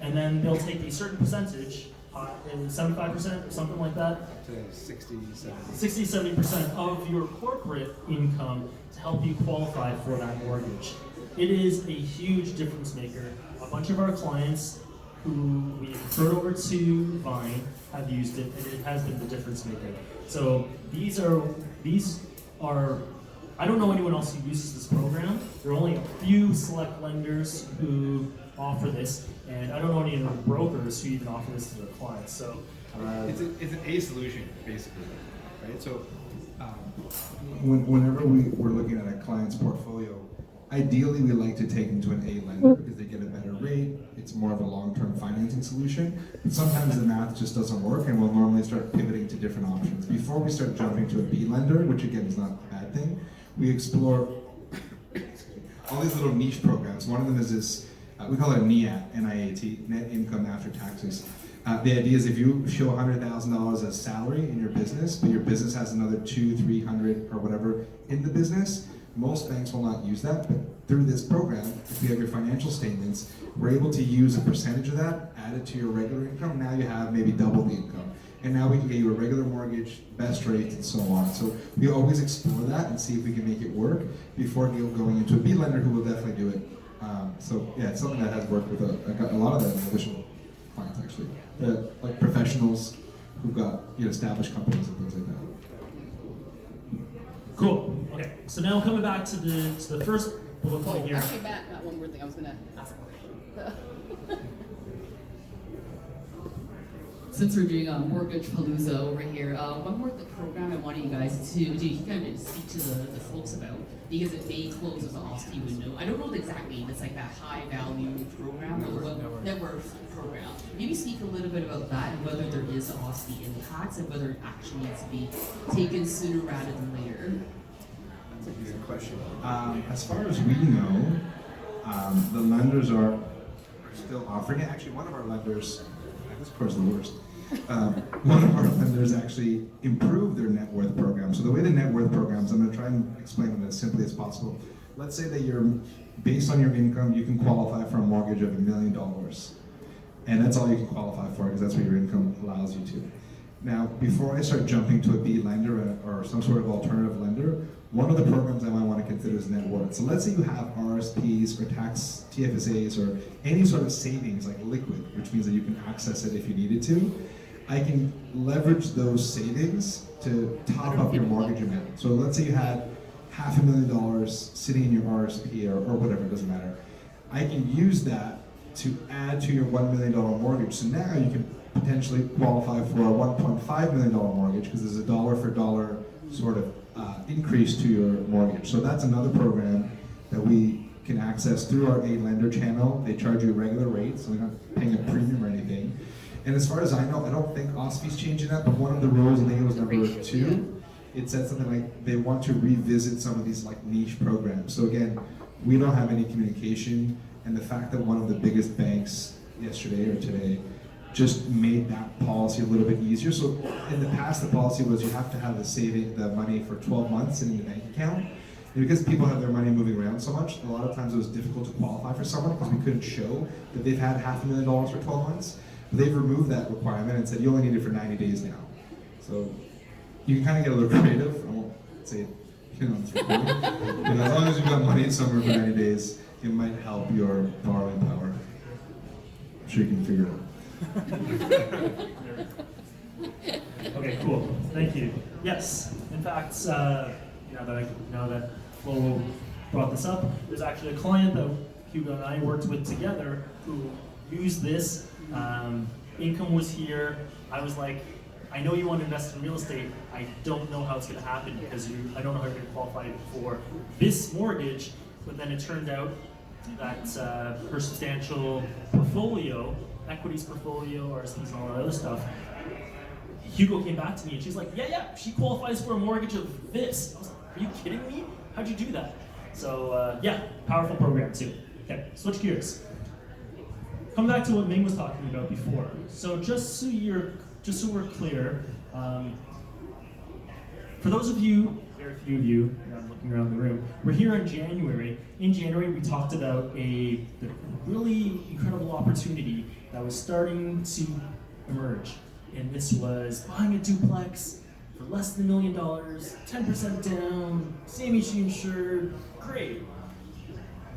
and then they'll take a certain percentage, 75% or something like that, 60-70% of your corporate income to help you qualify for that mortgage. It is a huge difference maker. A bunch of our clients who we referred over to Vine have used it, and it has been the difference maker. So these are I don't know anyone else who uses this program. There are only a few select lenders who offer this, and I don't know any of the brokers who even offer this to their clients. So it's an A solution, basically, right? So whenever we're looking at a client's portfolio, ideally we like to take them to an A lender because they get a better rate. It's more of a long-term financing solution. But sometimes the math just doesn't work, and we'll normally start pivoting to different options. Before we start jumping to a B lender, which again is not a bad thing, we explore all these little niche programs. One of them is this, we call it NIAT, N-I-A-T, Net Income After Taxes. The idea is if you show $100,000 as salary in your business, but your business has another 200-300 or whatever in the business, most banks will not use that, but through this program, if you have your financial statements, we're able to use a percentage of that, add it to your regular income. Now you have maybe double the income. And now we can get you a regular mortgage, best rates, and so on. So we always explore that and see if we can make it work before going into a B lender who will definitely do it. So yeah, it's something that has worked with a lot of the additional clients actually. Like professionals who've got established companies and things like that. Cool. Okay. So now coming back to the first bullet point here. Actually, Matt, one more thing I was going to ask. Since we're doing a mortgage palooza over here, one more program I want you guys to kind of speak to the folks about, because it may close as an OSTI window. I don't know the exact name. It's like that high value program, network program. Maybe speak a little bit about that and whether there is OSTI impacts and whether it actually needs to be taken sooner rather than later. That's a good question. As far as we know, the lenders are still offering it. Actually, one of our lenders, this course is the worst. One of our lenders actually improved their net worth program. So the way the net worth programs, I'm going to try and explain them as simply as possible. let's say that you're, based on your income, you can qualify for a mortgage of $1 million. And that's all you can qualify for because that's what your income allows you to. Now, before I start jumping to a B lender or some sort of alternative lender, one of the programs I might want to consider is net worth. So let's say you have RSPs or tax TFSAs or any sort of savings like liquid, which means that you can access it if you needed to. I can leverage those savings to top up your mortgage amount. So let's say you had $500,000 sitting in your RSP or whatever, it doesn't matter. I can use that to add to your $1 million mortgage. So now you can potentially qualify for a $1.5 million mortgage because there's a dollar for dollar sort of increase to your mortgage. So that's another program that we can access through our A lender channel. They charge you a regular rate, so they're not paying a premium or anything. And as far as I know, I don't think OSFI's changing that, but one of the rules, I think it was number 2, it said something like they want to revisit some of these like niche programs. So again, we don't have any communication, and the fact that one of the biggest banks yesterday or today just made that policy a little bit easier. So in the past, the policy was you have to have the money for 12 months in the bank account. And because people have their money moving around so much, a lot of times it was difficult to qualify for someone because we couldn't show that they've had $500,000 for 12 months. But they've removed that requirement and said you only need it for 90 days now. So you can kind of get a little creative. I won't say it, it's recording. As long as you've got money somewhere for 90 days, it might help your borrowing power. I'm sure you can figure it out. Okay, cool. Thank you. Yes, in fact, now that Flo brought this up, there's actually a client that Hugo and I worked with together who used this. Income was here. I was like, I know you want to invest in real estate. I don't know how it's going to happen because I don't know how you're going to qualify for this mortgage. But then it turned out that her substantial portfolio, equities portfolio, RSPs and all that other stuff, Hugo came back to me and she's like, yeah, she qualifies for a mortgage of this. I was like, are you kidding me? How'd you do that? So yeah, powerful program too. Okay, switch gears. Come back to what Ming was talking about before. So just so we're clear, for those of you, very few of you, I'm looking around the room, we're here in January. In January, we talked about the really incredible opportunity that was starting to emerge. And this was buying a duplex for less than $1 million, 10% down, same issue insured, great.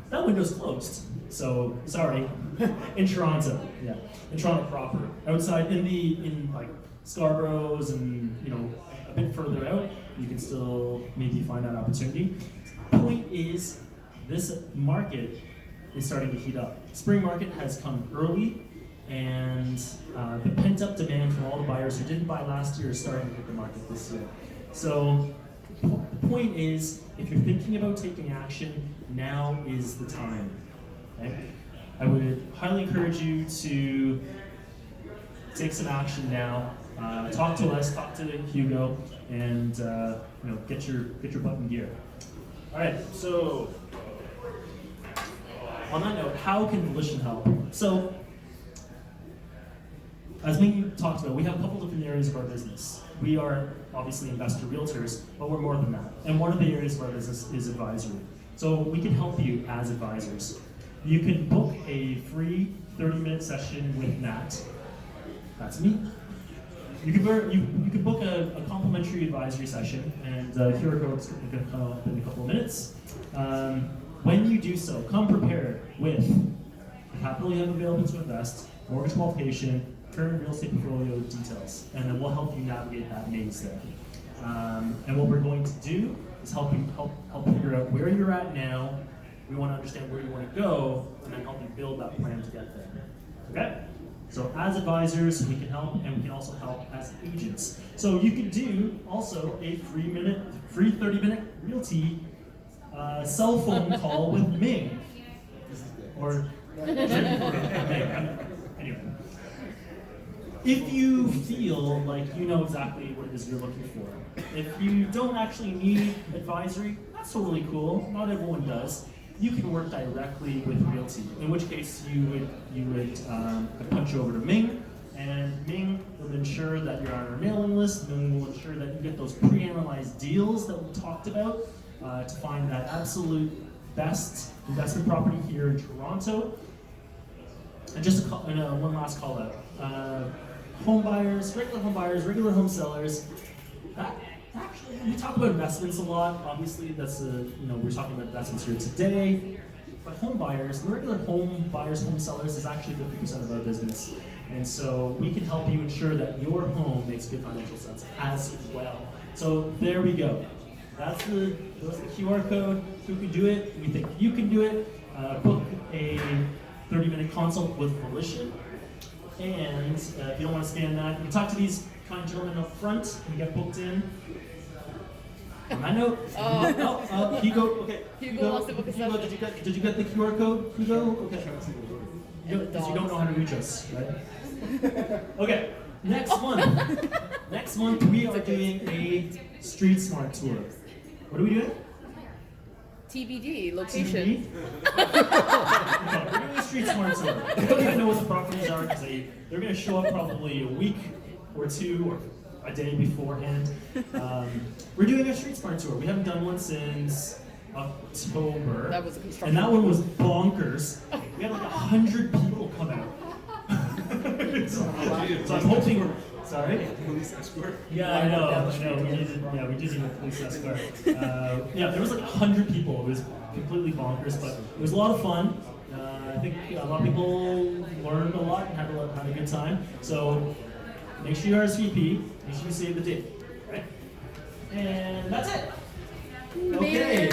That window's closed, so sorry. In Toronto, yeah, in Toronto proper. Outside, in like Scarborough's and a bit further out, you can still maybe find that opportunity. Point is, this market is starting to heat up. Spring market has come early, and the pent-up demand from all the buyers who didn't buy last year is starting to hit the market this year. So the point is, if you're thinking about taking action, now is the time. Okay? I would highly encourage you to take some action now. Talk to us, talk to Hugo, and get your butt in gear. All right, so on that note, how can Volition help? So, as Ming talked about, we have a couple different areas of our business. We are obviously investor realtors, but we're more than that. And one of the areas of our business is advisory. So we can help you as advisors. You can book a free 30-minute session with Nat. That's me. You can book a complimentary advisory session, and QR code's going to come up in a couple of minutes. When you do so, come prepared with the capital you have available to invest, mortgage qualification, current real estate portfolio details, and then we'll help you navigate that maze there. And what we're going to do is help figure out where you're at now. We want to understand where you want to go, and then help you build that plan to get there. Okay? So as advisors, we can help, and we can also help as agents. So you can do also a free 30-minute realty cell phone call with Ming. Or anyway. If you feel like you know exactly what it is you're looking for, if you don't actually need advisory, that's totally cool. Not everyone does. You can work directly with Realty, in which case you would punch you over to Ming, and Ming will ensure that you're on our mailing list. Ming will ensure that you get those pre-analyzed deals that we talked about to find that absolute best investment property here in Toronto. And just one last call out. Home buyers, regular home sellers. Actually, we talk about investments a lot. Obviously, that's we're talking about investments here today. But home buyers, regular home buyers, home sellers is actually 50% of our business. And so we can help you ensure that your home makes good financial sense as well. So there we go. That's the QR code. Who can do it? We think you can do it. Book a 30-minute consult with Volition. And if you don't want to scan that, you can talk to these kind gentlemen up front and get booked in. On that note, Hugo, okay. Hugo wants to book a Hugo, session. did you get the QR code, Hugo? Okay. Because you don't know how to reach us, right? Okay, next month we are doing a Street Smart tour. What are we doing? TBD location. Okay, we're doing a Street Smart tour. We don't even know what the properties are because they're going to show up probably a week or two or a day beforehand. We're doing a Street Smart tour. We haven't done one since October. That was a construction. And that one was bonkers. We had like 100 people come out. so I'm hoping we're. Sorry? Police escort? Yeah, I know. We did need a police escort. There was like 100 people. It was completely bonkers, but it was a lot of fun. I think a lot of people learned a lot and had a good time. So make sure you RSVP. Make sure you save the date. Right? And that's it. Okay.